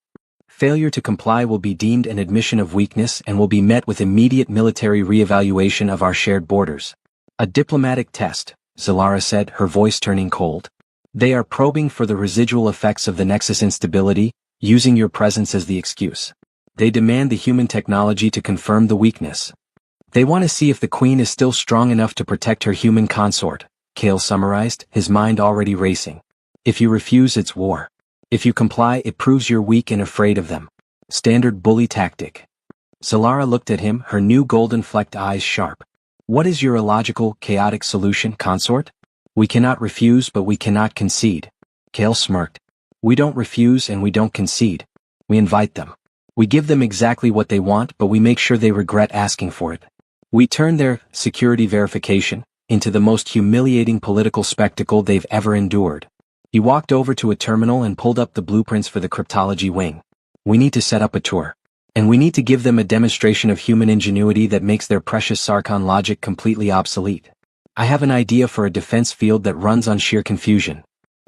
Failure to comply will be deemed an admission of weakness and will be met with immediate military re-evaluation of our shared borders. A diplomatic test, Zalara said, her voice turning cold. They are probing for the residual effects of the Nexus instability, using your presence as the excuse. They demand the human technology to confirm the weakness. They want to see if the Queen is still strong enough to protect her human consort, Kale summarized, his mind already racing. If you refuse, it's war. If you comply, it proves you're weak and afraid of them. Standard bully tactic. Solara looked at him, her new golden-flecked eyes sharp. What is your illogical, chaotic solution, consort? We cannot refuse, but we cannot concede. Kale smirked. We don't refuse and we don't concede. We invite them. We give them exactly what they want, but we make sure they regret asking for it. We turn their security verification into the most humiliating political spectacle they've ever endured. He walked over to a terminal and pulled up the blueprints for the cryptology wing. We need to set up a tour. And we need to give them a demonstration of human ingenuity that makes their precious Sarkhan logic completely obsolete. I have an idea for a defense field that runs on sheer confusion.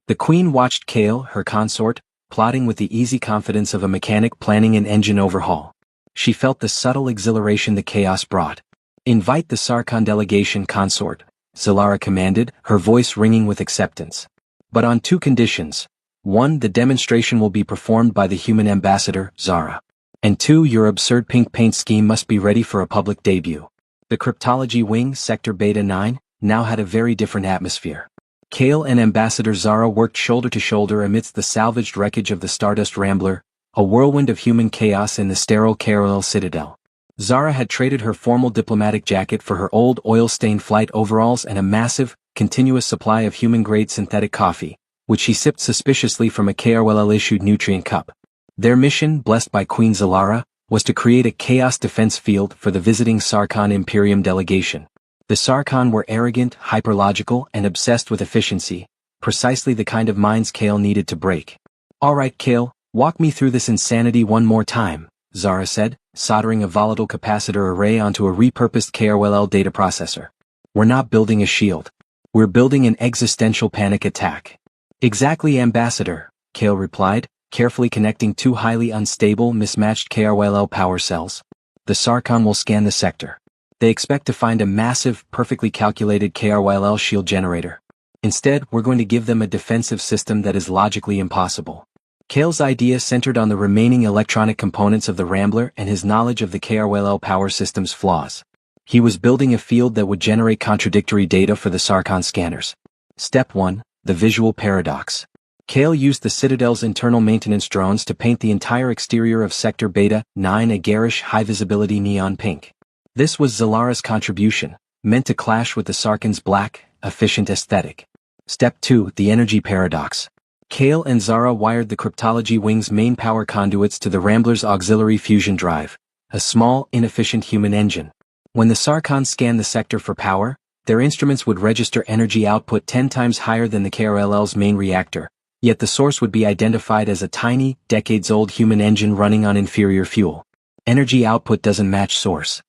The Queen watched Kale, her consort, plotting with the easy confidence of a mechanic planning an engine overhaul. She felt the subtle exhilaration the chaos brought. Invite the Sarkhan delegation, consort, Solara commanded, her voice ringing with acceptance. But on 2 conditions. 1, the demonstration will be performed by the human ambassador, Zara. And 2, your absurd pink paint scheme must be ready for a public debut. The cryptology wing, Sector Beta 9, now had a very different atmosphere. Kale and Ambassador Zara worked shoulder to shoulder amidst the salvaged wreckage of the Stardust Rambler, a whirlwind of human chaos in the sterile Caroel Citadel. Zara had traded her formal diplomatic jacket for her old oil-stained flight overalls and a massive, continuous supply of human-grade synthetic coffee, which she sipped suspiciously from a KRLL-issued nutrient cup. Their mission, blessed by Queen Zalara, was to create a chaos defense field for the visiting Sarkhan Imperium delegation. The Sarkhan were arrogant, hyperlogical, and obsessed with efficiency, precisely the kind of minds Kale needed to break. All right, Kale, walk me through this insanity one more time, Zara said, soldering a volatile capacitor array onto a repurposed KRLL data processor. We're not building a shield. We're building an existential panic attack. Exactly, Ambassador, Kale replied, carefully connecting 2 highly unstable, mismatched KRLL power cells. The Sarkhan will scan the sector. They expect to find a massive, perfectly calculated KRLL shield generator. Instead, we're going to give them a defensive system that is logically impossible. Kale's idea centered on the remaining electronic components of the Rambler and his knowledge of the KRLL power system's flaws. He was building a field that would generate contradictory data for the Sarkhan scanners. Step 1, the visual paradox. Kale used the Citadel's internal maintenance drones to paint the entire exterior of Sector Beta 9 a garish, high-visibility neon pink. This was Zalara's contribution, meant to clash with the Sarkhan's black, efficient aesthetic. Step 2, the energy paradox. Kale and Zara wired the cryptology wing's main power conduits to the Rambler's auxiliary fusion drive, a small, inefficient human engine. When the Sarkhan scanned the sector for power, their instruments would register energy output 10 times higher than the KRLL's main reactor, yet the source would be identified as a tiny, decades-old human engine running on inferior fuel. Energy output doesn't match source.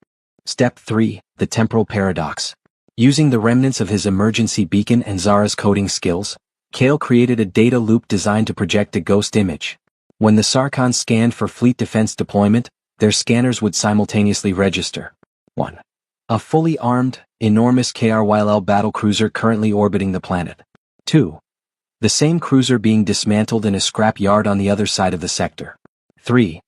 Step 3, the temporal paradox. Using the remnants of his emergency beacon and Zara's coding skills, Kale created a data loop designed to project a ghost image. When the Sarkhan scanned for fleet defense deployment, their scanners would simultaneously register 1. A fully armed, enormous KRYL battlecruiser currently orbiting the planet. 2. The same cruiser being dismantled in a scrap yard on the other side of the sector. 3.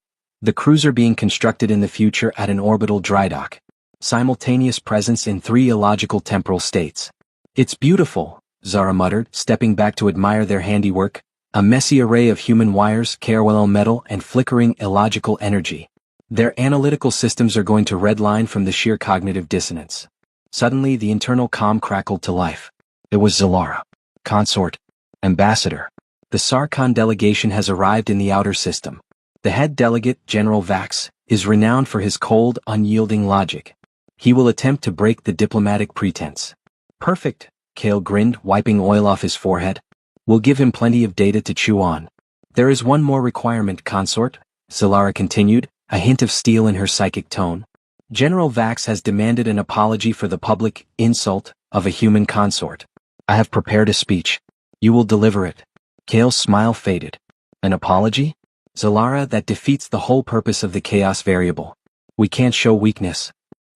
The cruiser being constructed in the future at an orbital drydock. Simultaneous presence in 3 illogical temporal states. It's beautiful, Zara muttered, stepping back to admire their handiwork, a messy array of human wires, KRL metal, and flickering, illogical energy. Their analytical systems are going to redline from the sheer cognitive dissonance. Suddenly the internal comm crackled to life. It was Zalara. Consort. Ambassador. The Sarkhan delegation has arrived in the outer system. The head delegate, General Vax, is renowned for his cold, unyielding logic. He will attempt to break the diplomatic pretense. Perfect, Kale grinned, wiping oil off his forehead. We'll give him plenty of data to chew on. There is one more requirement, Consort, Solara continued, a hint of steel in her psychic tone. General Vax has demanded an apology for the public insult of a human consort. I have prepared a speech. You will deliver it. Kale's smile faded. An apology? Zalara, that defeats the whole purpose of the chaos variable. We can't show weakness.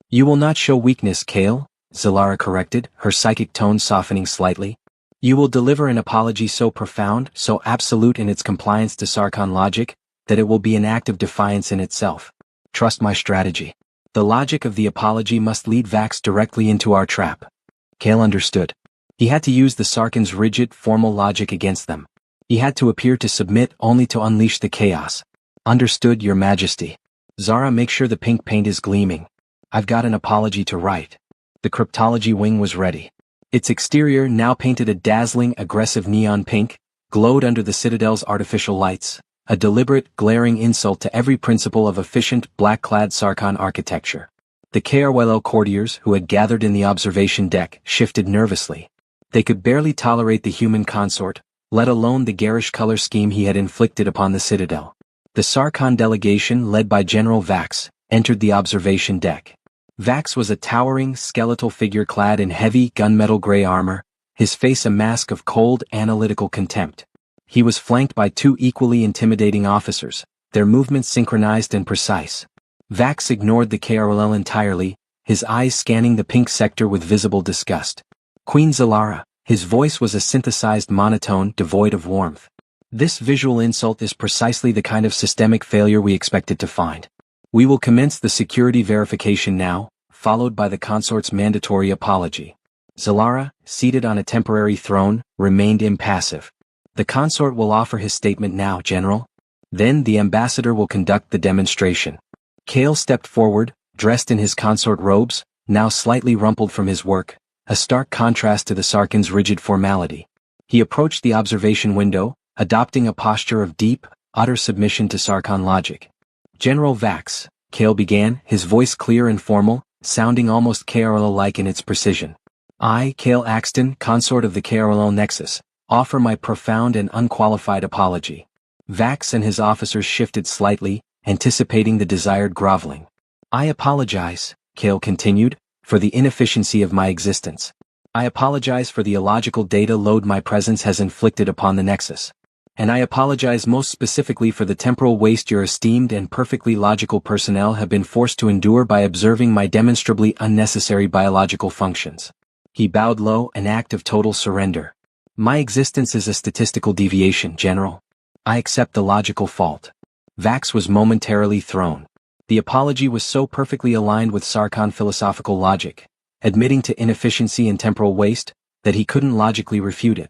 You will not show weakness, Kale, Zalara corrected, her psychic tone softening slightly. You will deliver an apology so profound, so absolute in its compliance to Sarkhan logic, that it will be an act of defiance in itself. Trust my strategy. The logic of the apology must lead Vax directly into our trap. Kale understood. He had to use the Sarkhan's rigid, formal logic against them. He had to appear to submit only to unleash the chaos. Understood, Your Majesty. Zara, make sure the pink paint is gleaming. I've got an apology to write. The cryptology wing was ready. Its exterior, now painted a dazzling, aggressive neon pink, glowed under the Citadel's artificial lights, a deliberate, glaring insult to every principle of efficient, black-clad Sarkhan architecture. The KRYL courtiers who had gathered in the observation deck shifted nervously. They could barely tolerate the human consort, let alone the garish color scheme he had inflicted upon the Citadel. The Sarkhan delegation, led by General Vax, entered the observation deck. Vax was a towering, skeletal figure clad in heavy, gunmetal gray armor, his face a mask of cold, analytical contempt. He was flanked by two equally intimidating officers, their movements synchronized and precise. Vax ignored the KRL entirely, his eyes scanning the pink sector with visible disgust. Queen Zalara, his voice was a synthesized monotone devoid of warmth. This visual insult is precisely the kind of systemic failure we expected to find. We will commence the security verification now, followed by the consort's mandatory apology. Zalara, seated on a temporary throne, remained impassive. The consort will offer his statement now, General. Then the ambassador will conduct the demonstration. Kale stepped forward, dressed in his consort robes, now slightly rumpled from his work, a stark contrast to the Sarkhan's rigid formality. He approached the observation window, adopting a posture of deep, utter submission to Sarkhan logic. General Vax, Kale began, his voice clear and formal, sounding almost KRL-like in its precision. I, Kale Axton, consort of the KRL Nexus, offer my profound and unqualified apology. Vax and his officers shifted slightly, anticipating the desired groveling. I apologize, Kale continued, for the inefficiency of my existence. I apologize for the illogical data load my presence has inflicted upon the Nexus. And I apologize most specifically for the temporal waste your esteemed and perfectly logical personnel have been forced to endure by observing my demonstrably unnecessary biological functions. He bowed low, an act of total surrender. My existence is a statistical deviation, General. I accept the logical fault. Vax was momentarily thrown. The apology was so perfectly aligned with Sarkhan philosophical logic, admitting to inefficiency and temporal waste, that he couldn't logically refute it.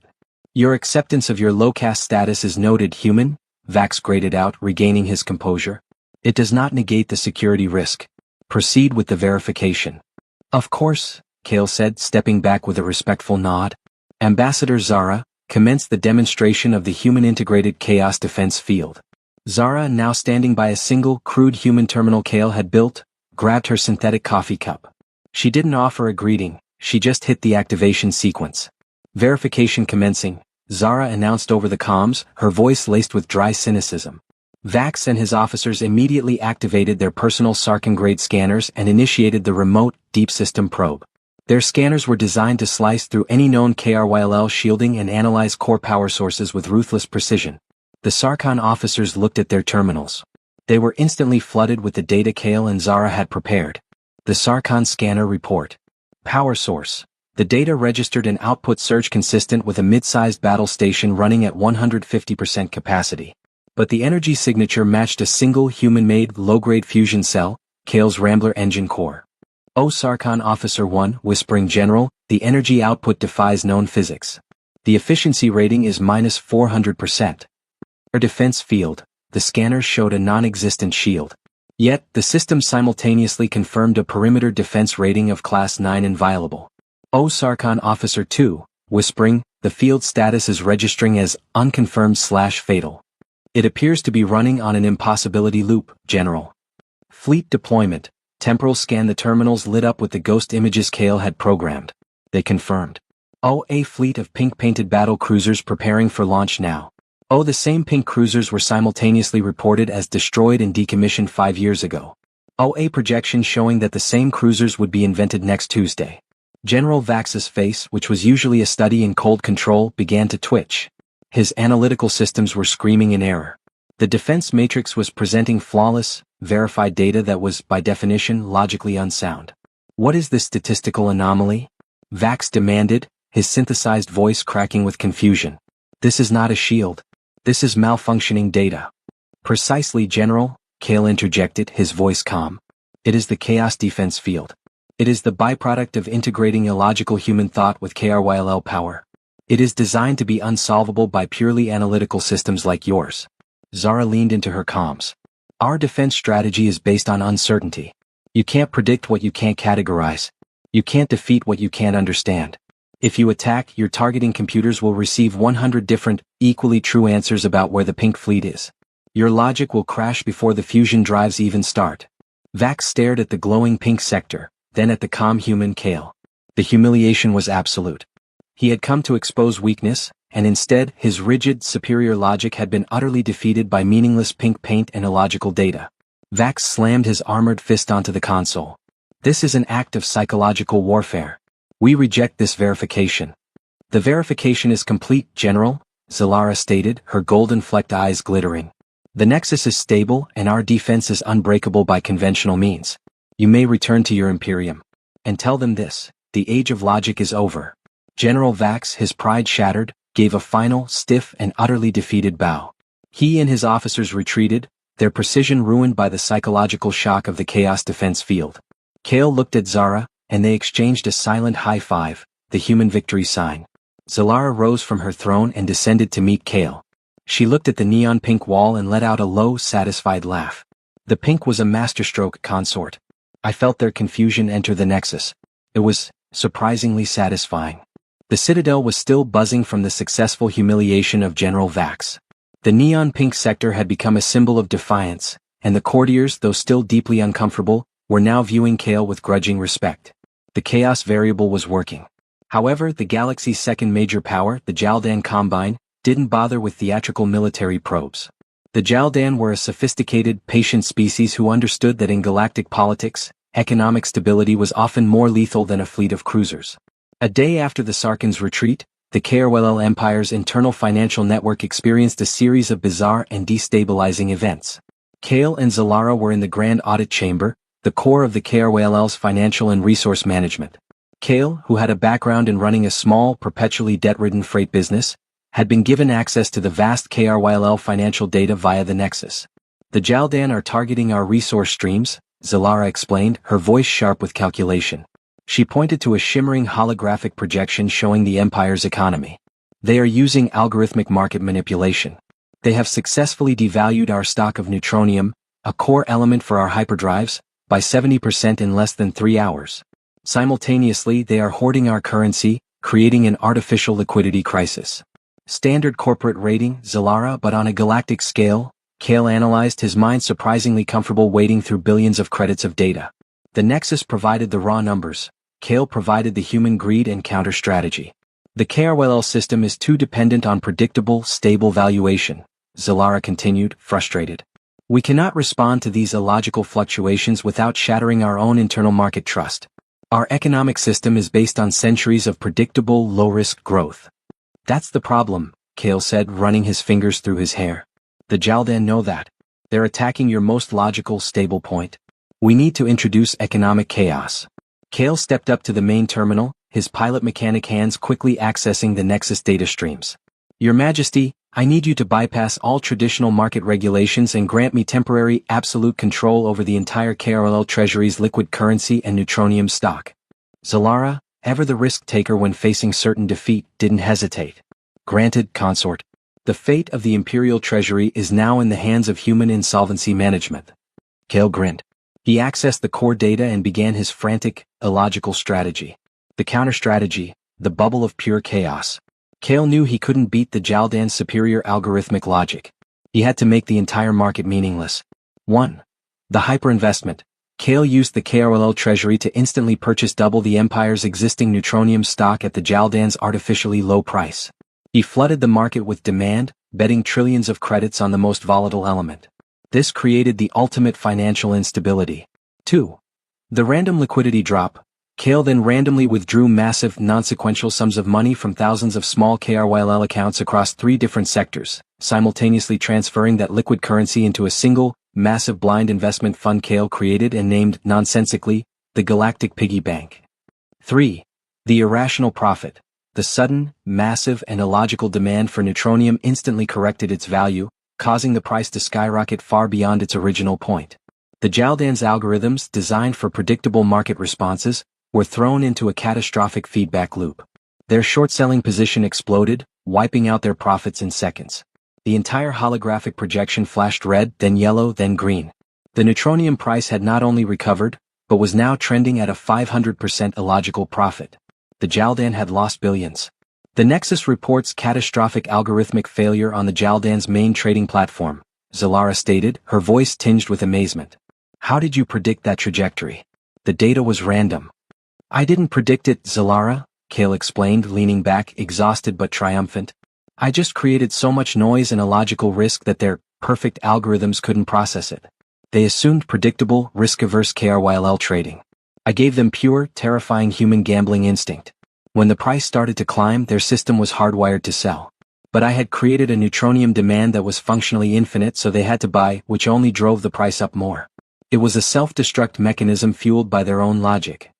Your acceptance of your low-caste status is noted, human, Vax grated out, regaining his composure. It does not negate the security risk. Proceed with the verification. Of course, Kale said, stepping back with a respectful nod. Ambassador Zara, commence the demonstration of the human integrated chaos defense field. Zara, now standing by a single, crude human terminal Kale had built, grabbed her synthetic coffee cup. She didn't offer a greeting, she just hit the activation sequence. Verification commencing, Zara announced over the comms, her voice laced with dry cynicism. Vax and his officers immediately activated their personal Sarkhan-grade scanners and initiated the remote, deep system probe. Their scanners were designed to slice through any known KRYL shielding and analyze core power sources with ruthless precision. The Sarkhan officers looked at their terminals. They were instantly flooded with the data Kale and Zara had prepared. The Sarkhan scanner report. Power source. The data registered an output surge consistent with a mid-sized battle station running at 150% capacity. But the energy signature matched a single human-made low-grade fusion cell, Kale's Rambler engine core. O Sarkhan Officer 1, whispering General, the energy output defies known physics. The efficiency rating is -400%. Our defense field, the scanners showed a non-existent shield. Yet, the system simultaneously confirmed a perimeter defense rating of Class 9 inviolable. O Sarkhan Officer 2, whispering, the field status is registering as unconfirmed/fatal. It appears to be running on an impossibility loop, General. Fleet deployment. Temporal scan. The terminals lit up with the ghost images Kale had programmed. They confirmed. A fleet of pink-painted battle cruisers preparing for launch now. The same pink cruisers were simultaneously reported as destroyed and decommissioned 5 years ago. A projection showing that the same cruisers would be invented next Tuesday. General Vax's face, which was usually a study in cold control, began to twitch. His analytical systems were screaming in error. The defense matrix was presenting flawless, verified data that was, by definition, logically unsound. What is this statistical anomaly? Vax demanded, his synthesized voice cracking with confusion. This is not a shield. This is malfunctioning data. Precisely, General, Kale interjected, his voice calm. It is the chaos defense field. It is the byproduct of integrating illogical human thought with KRYLL power. It is designed to be unsolvable by purely analytical systems like yours. Zara leaned into her comms. Our defense strategy is based on uncertainty. You can't predict what you can't categorize. You can't defeat what you can't understand. If you attack, your targeting computers will receive 100 different, equally true answers about where the pink fleet is. Your logic will crash before the fusion drives even start. Vax stared at the glowing pink sector, then at the calm human Kale. The humiliation was absolute. He had come to expose weakness, and instead, his rigid, superior logic had been utterly defeated by meaningless pink paint and illogical data. Vax slammed his armored fist onto the console. This is an act of psychological warfare. We reject this verification. The verification is complete, General, Zalara stated, her golden-flecked eyes glittering. The Nexus is stable and our defense is unbreakable by conventional means. You may return to your Imperium. And tell them this, the age of logic is over. General Vax, his pride shattered, gave a final, stiff and utterly defeated bow. He and his officers retreated, their precision ruined by the psychological shock of the chaos defense field. Kale looked at Zara, and they exchanged a silent high five, the human victory sign. Zalara rose from her throne and descended to meet Kale. She looked at the neon pink wall and let out a low, satisfied laugh. The pink was a masterstroke, consort. I felt their confusion enter the Nexus. It was surprisingly satisfying. The Citadel was still buzzing from the successful humiliation of General Vax. The neon pink sector had become a symbol of defiance, and the courtiers, though still deeply uncomfortable, were now viewing Kale with grudging respect. The chaos variable was working. However, the galaxy's second major power, the Jaldan Combine, didn't bother with theatrical military probes. The Jaldan were a sophisticated, patient species who understood that in galactic politics, economic stability was often more lethal than a fleet of cruisers. A day after the Sarkans' retreat, the KRLL Empire's internal financial network experienced a series of bizarre and destabilizing events. Kale and Zalara were in the Grand Audit Chamber, the core of the KRLL's financial and resource management. Kale, who had a background in running a small, perpetually debt-ridden freight business, had been given access to the vast KRYLL financial data via the Nexus. The Jaldan are targeting our resource streams, Zalara explained, her voice sharp with calculation. She pointed to a shimmering holographic projection showing the Empire's economy. They are using algorithmic market manipulation. They have successfully devalued our stock of neutronium, a core element for our hyperdrives, by 70% in less than 3 hours. Simultaneously, they are hoarding our currency, creating an artificial liquidity crisis. Standard corporate rating, Zalara, but on a galactic scale, Kale analyzed, his mind surprisingly comfortable wading through billions of credits of data. The Nexus provided the raw numbers. Kale provided the human greed and counter-strategy. The KRLL system is too dependent on predictable, stable valuation, Zalara continued, frustrated. We cannot respond to these illogical fluctuations without shattering our own internal market trust. Our economic system is based on centuries of predictable, low-risk growth. That's the problem, Kale said, running his fingers through his hair. The Jaldan know that. They're attacking your most logical, stable point. We need to introduce economic chaos. Kale stepped up to the main terminal, his pilot mechanic hands quickly accessing the Nexus data streams. Your Majesty, I need you to bypass all traditional market regulations and grant me temporary, absolute control over the entire KRLL Treasury's liquid currency and neutronium stock. Zalara, ever the risk-taker when facing certain defeat, didn't hesitate. Granted, consort. The fate of the Imperial Treasury is now in the hands of human insolvency management. Kale grinned. He accessed the core data and began his frantic, illogical strategy. The counter-strategy, the bubble of pure chaos. Kale knew he couldn't beat the Jaldan's superior algorithmic logic. He had to make the entire market meaningless. 1. The hyperinvestment. Kale used the KRLL treasury to instantly purchase double the Empire's existing neutronium stock at the Jaldan's artificially low price. He flooded the market with demand, betting trillions of credits on the most volatile element. This created the ultimate financial instability. 2. The random liquidity drop. Kale then randomly withdrew massive, non-sequential sums of money from thousands of small KRYLL accounts across 3 different sectors, simultaneously transferring that liquid currency into a single, massive blind investment fund Kale created and named, nonsensically, the Galactic Piggy Bank. 3. The irrational profit. The sudden, massive and illogical demand for neutronium instantly corrected its value, causing the price to skyrocket far beyond its original point. The Jaldan's algorithms, designed for predictable market responses, were thrown into a catastrophic feedback loop. Their short-selling position exploded, wiping out their profits in seconds. The entire holographic projection flashed red, then yellow, then green. The neutronium price had not only recovered, but was now trending at a 500% illogical profit. The Jaldan had lost billions. The Nexus reports catastrophic algorithmic failure on the Jaldan's main trading platform, Zalara stated, her voice tinged with amazement. How did you predict that trajectory? The data was random. I didn't predict it, Zalara, Kale explained, leaning back, exhausted but triumphant. I just created so much noise and illogical risk that their perfect algorithms couldn't process it. They assumed predictable, risk-averse KRYLL trading. I gave them pure, terrifying human gambling instinct. When the price started to climb, their system was hardwired to sell. But I had created a neutronium demand that was functionally infinite, so they had to buy, which only drove the price up more. It was a self-destruct mechanism fueled by their own logic.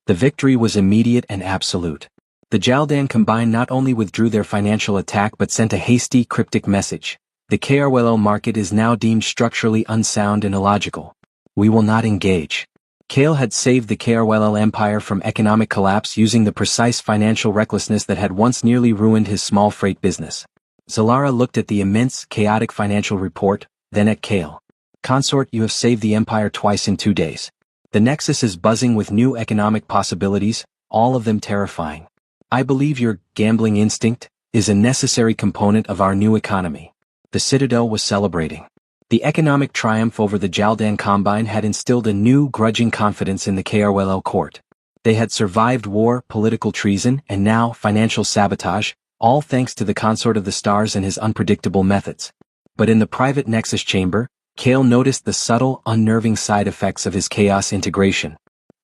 The victory was immediate and absolute. The Jaldan Combine not only withdrew their financial attack but sent a hasty, cryptic message. The KRYLL market is now deemed structurally unsound and illogical. We will not engage. Kale had saved the KRYLL empire from economic collapse using the precise financial recklessness that had once nearly ruined his small freight business. Zalara looked at the immense, chaotic financial report, then at Kale. Consort, you have saved the empire twice in 2 days. The Nexus is buzzing with new economic possibilities, all of them terrifying. I believe your gambling instinct is a necessary component of our new economy. The Citadel was celebrating. The economic triumph over the Jaldan Combine had instilled a new, grudging confidence in the KRYLL court. They had survived war, political treason, and now financial sabotage, all thanks to the Consort of the Stars and his unpredictable methods. But in the private Nexus chamber, Kale noticed the subtle, unnerving side effects of his chaos integration.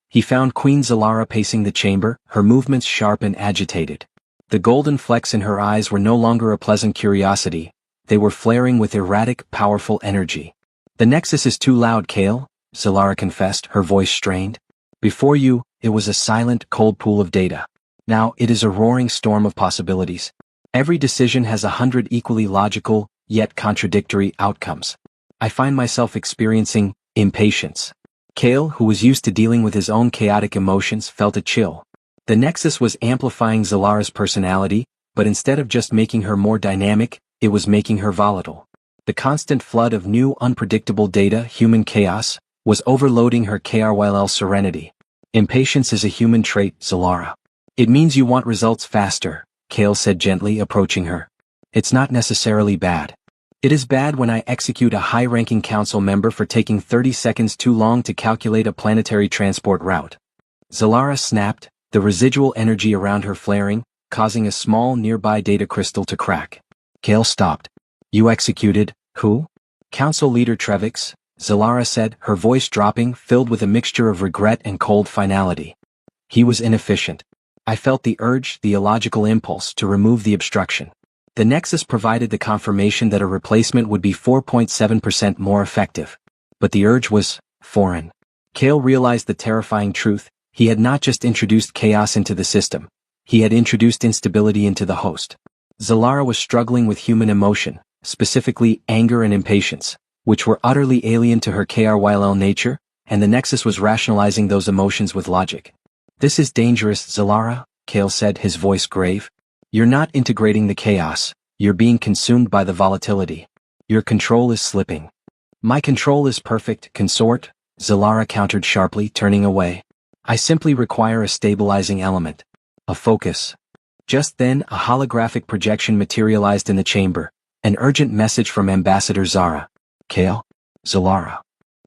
He found Queen Zalara pacing the chamber, her movements sharp and agitated. The golden flecks in her eyes were no longer a pleasant curiosity. They were flaring with erratic, powerful energy. The Nexus is too loud, Kale, Zalara confessed, her voice strained. Before you, it was a silent, cold pool of data. Now it is a roaring storm of possibilities. Every decision has 100 equally logical, yet contradictory outcomes. I find myself experiencing impatience. Kale, who was used to dealing with his own chaotic emotions, felt a chill. The Nexus was amplifying Zalara's personality, but instead of just making her more dynamic, it was making her volatile. The constant flood of new, unpredictable data, human chaos, was overloading her KRYLL serenity. Impatience is a human trait, Zalara. It means you want results faster, Kale said gently, approaching her. It's not necessarily bad. It is bad when I execute a high-ranking council member for taking 30 seconds too long to calculate a planetary transport route. Zalara snapped, the residual energy around her flaring, causing a small nearby data crystal to crack. Kale stopped. You executed, who? Council Leader Trevix, Zalara said, her voice dropping, filled with a mixture of regret and cold finality. He was inefficient. I felt the urge, the illogical impulse, to remove the obstruction. The Nexus provided the confirmation that a replacement would be 4.7% more effective. But the urge was foreign. Kale realized the terrifying truth. He had not just introduced chaos into the system. He had introduced instability into the host. Zalara was struggling with human emotion, specifically anger and impatience, which were utterly alien to her KRYLL nature, and the Nexus was rationalizing those emotions with logic. This is dangerous, Zalara, Kale said, his voice grave. You're not integrating the chaos, you're being consumed by the volatility. Your control is slipping. My control is perfect, consort, Zalara countered sharply, turning away. I simply require a stabilizing element. A focus. Just then, a holographic projection materialized in the chamber, an urgent message from Ambassador Zara. Kale? Zalara.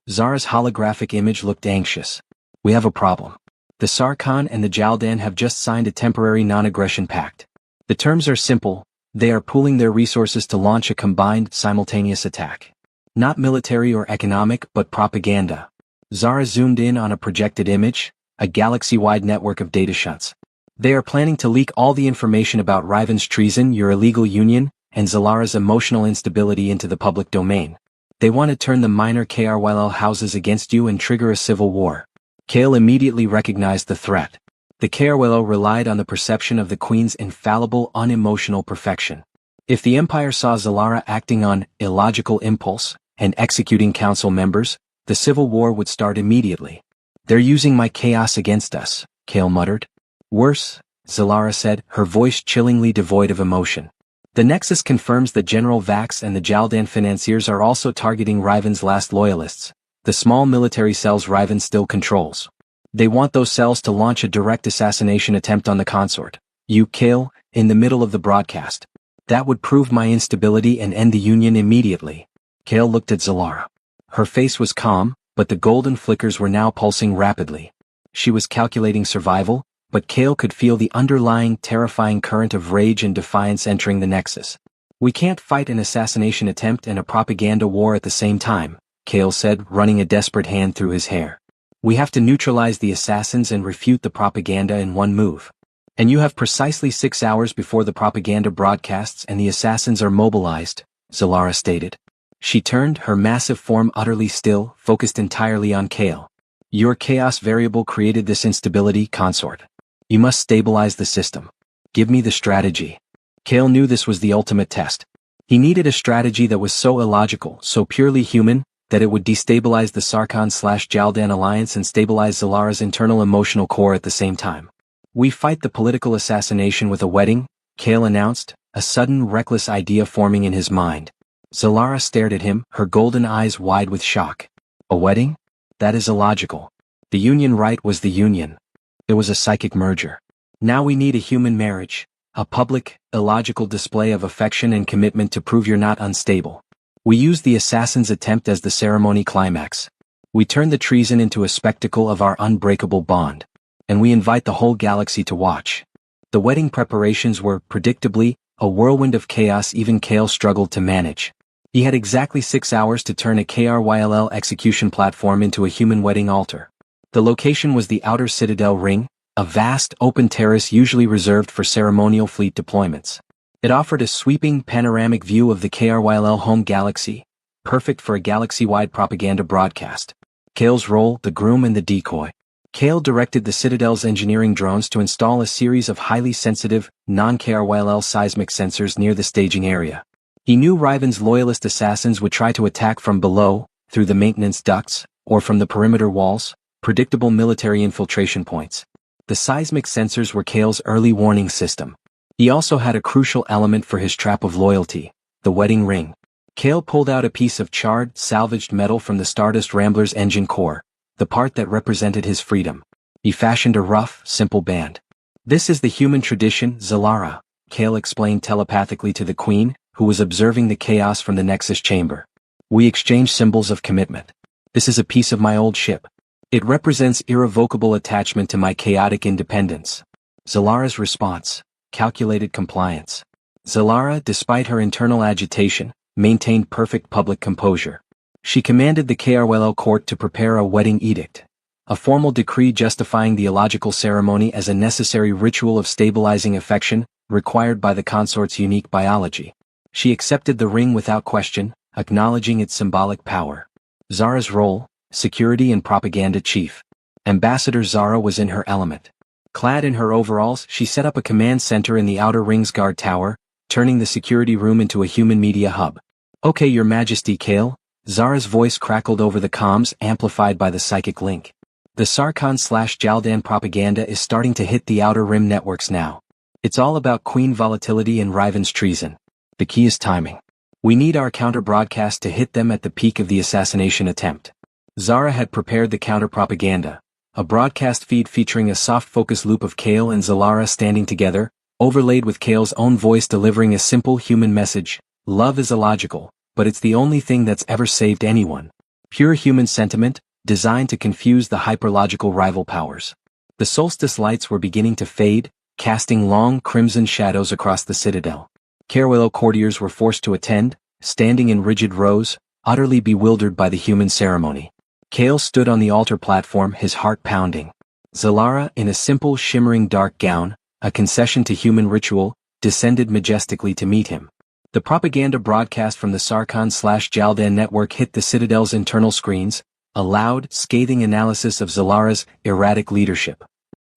Zara's holographic image looked anxious. We have a problem. The Sarkhan and the Jaldan have just signed a temporary non-aggression pact. The terms are simple, they are pooling their resources to launch a combined, simultaneous attack. Not military or economic, but propaganda. Zara zoomed in on a projected image, a galaxy-wide network of data shunts. They are planning to leak all the information about Riven's treason, your illegal union, and Zalara's emotional instability into the public domain. They want to turn the minor KRYLL houses against you and trigger a civil war. Kale immediately recognized the threat. The Caruelo relied on the perception of the Queen's infallible, unemotional perfection. If the Empire saw Zalara acting on illogical impulse and executing council members, the civil war would start immediately. "They're using my chaos against us," Kale muttered. "Worse," Zalara said, her voice chillingly devoid of emotion. "The Nexus confirms that General Vax and the Jaldan financiers are also targeting Riven's last loyalists, the small military cells Riven still controls. They want those cells to launch a direct assassination attempt on the consort. You, Kale, in the middle of the broadcast. That would prove my instability and end the Union immediately." Kale looked at Zalara. Her face was calm, but the golden flickers were now pulsing rapidly. She was calculating survival, but Kale could feel the underlying terrifying current of rage and defiance entering the Nexus. "We can't fight an assassination attempt and a propaganda war at the same time," Kale said, running a desperate hand through his hair. "We have to neutralize the assassins and refute the propaganda in one move. And you have precisely 6 hours before the propaganda broadcasts and the assassins are mobilized," Zalara stated. She turned, her massive form utterly still, focused entirely on Kale. "Your chaos variable created this instability, consort. You must stabilize the system. Give me the strategy." Kale knew this was the ultimate test. He needed a strategy that was so illogical, so purely human, that it would destabilize the Sarkhan/Jaldan alliance and stabilize Zalara's internal emotional core at the same time. "We fight the political assassination with a wedding," Kale announced, a sudden reckless idea forming in his mind. Zalara stared at him, her golden eyes wide with shock. "A wedding? That is illogical. The Union rite was the Union. It was a psychic merger. Now we need a human marriage, a public, illogical display of affection and commitment to prove you're not unstable. We use the assassin's attempt as the ceremony climax. We turn the treason into a spectacle of our unbreakable bond. And we invite the whole galaxy to watch." The wedding preparations were, predictably, a whirlwind of chaos even Kale struggled to manage. He had exactly 6 hours to turn a KRYLL execution platform into a human wedding altar. The location was the Outer Citadel Ring, a vast, open terrace usually reserved for ceremonial fleet deployments. It offered a sweeping, panoramic view of the KRYLL home galaxy, perfect for a galaxy-wide propaganda broadcast. Kale's role, the groom and the decoy. Kale directed the Citadel's engineering drones to install a series of highly sensitive, non-KRYLL seismic sensors near the staging area. He knew Riven's loyalist assassins would try to attack from below, through the maintenance ducts, or from the perimeter walls, predictable military infiltration points. The seismic sensors were Kale's early warning system. He also had a crucial element for his trap of loyalty, the wedding ring. Kale pulled out a piece of charred, salvaged metal from the Stardust Rambler's engine core, the part that represented his freedom. He fashioned a rough, simple band. "This is the human tradition, Zalara," Kale explained telepathically to the Queen, who was observing the chaos from the Nexus chamber. "We exchange symbols of commitment. This is a piece of my old ship. It represents irrevocable attachment to my chaotic independence." Zalara's response: calculated compliance. Zalara, despite her internal agitation, maintained perfect public composure. She commanded the KRWL court to prepare a wedding edict, a formal decree justifying the illogical ceremony as a necessary ritual of stabilizing affection, required by the consort's unique biology. She accepted the ring without question, acknowledging its symbolic power. Zara's role: security and propaganda chief. Ambassador Zara was in her element. Clad in her overalls, she set up a command center in the Outer Ring's guard tower, turning the security room into a human media hub. "Okay, Your Majesty, Kale." Zara's voice crackled over the comms, amplified by the psychic link. "The Sarkhan/Jaldan propaganda is starting to hit the Outer Rim networks now. It's all about Queen volatility and Riven's treason. The key is timing. We need our counter-broadcast to hit them at the peak of the assassination attempt." Zara had prepared the counter-propaganda, a broadcast feed featuring a soft focus loop of Kale and Zalara standing together, overlaid with Kale's own voice delivering a simple human message: "Love is illogical, but it's the only thing that's ever saved anyone." Pure human sentiment, designed to confuse the hyperlogical rival powers. The solstice lights were beginning to fade, casting long crimson shadows across the citadel. Caruelo courtiers were forced to attend, standing in rigid rows, utterly bewildered by the human ceremony. Kale stood on the altar platform, his heart pounding. Zalara, in a simple shimmering dark gown, a concession to human ritual, descended majestically to meet him. The propaganda broadcast from the Sarkhan/Jaldan network hit the Citadel's internal screens, a loud, scathing analysis of Zalara's erratic leadership.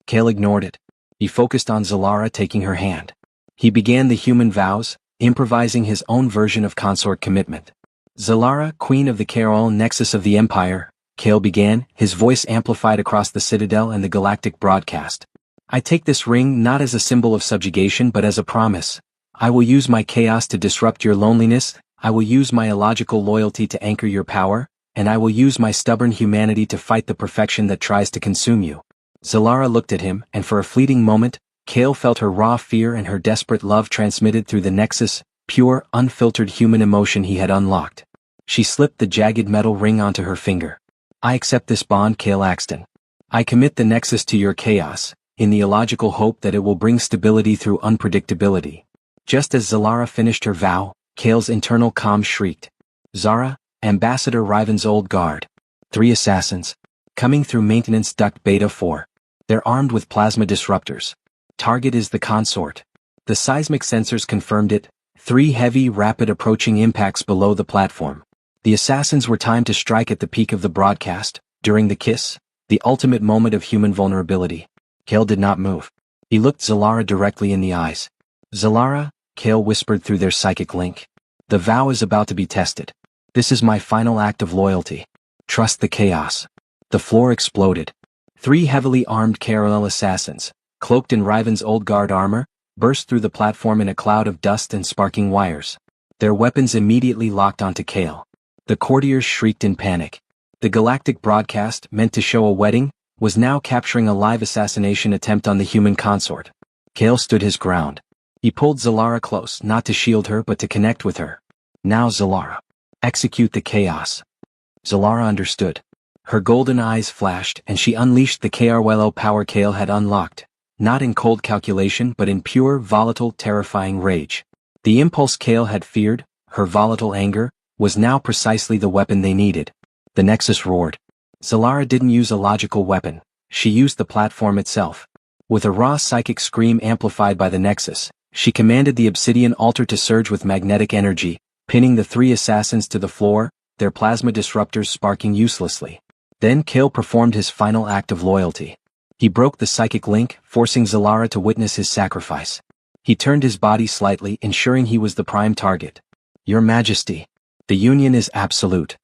Kale ignored it. He focused on Zalara taking her hand. He began the human vows, improvising his own version of consort commitment. Zalara, queen of the Carol nexus of the Empire, Kale began, his voice amplified across the Citadel and the galactic broadcast. I take this ring not as a symbol of subjugation but as a promise. I will use my chaos to disrupt your loneliness, I will use my illogical loyalty to anchor your power, and I will use my stubborn humanity to fight the perfection that tries to consume you. Zalara looked at him, and for a fleeting moment, Kale felt her raw fear and her desperate love transmitted through the nexus, pure, unfiltered human emotion he had unlocked. She slipped the jagged metal ring onto her finger. I accept this bond, Kale Axton. I commit the nexus to your chaos, in the illogical hope that it will bring stability through unpredictability. Just as Zalara finished her vow, Kale's internal calm shrieked. Zara, Ambassador Riven's old guard. 3 assassins. Coming through maintenance duct Beta 4. They're armed with plasma disruptors. Target is the consort. The seismic sensors confirmed it. 3 heavy, rapid approaching impacts below the platform. The assassins were timed to strike at the peak of the broadcast, during the kiss, the ultimate moment of human vulnerability. Kale did not move. He looked Zalara directly in the eyes. Zalara, Kale whispered through their psychic link. The vow is about to be tested. This is my final act of loyalty. Trust the chaos. The floor exploded. 3 heavily armed Carol assassins, cloaked in Riven's old guard armor, burst through the platform in a cloud of dust and sparking wires. Their weapons immediately locked onto Kale. The courtiers shrieked in panic. The galactic broadcast, meant to show a wedding, was now capturing a live assassination attempt on the human consort. Kale stood his ground. He pulled Zalara close, not to shield her but to connect with her. Now Zalara. Execute the chaos. Zalara understood. Her golden eyes flashed and she unleashed the KRWL power Kale had unlocked, not in cold calculation but in pure, volatile, terrifying rage. The impulse Kale had feared, her volatile anger, was now precisely the weapon they needed. The Nexus roared. Zalara didn't use a logical weapon, she used the platform itself. With a raw psychic scream amplified by the Nexus, she commanded the obsidian altar to surge with magnetic energy, pinning the 3 assassins to the floor, their plasma disruptors sparking uselessly. Then Kale performed his final act of loyalty. He broke the psychic link, forcing Zalara to witness his sacrifice. He turned his body slightly, ensuring he was the prime target. Your Majesty. The union is absolute.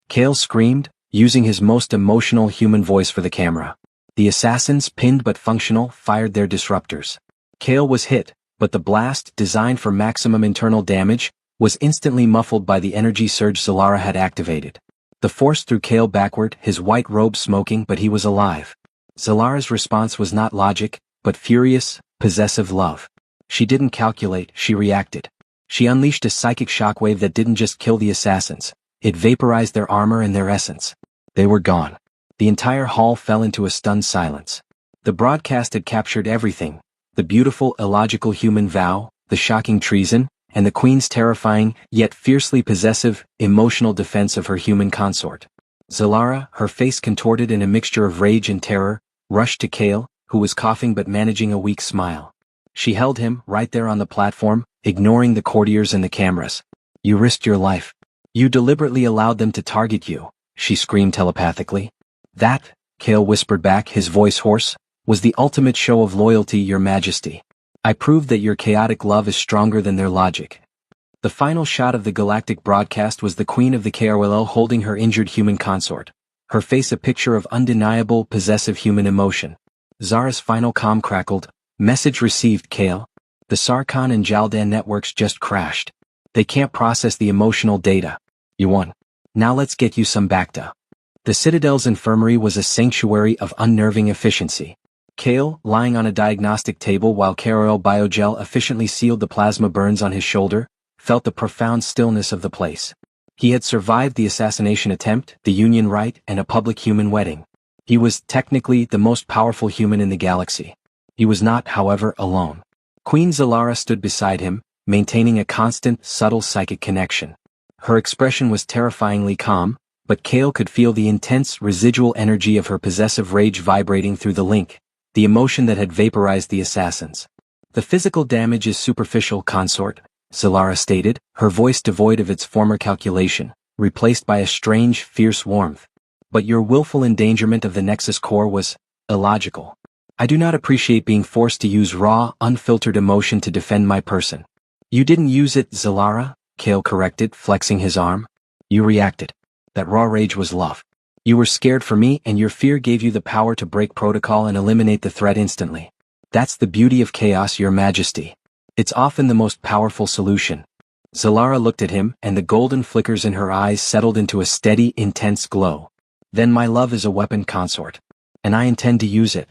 Kale screamed, using his most emotional human voice for the camera. The assassins, pinned but functional, fired their disruptors. Kale was hit, but the blast, designed for maximum internal damage, was instantly muffled by the energy surge Zalara had activated. The force threw Kale backward, his white robe smoking, but he was alive. Zalara's response was not logic, but furious, possessive love. She didn't calculate, she reacted. She unleashed a psychic shockwave that didn't just kill the assassins, it vaporized their armor and their essence. They were gone. The entire hall fell into a stunned silence. The broadcast had captured everything, the beautiful, illogical human vow, the shocking treason, and the Queen's terrifying, yet fiercely possessive, emotional defense of her human consort. Zalara, her face contorted in a mixture of rage and terror, rushed to Kale, who was coughing but managing a weak smile. She held him, right there on the platform, ignoring the courtiers and the cameras. You risked your life. You deliberately allowed them to target you, she screamed telepathically. That, Kale whispered back, his voice hoarse, was the ultimate show of loyalty, Your Majesty. I proved that your chaotic love is stronger than their logic. The final shot of the galactic broadcast was the Queen of the KRWL holding her injured human consort, her face a picture of undeniable, possessive human emotion. Zara's final comm crackled. Message received, Kale. The Sarkhan and Jaldan networks just crashed. They can't process the emotional data. You won. Now let's get you some Bacta. The Citadel's infirmary was a sanctuary of unnerving efficiency. Kale, lying on a diagnostic table while Carol Biogel efficiently sealed the plasma burns on his shoulder, felt the profound stillness of the place. He had survived the assassination attempt, the Union rite, and a public human wedding. He was, technically, the most powerful human in the galaxy. He was not, however, alone. Queen Zalara stood beside him, maintaining a constant, subtle psychic connection. Her expression was terrifyingly calm, but Kale could feel the intense, residual energy of her possessive rage vibrating through the link, the emotion that had vaporized the assassins. The physical damage is superficial, consort, Zalara stated, her voice devoid of its former calculation, replaced by a strange, fierce warmth. But your willful endangerment of the Nexus core was illogical. I do not appreciate being forced to use raw, unfiltered emotion to defend my person. You didn't use it, Zalara, Kale corrected, flexing his arm. You reacted. That raw rage was love. You were scared for me and your fear gave you the power to break protocol and eliminate the threat instantly. That's the beauty of chaos, Your Majesty. It's often the most powerful solution. Zalara looked at him and the golden flickers in her eyes settled into a steady, intense glow. Then my love is a weapon, consort. And I intend to use it.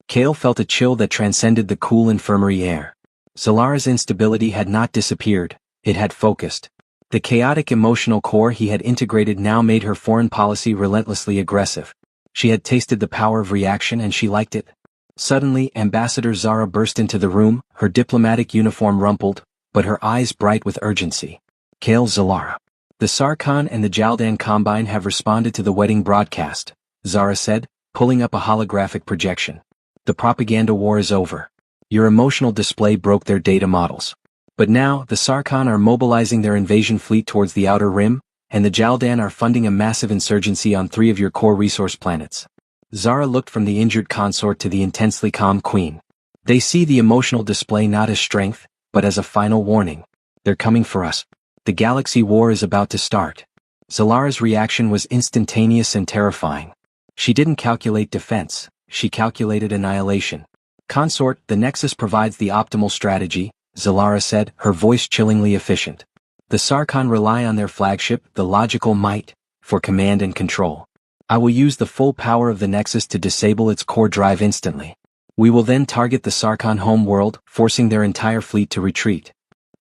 Kale felt a chill that transcended the cool infirmary air. Zalara's instability had not disappeared, it had focused. The chaotic emotional core he had integrated now made her foreign policy relentlessly aggressive. She had tasted the power of reaction and she liked it. Suddenly, Ambassador Zara burst into the room, her diplomatic uniform rumpled, but her eyes bright with urgency. Kale, Zalara. The Sarkhan and the Jaldan Combine have responded to the wedding broadcast, Zara said, pulling up a holographic projection. The propaganda war is over. Your emotional display broke their data models. But now, the Sarkhan are mobilizing their invasion fleet towards the Outer Rim, and the Jaldan are funding a massive insurgency on 3 of your core resource planets. Zara looked from the injured consort to the intensely calm queen. They see the emotional display not as strength, but as a final warning. They're coming for us. The galaxy war is about to start. Zalara's reaction was instantaneous and terrifying. She didn't calculate defense, she calculated annihilation. Consort, the Nexus provides the optimal strategy, Zalara said, her voice chillingly efficient. The Sarkhan rely on their flagship, the logical might, for command and control. I will use the full power of the Nexus to disable its core drive instantly. We will then target the Sarkhan home world, forcing their entire fleet to retreat.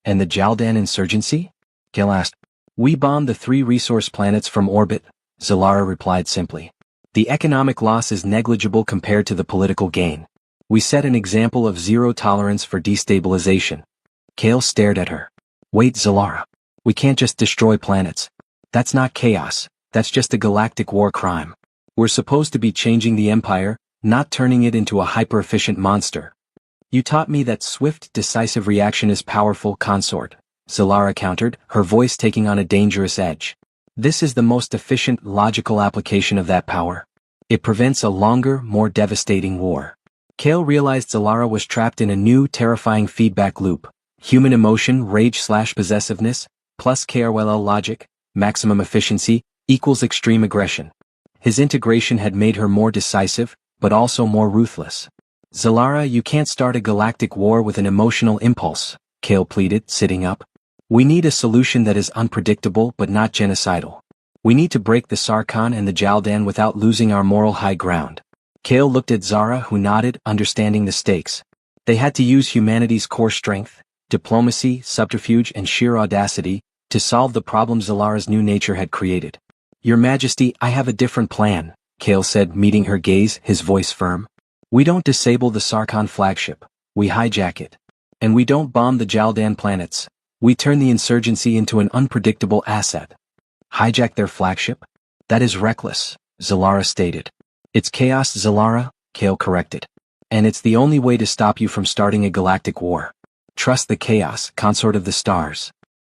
And the Jaldan insurgency? Kale asked. We bombed the 3 resource planets from orbit, Zalara replied simply. The economic loss is negligible compared to the political gain. We set an example of zero tolerance for destabilization. Kale stared at her. Wait, Zalara. We can't just destroy planets. That's not chaos, that's just a galactic war crime. We're supposed to be changing the Empire, not turning it into a hyper-efficient monster. You taught me that swift, decisive reaction is powerful, consort, Zalara countered, her voice taking on a dangerous edge. This is the most efficient, logical application of that power. It prevents a longer, more devastating war. Kale realized Zalara was trapped in a new, terrifying feedback loop. Human emotion, rage/possessiveness, plus KRLL logic, maximum efficiency, equals extreme aggression. His integration had made her more decisive, but also more ruthless. Zalara, you can't start a galactic war with an emotional impulse, Kale pleaded, sitting up. We need a solution that is unpredictable but not genocidal. We need to break the Sarkhan and the Jaldan without losing our moral high ground. Kale looked at Zara, who nodded, understanding the stakes. They had to use humanity's core strength, diplomacy, subterfuge and sheer audacity, to solve the problem Zalara's new nature had created. Your Majesty, I have a different plan, Kale said, meeting her gaze, his voice firm. We don't disable the Sarkhan flagship, we hijack it. And we don't bomb the Jaldan planets, we turn the insurgency into an unpredictable asset. Hijack their flagship? That is reckless, Zalara stated. It's chaos, Zalara, Kale corrected. And it's the only way to stop you from starting a galactic war. Trust the chaos, consort of the stars.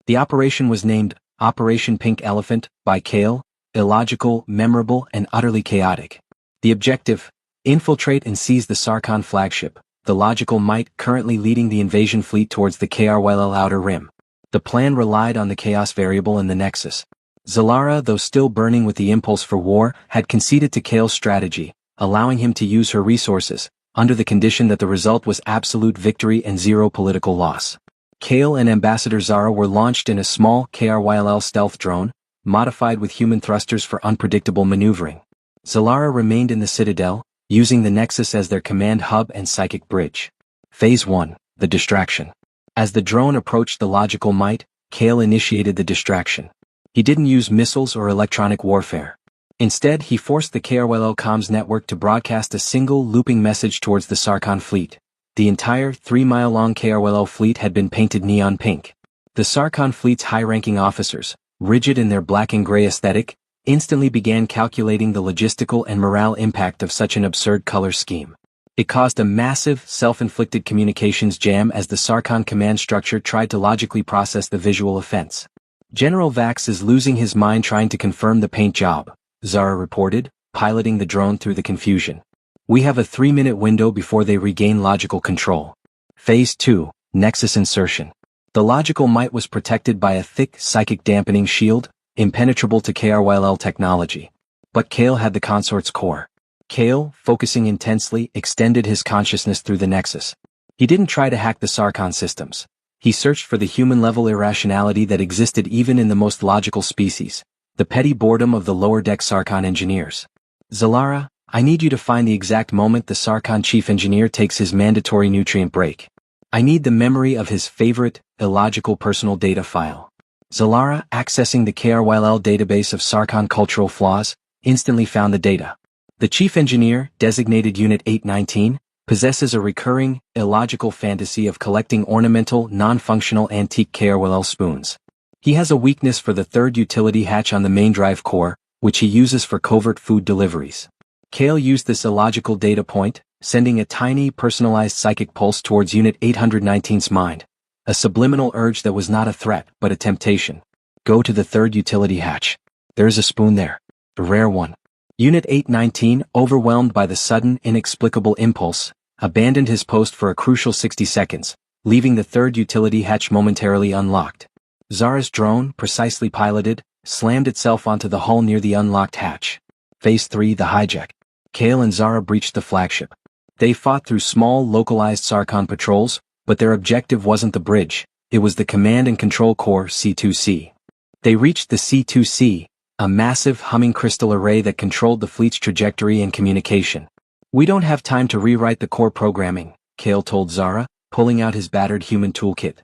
The operation was named Operation Pink Elephant by Kale, illogical, memorable, and utterly chaotic. The objective: infiltrate and seize the Sarkhan flagship, the logical might currently leading the invasion fleet towards the KRYL Outer Rim. The plan relied on the chaos variable in the Nexus. Zalara, though still burning with the impulse for war, had conceded to Kale's strategy, allowing him to use her resources, under the condition that the result was absolute victory and zero political loss. Kale and Ambassador Zara were launched in a small KRYL stealth drone, modified with human thrusters for unpredictable maneuvering. Zalara remained in the Citadel, using the Nexus as their command hub and psychic bridge. Phase 1, the distraction. As the drone approached the logical might, Kale initiated the distraction. He didn't use missiles or electronic warfare. Instead, he forced the KRYL comms network to broadcast a single looping message towards the Sarkhan fleet. The entire 3-mile-long KRYL fleet had been painted neon pink. The Sarkhan fleet's high-ranking officers, rigid in their black and gray aesthetic, instantly began calculating the logistical and morale impact of such an absurd color scheme. It caused a massive, self-inflicted communications jam as the Sarkhan command structure tried to logically process the visual offense. General Vax is losing his mind trying to confirm the paint job, Zara reported, piloting the drone through the confusion. We have a 3-minute window before they regain logical control. Phase 2, Nexus Insertion. The logical might was protected by a thick psychic dampening shield, impenetrable to KRYL technology. But Kale had the consort's core. Kale, focusing intensely, extended his consciousness through the Nexus. He didn't try to hack the Sarkhan systems. He searched for the human-level irrationality that existed even in the most logical species, the petty boredom of the lower-deck Sarkhan engineers. Zalara, I need you to find the exact moment the Sarkhan chief engineer takes his mandatory nutrient break. I need the memory of his favorite, illogical personal data file. Zalara, accessing the KRYL database of Sarkhan cultural flaws, instantly found the data. The chief engineer, designated Unit 819, possesses a recurring, illogical fantasy of collecting ornamental, non-functional antique KRYL spoons. He has a weakness for the third utility hatch on the main drive core, which he uses for covert food deliveries. Kale used this illogical data point, sending a tiny, personalized psychic pulse towards Unit 819's mind. A subliminal urge that was not a threat, but a temptation. Go to the third utility hatch. There's a spoon there. A rare one. Unit 819, overwhelmed by the sudden, inexplicable impulse, abandoned his post for a crucial 60 seconds, leaving the third utility hatch momentarily unlocked. Zara's drone, precisely piloted, slammed itself onto the hull near the unlocked hatch. Phase 3, the hijack. Kale and Zara breached the flagship. They fought through small, localized Sarkhan patrols, but their objective wasn't the bridge, it was the command and control core C2C. They reached the C2C, a massive humming crystal array that controlled the fleet's trajectory and communication. We don't have time to rewrite the core programming, Kale told Zara, pulling out his battered human toolkit.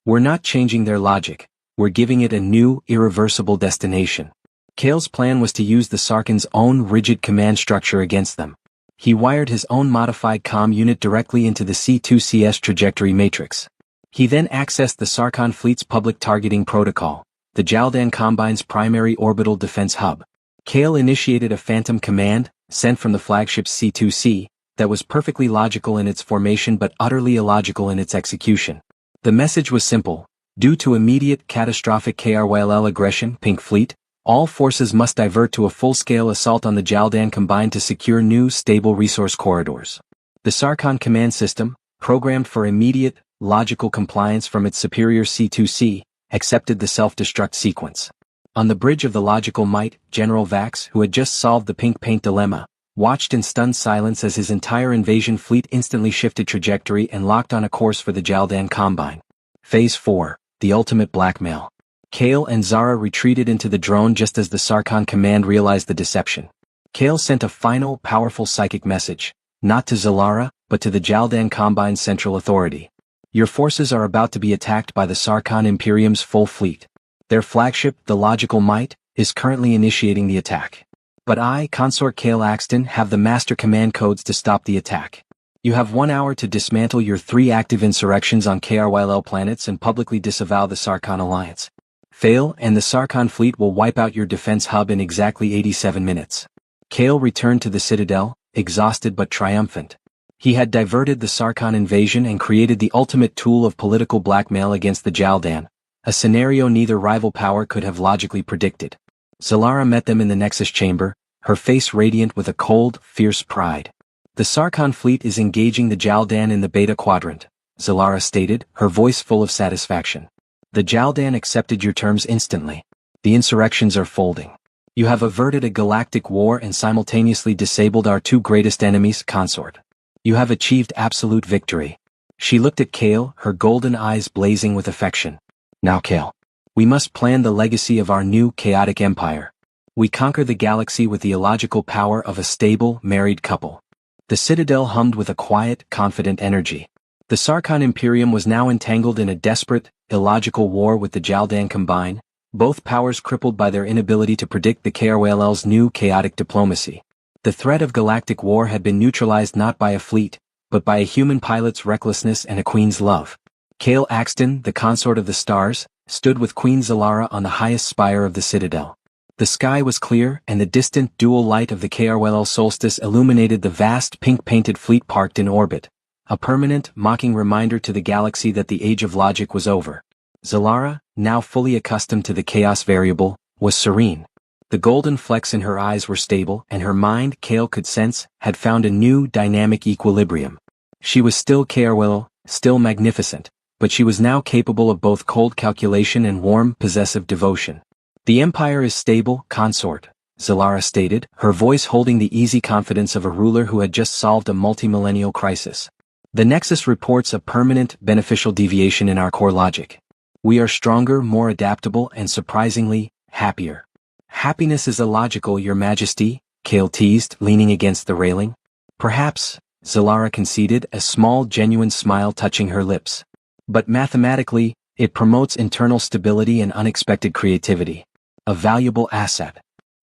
We're not changing their logic, we're giving it a new, irreversible destination. Kale's plan was to use the Sarkhan's own rigid command structure against them. He wired his own modified comm unit directly into the C2CS trajectory matrix. He then accessed the Sarkhan fleet's public targeting protocol, the Jaldan Combine's primary orbital defense hub. Kale initiated a phantom command, sent from the flagship's C2C, that was perfectly logical in its formation but utterly illogical in its execution. The message was simple: due to immediate catastrophic KRYL aggression, Pink Fleet, all forces must divert to a full-scale assault on the Jaldan Combine to secure new, stable resource corridors. The Sarkhan command system, programmed for immediate, logical compliance from its superior C2C, accepted the self-destruct sequence. On the bridge of the logical might, General Vax, who had just solved the pink paint dilemma, watched in stunned silence as his entire invasion fleet instantly shifted trajectory and locked on a course for the Jaldan Combine. Phase 4, the ultimate blackmail. Kale and Zara retreated into the drone just as the Sarkhan command realized the deception. Kale sent a final, powerful psychic message, not to Zalara, but to the Jaldan Combine's central authority. Your forces are about to be attacked by the Sarkhan Imperium's full fleet. Their flagship, the Logical Might, is currently initiating the attack. But I, Consort Kale Axton, have the master command codes to stop the attack. You have 1 hour to dismantle your 3 active insurrections on KRYL planets and publicly disavow the Sarkhan alliance. Fail, and the Sarkhan fleet will wipe out your defense hub in exactly 87 minutes. Kale returned to the Citadel, exhausted but triumphant. He had diverted the Sarkhan invasion and created the ultimate tool of political blackmail against the Jaldan, a scenario neither rival power could have logically predicted. Zalara met them in the Nexus chamber, her face radiant with a cold, fierce pride. The Sarkhan fleet is engaging the Jaldan in the Beta Quadrant, Zalara stated, her voice full of satisfaction. The Jaldan accepted your terms instantly. The insurrections are folding. You have averted a galactic war and simultaneously disabled our 2 greatest enemies, Consort. You have achieved absolute victory. She looked at Kale, her golden eyes blazing with affection. Now Kale. We must plan the legacy of our new, chaotic empire. We conquer the galaxy with the illogical power of a stable, married couple. The Citadel hummed with a quiet, confident energy. The Sarkhan Imperium was now entangled in a desperate, illogical war with the Jaldan Combine, both powers crippled by their inability to predict the KRYL's new chaotic diplomacy. The threat of galactic war had been neutralized not by a fleet, but by a human pilot's recklessness and a queen's love. Kale Axton, the consort of the stars, stood with Queen Zalara on the highest spire of the Citadel. The sky was clear, and the distant dual light of the KRYL solstice illuminated the vast pink-painted fleet parked in orbit, a permanent, mocking reminder to the galaxy that the age of logic was over. Zalara, now fully accustomed to the chaos variable, was serene. The golden flecks in her eyes were stable, and her mind, Kale could sense, had found a new, dynamic equilibrium. She was still Carewell, still magnificent, but she was now capable of both cold calculation and warm, possessive devotion. The Empire is stable, consort, Zalara stated, her voice holding the easy confidence of a ruler who had just solved a multi-millennial crisis. The Nexus reports a permanent, beneficial deviation in our core logic. We are stronger, more adaptable, and surprisingly, happier. Happiness is illogical, Your Majesty, Kale teased, leaning against the railing. Perhaps, Zalara conceded, a small, genuine smile touching her lips. But mathematically, it promotes internal stability and unexpected creativity. A valuable asset.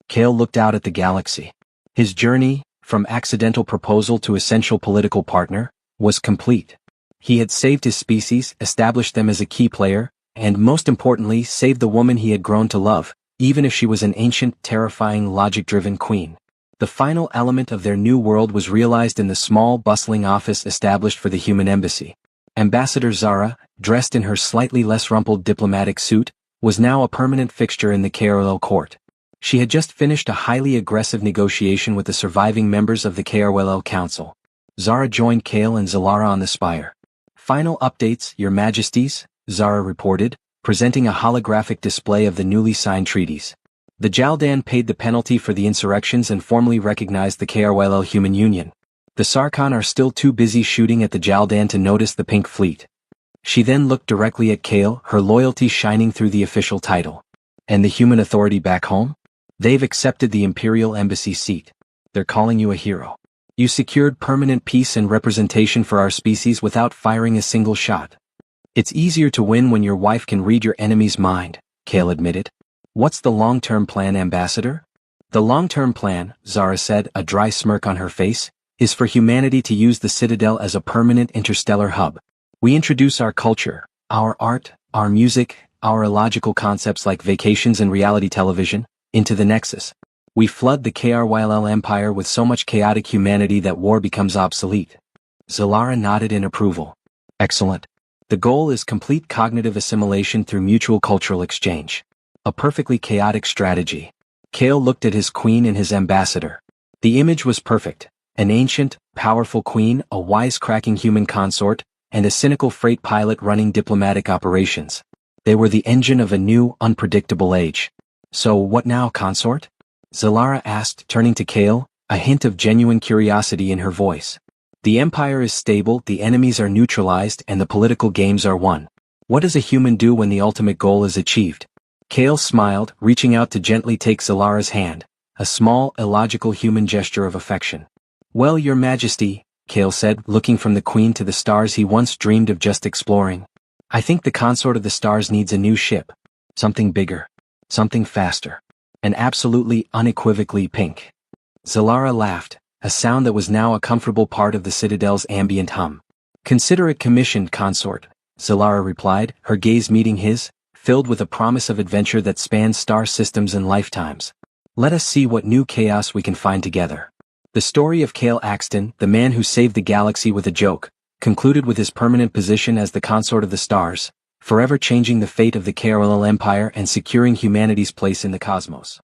Kale looked out at the galaxy. His journey, from accidental proposal to essential political partner, was complete. He had saved his species, established them as a key player, and most importantly saved the woman he had grown to love, even if she was an ancient, terrifying, logic-driven queen. The final element of their new world was realized in the small, bustling office established for the human embassy. Ambassador Zara, dressed in her slightly less rumpled diplomatic suit, was now a permanent fixture in the KRL court. She had just finished a highly aggressive negotiation with the surviving members of the KRL Council. Zara joined Kale and Zalara on the spire. Final updates, Your Majesties, Zara reported, presenting a holographic display of the newly signed treaties. The Jaldan paid the penalty for the insurrections and formally recognized the KRL Human Union. The Sarkhan are still too busy shooting at the Jaldan to notice the Pink Fleet. She then looked directly at Kale, her loyalty shining through the official title. And the human authority back home? They've accepted the Imperial Embassy seat. They're calling you a hero. You secured permanent peace and representation for our species without firing a single shot. It's easier to win when your wife can read your enemy's mind, Kale admitted. What's the long-term plan, Ambassador? The long-term plan, Zara said, a dry smirk on her face, is for humanity to use the Citadel as a permanent interstellar hub. We introduce our culture, our art, our music, our illogical concepts like vacations and reality television, into the Nexus. We flood the KRYL Empire with so much chaotic humanity that war becomes obsolete. Zalara nodded in approval. Excellent. The goal is complete cognitive assimilation through mutual cultural exchange. A perfectly chaotic strategy. Kale looked at his queen and his ambassador. The image was perfect. An ancient, powerful queen, a wisecracking human consort, and a cynical freight pilot running diplomatic operations. They were the engine of a new, unpredictable age. So what now, consort? Zalara asked, turning to Kale, a hint of genuine curiosity in her voice. The Empire is stable, the enemies are neutralized, and the political games are won. What does a human do when the ultimate goal is achieved? Kale smiled, reaching out to gently take Zalara's hand, a small, illogical human gesture of affection. Well, Your Majesty, Kale said, looking from the Queen to the stars he once dreamed of just exploring. I think the consort of the stars needs a new ship. Something bigger. Something faster. And absolutely, unequivocally pink. Zalara laughed, a sound that was now a comfortable part of the Citadel's ambient hum. Consider it commissioned, consort, Zalara replied, her gaze meeting his, filled with a promise of adventure that spans star systems and lifetimes. Let us see what new chaos we can find together. The story of Kale Axton, the man who saved the galaxy with a joke, concluded with his permanent position as the consort of the stars, forever changing the fate of the KRL Empire and securing humanity's place in the cosmos.